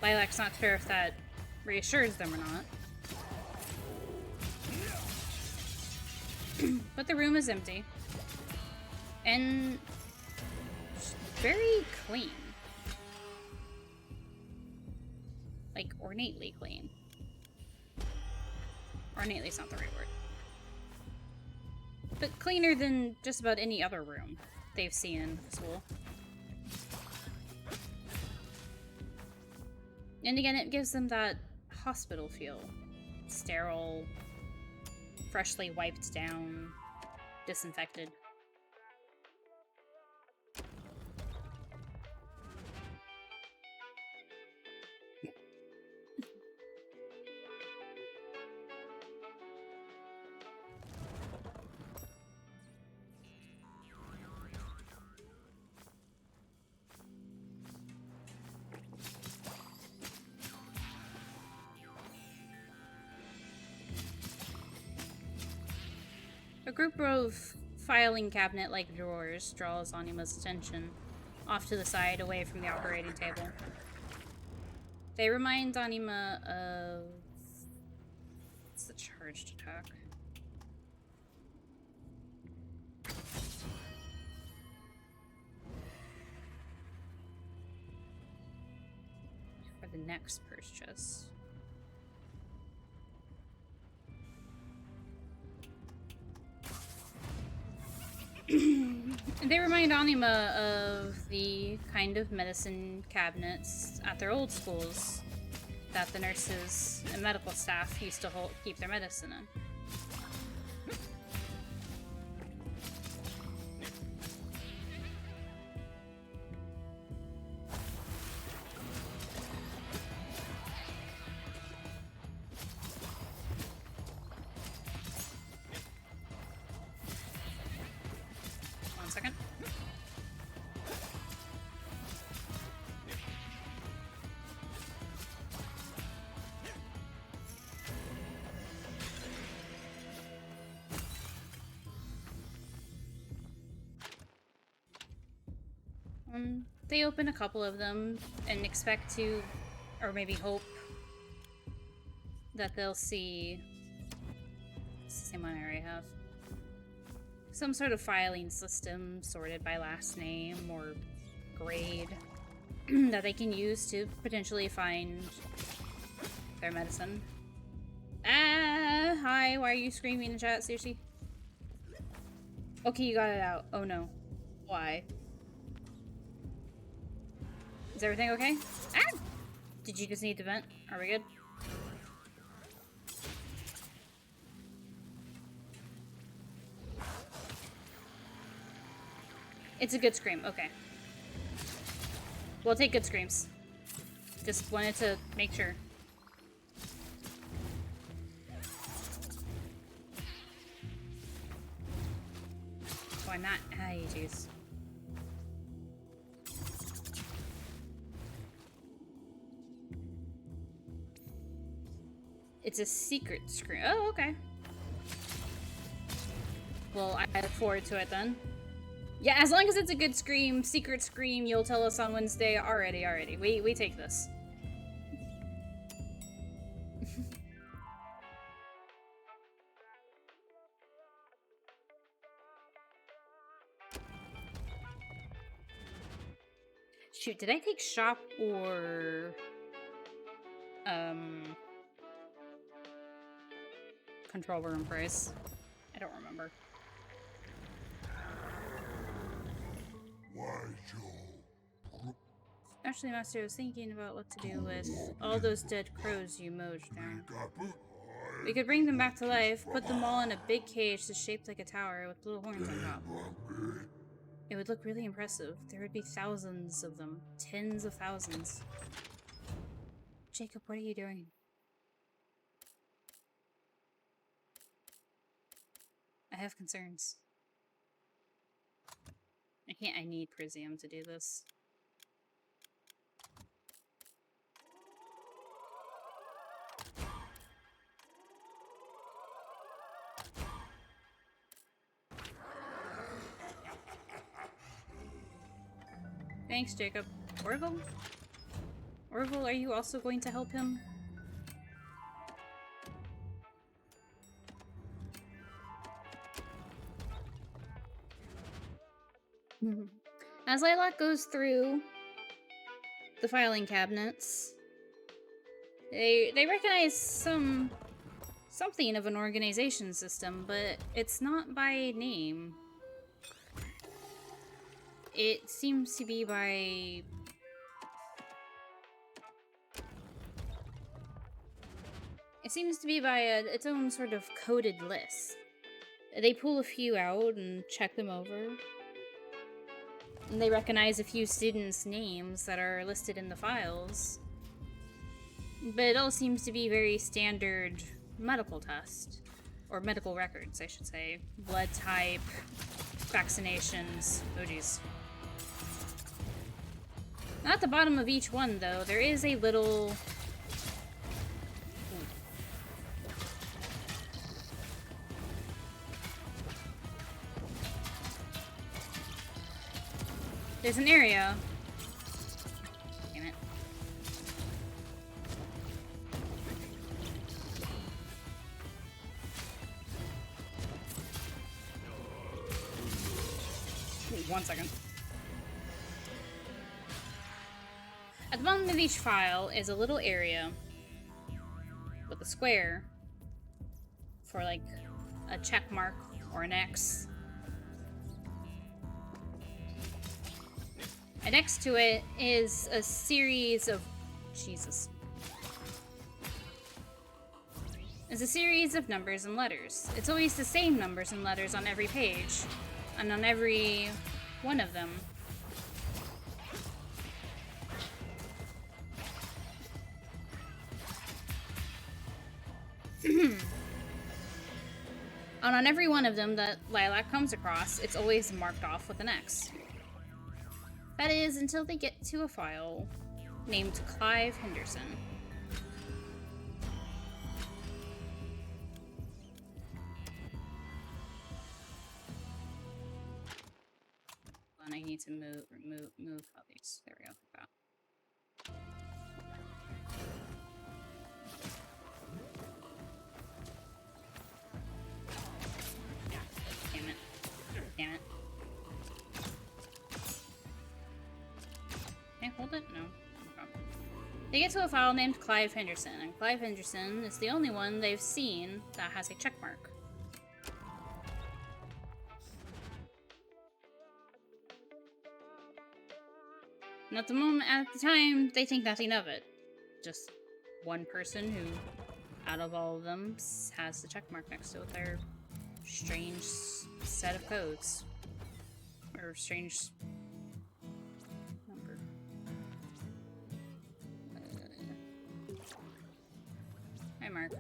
Lilac's not sure if that reassures them or not. But the room is empty. And very clean. Like, ornately clean. Ornately's not the right word. But cleaner than just about any other room they've seen in the school. And again, it gives them that hospital feel sterile, freshly wiped down, disinfected. A group of filing cabinet-like drawers draws Anima's attention, off to the side, away from the operating table. They remind Anima of... What's the charged attack? For the next purchase. They remind Anima of the kind of medicine cabinets at their old schools that the nurses and medical staff used to keep their medicine in. They open a couple of them and expect to, or maybe hope, that they'll see... It's the same one I already have. Some sort of filing system sorted by last name or grade that they can use to potentially find their medicine. Ah, hi, why are you screaming in chat, Sushi? Okay, you got it out. Oh no. Why? Is everything okay? Ah! Did you just need to vent? Are we good? It's a good scream. Okay. We'll take good screams. Just wanted to make sure. Oh, I'm not... Ay, jeez. It's a secret scream. Oh, okay. Well, I look forward to it then. Yeah, as long as it's a good scream, secret scream, you'll tell us on Wednesday. Alrighty. We take this. Shoot, did I take shop or... control room price? I don't remember. Actually, Master, I was thinking about what to do with all those dead crows you mowed down. We could bring them back to life, put them all in a big cage that's shaped like a tower with little horns on top. It would look really impressive. There would be thousands of them. Tens of thousands. Jacob, what are you doing? I have concerns. I need Prisium to do this. Thanks, Jacob. Orville? Orville, are you also going to help him? As Lilac goes through the filing cabinets, they recognize something of an organization system, but it's not by name. It seems to be by... It seems to be by its own sort of coded list. They pull a few out and check them over. And they recognize a few students' names that are listed in the files. But it all seems to be very standard medical test. Or medical records, I should say. Blood type, vaccinations. Oh geez. At the bottom of each one, though, there is a little... There's an area. Damn it. Ooh, 1 second. At the bottom of each file is a little area with a square for like a check mark or an X. And next to it is a series of... Jesus. It's a series of numbers and letters. It's always the same numbers and letters on every page. And on every one of them. And on every one of them that Lilac comes across, it's always marked off with an X. That is, until they get to a file named Clive Henderson. And I need to move all these. There we go. Like that. Damn it. Damn it. Can I hold it? No. Okay. They get to a file named Clive Henderson, and Clive Henderson is the only one they've seen that has a check mark. And at the time, they think nothing of it. Just one person who, out of all of them, has the check mark next to their strange set of codes. Or strange number. Hi, Mark.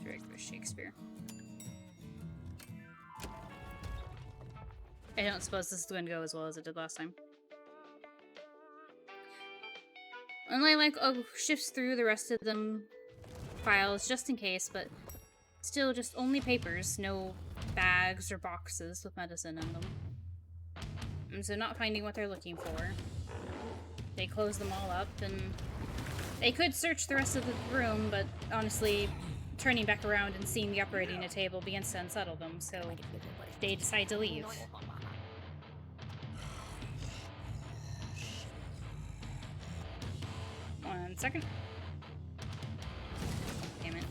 Director Shakespeare. I don't suppose this is going to go as well as it did last time. And Lilac shifts through the rest of them files just in case, but still just only papers, no bags or boxes with medicine in them. And so not finding what they're looking for, they close them all up, and they could search the rest of the room, but honestly, turning back around and seeing the operating table begins to unsettle them, so they decide to leave. 1 second. Damn it.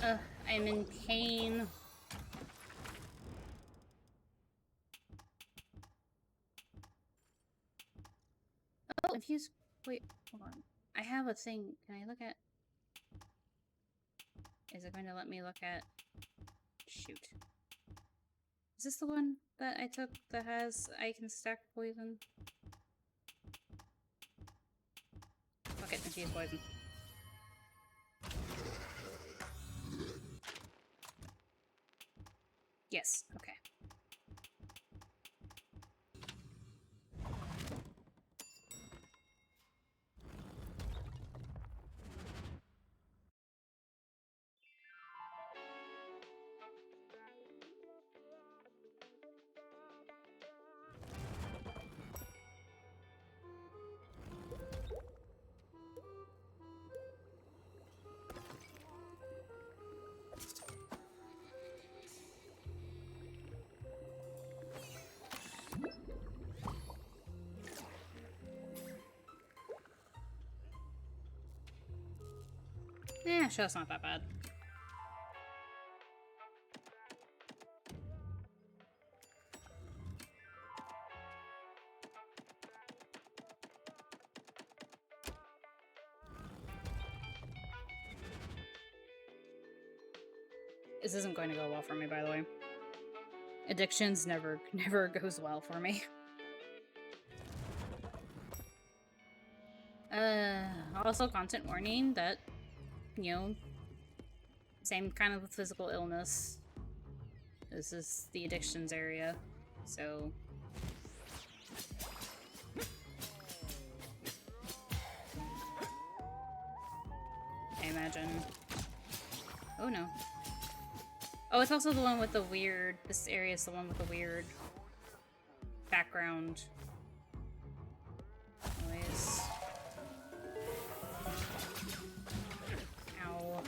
Ugh, I'm in pain. Oh, infused. Wait, hold on. I have a thing. Can I look at? Is it going to let me look at? Shoot. Is this the one that I took that has I can stack poison? Fuck it, infused poison. Yes, okay. Sure, that's not that bad. This isn't going to go well for me, by the way. Addictions never goes well for me. Also content warning that, you know, same kind of physical illness. This is the addictions area, so... I imagine... Oh no. Oh, it's also the one with the weird... This area is the one with the weird... background noise. Ow.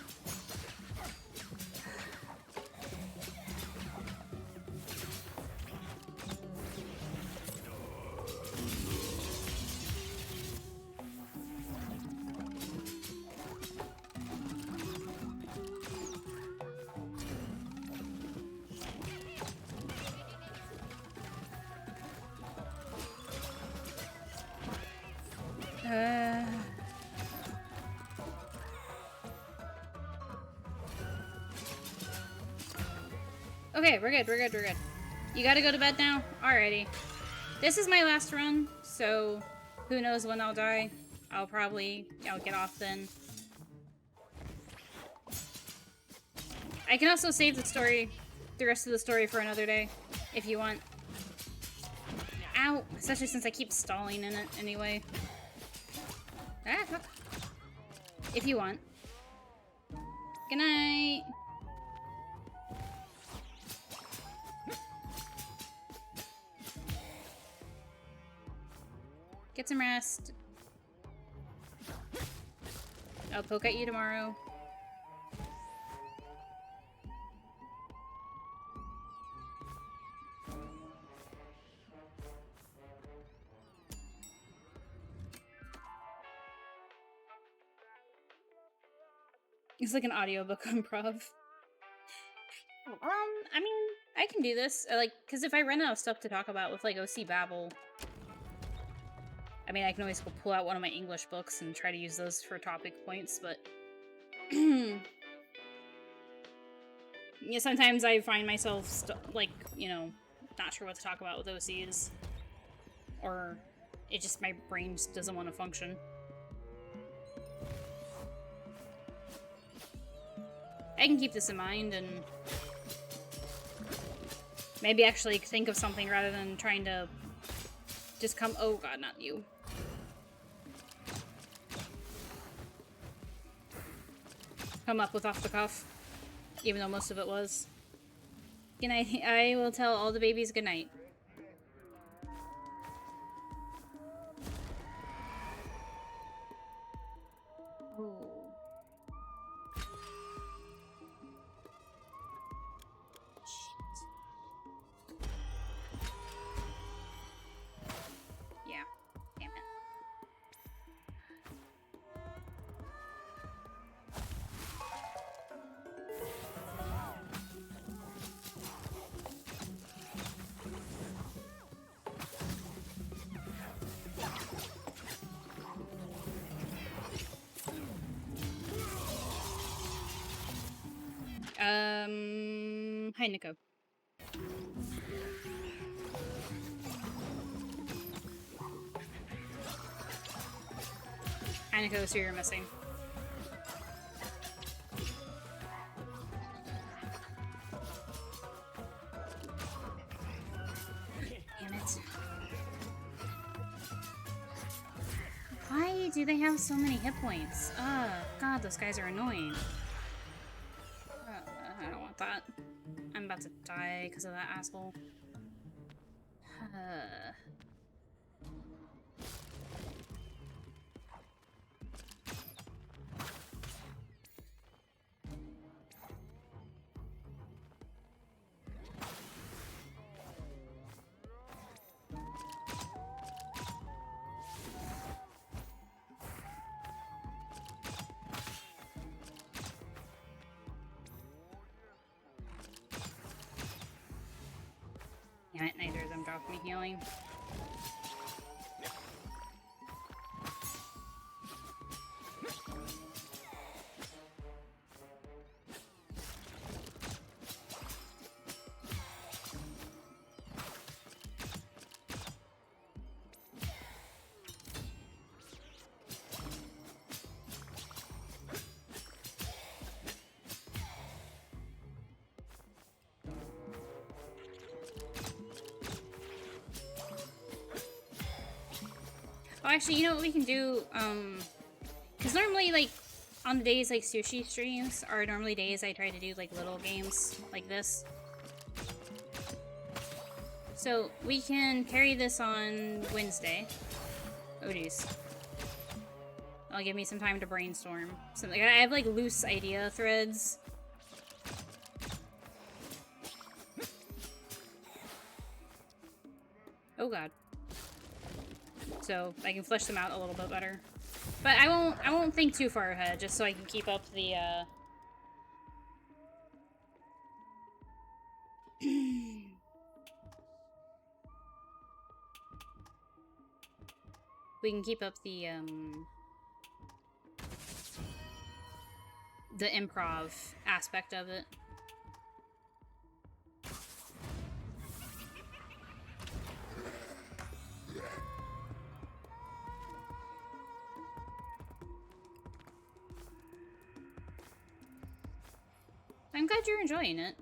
Okay, we're good. You gotta go to bed now? Alrighty. This is my last run, so who knows when I'll die. I'll get off then. I can also save the rest of the story for another day, if you want. Ow! Especially since I keep stalling in it anyway. Ah, fuck. If you want. Good night! Get some rest. I'll poke at you tomorrow. It's like an audiobook improv. I mean, I can do this. Because if I run out of stuff to talk about with, OC Babble, I mean, I can always go pull out one of my English books and try to use those for topic points, but... yeah, sometimes I find myself, not sure what to talk about with OCs. Or my brain just doesn't want to function. I can keep this in mind and maybe actually think of something rather than trying to just come- oh god, not you. Come up with off the cuff, even though most of it was. Good night. I will tell all the babies good night. Hi, Nico. Hi, Nico, so you're missing. Damn it. Why do they have so many hit points? God, those guys are annoying. I don't want that. I'm about to die because of that asshole. Damn it, neither of them dropped me healing. Oh, actually, you know what we can do? Because normally, like, on the days, like, sushi streams are normally days I try to do, like, little games like this. So, we can carry this on Wednesday. Oh, jeez. That'll give me some time to brainstorm. So, like, I have, like, loose idea threads. Oh, God. So I can flesh them out a little bit better. But I won't think too far ahead, just so I can keep up the we can keep up the improv aspect of it. I'm glad you're enjoying it.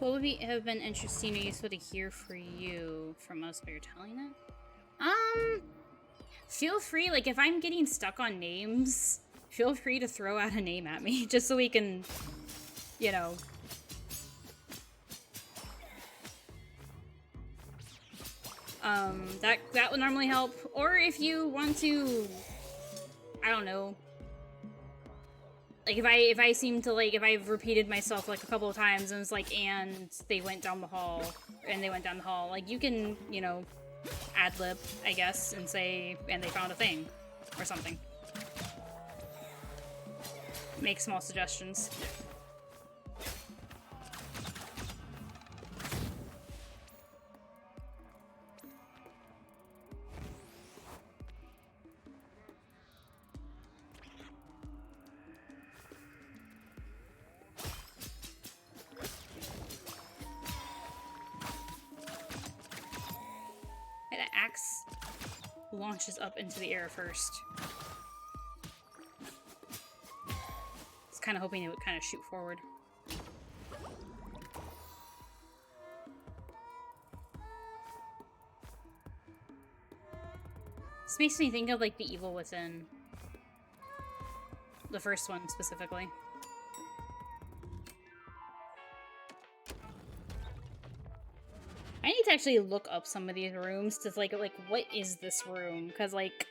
What would have been interesting or useful to hear for you from us, but you're telling it? Feel free, like, if I'm getting stuck on names, feel free to throw out a name at me, just so we can, you know... that would normally help. Or if you want to... I don't know. Like, if I seem to, like, if I've repeated myself, like, a couple of times, and it's like, and they went down the hall, like, you can, you know, ad-lib, I guess, and say, and they found a thing, or something. Make small suggestions. Launches up into the air first. I was kind of hoping it would kind of shoot forward. This makes me think of, like, The Evil Within. The first one, specifically. I need to actually look up some of these rooms to, like, what is this room? Because, like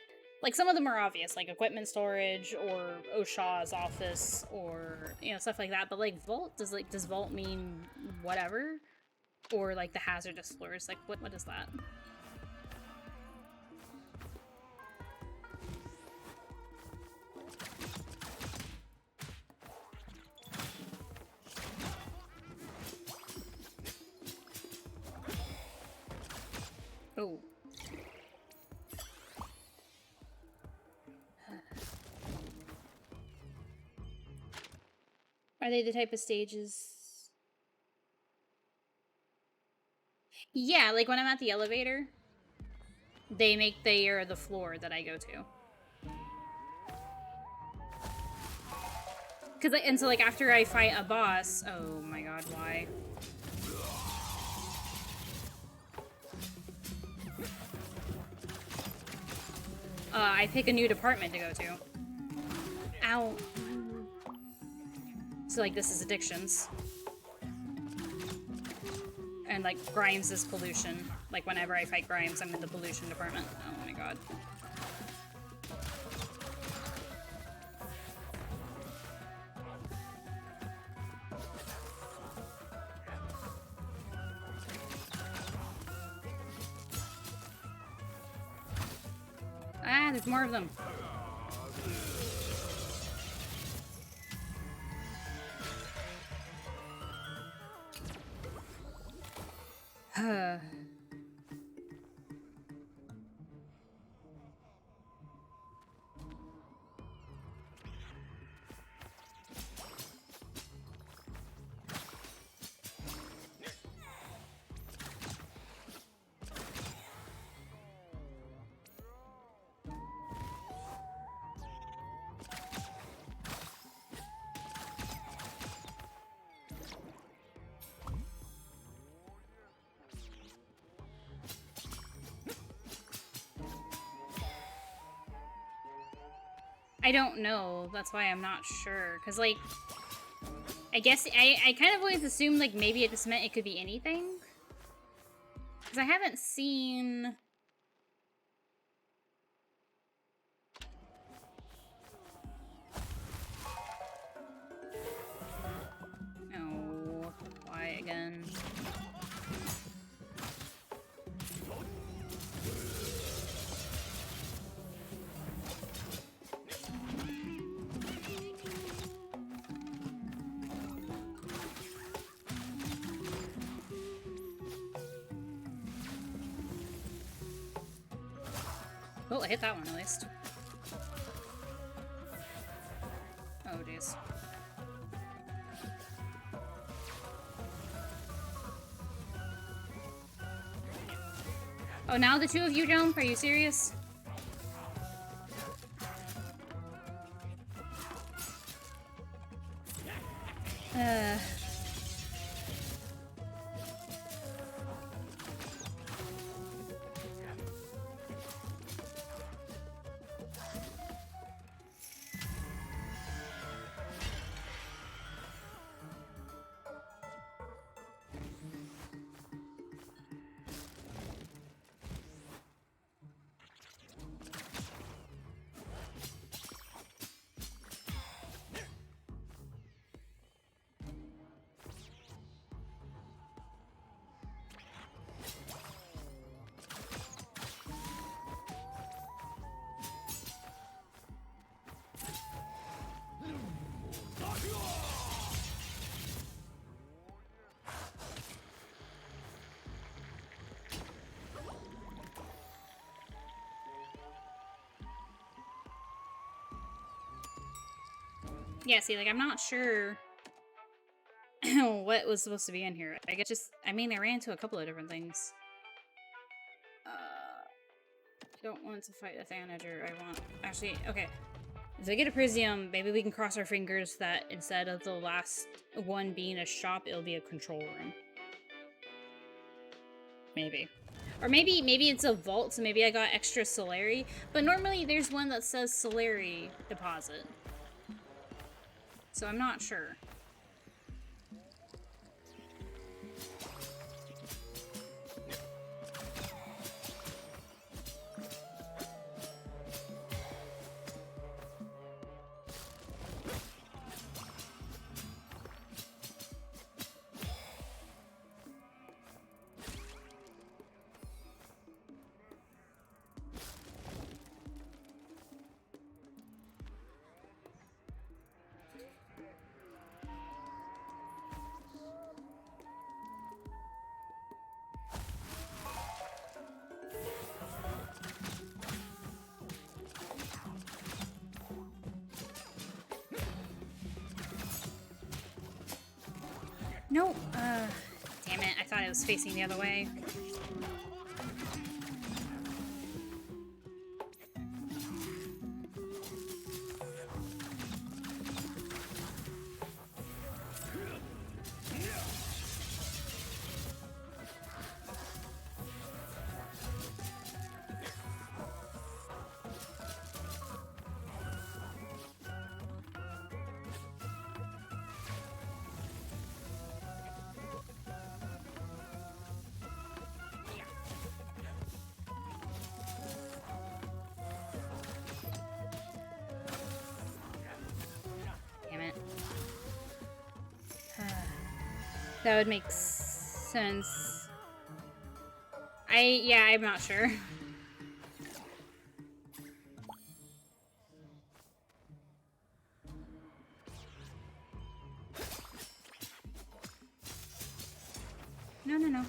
some of them are obvious, like equipment storage, or Oshaw's office, or, you know, stuff like that. But, like, vault, does vault mean whatever? Or, like, the hazardous floors, like, what is that? Oh. Are they the type of stages? Yeah, like when I'm at the elevator, they are the floor that I go to. And so, like, after I fight a boss, oh my god, why? I pick a new department to go to. Ow. So, like, this is addictions. And, like, Grimes is pollution. Like, whenever I fight Grimes, I'm in the pollution department. Oh my god. Ah, there's more of them. I don't know. That's why I'm not sure. Because, like, I guess I kind of always assumed, like, maybe it just meant it could be anything. Because I haven't seen... Oh, why again? Oh, I hit that one at least. Oh, jeez. Oh, now the two of you jump? Are you serious? Yeah, see, like, I'm not sure what was supposed to be in here. I mean, I ran into a couple of different things. I don't want to fight a Thanager. Actually, okay. If I get a Prisium, maybe we can cross our fingers that instead of the last one being a shop, it'll be a control room. Maybe. Or maybe it's a vault, so maybe I got extra Solari. But normally there's one that says Solari deposit. So I'm not sure. No, damn it, I thought it was facing the other way. Damn it. That would make sense. Yeah, I'm not sure. No.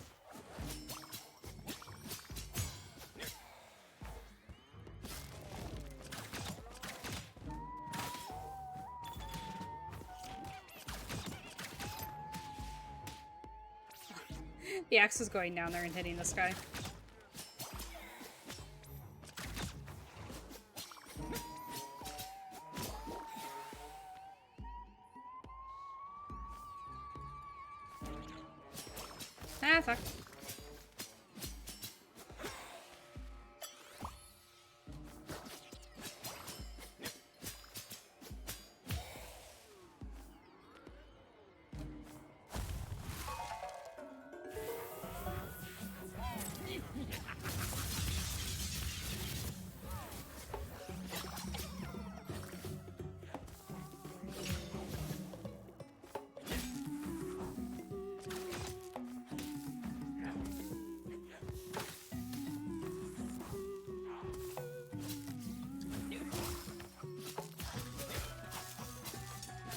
The axe is going down there and hitting this guy. Ah, fuck.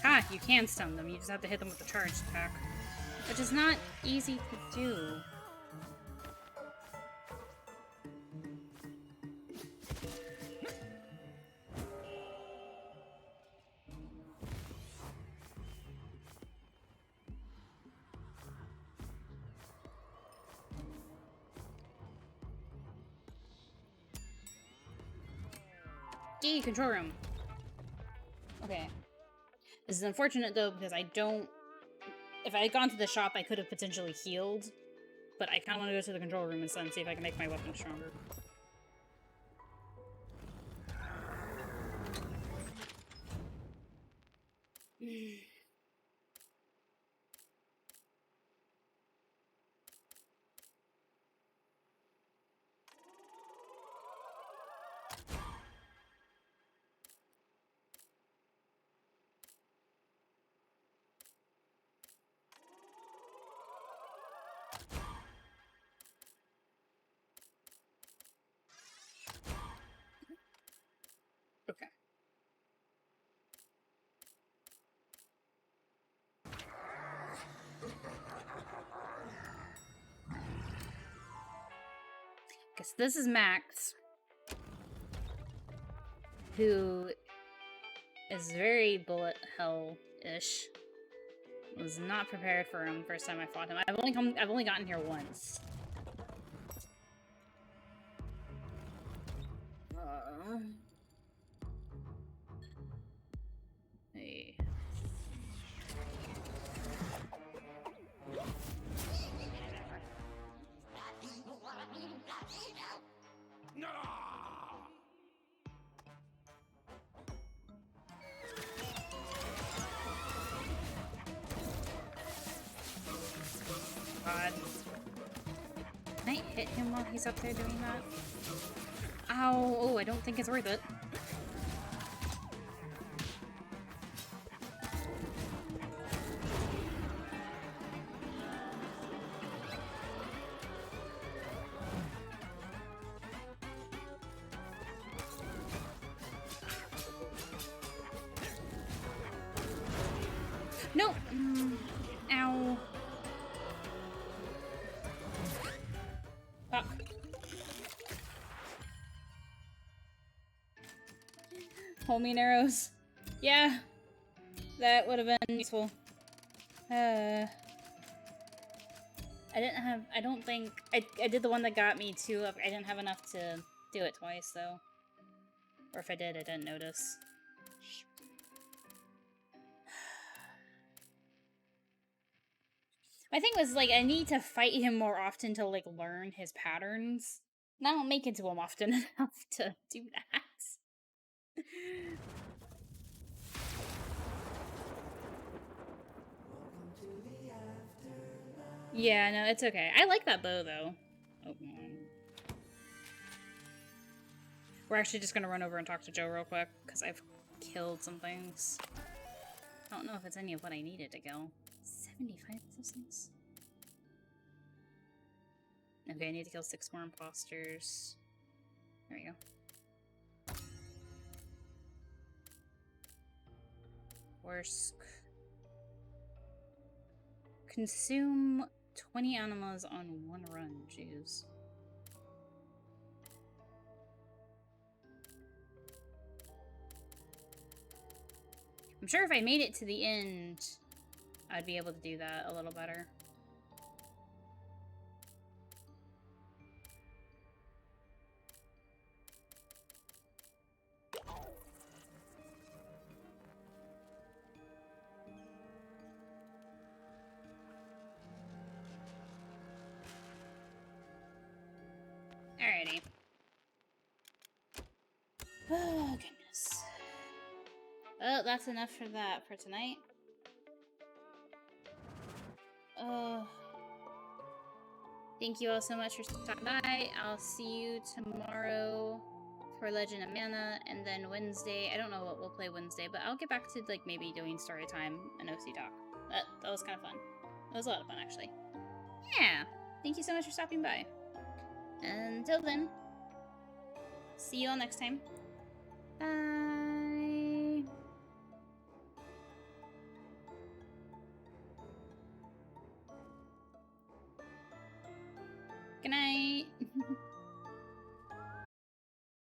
Ah, you can stun them. You just have to hit them with the charge attack. Which is not easy to do. D, control room. Okay. This is unfortunate though, because I don't... If I had gone to the shop, I could have potentially healed. But I kind of want to go to the control room instead and see if I can make my weapon stronger. Okay. Guess this is Max, who is very bullet hell-ish. Was not prepared for him first time I fought him. I've only gotten here once. Hey. God. Can I hit him while he's up there doing that? Ow! Oh, I don't think it's worth it. No! Ow. Fuck. Homing arrows. Yeah. That would have been useful. I don't think... I did the one that got me too. I didn't have enough to do it twice, though. Or if I did, I didn't notice. My thing was, like, I need to fight him more often to, like, learn his patterns. And I don't make it to him often enough to do that. Yeah, no, it's okay. I like that bow, though. Oh, we're actually just gonna run over and talk to Joe real quick, because I've killed some things. I don't know if it's any of what I needed to kill. 75 of those things? Okay, I need to kill 6 more imposters. There we go. Worsk. Consume 20 animals on 1 run. Jeez. I'm sure if I made it to the end, I'd be able to do that a little better. Alrighty. Oh, goodness. Well, that's enough for that for tonight. Thank you all so much for stopping by. I'll see you tomorrow for Legend of Mana, and then Wednesday, I don't know what we'll play Wednesday, but I'll get back to, like, maybe doing story time and OC talk. That was kind of fun. That was a lot of fun, actually. Yeah! Thank you so much for stopping by. Until then, see you all next time. Bye! Good night!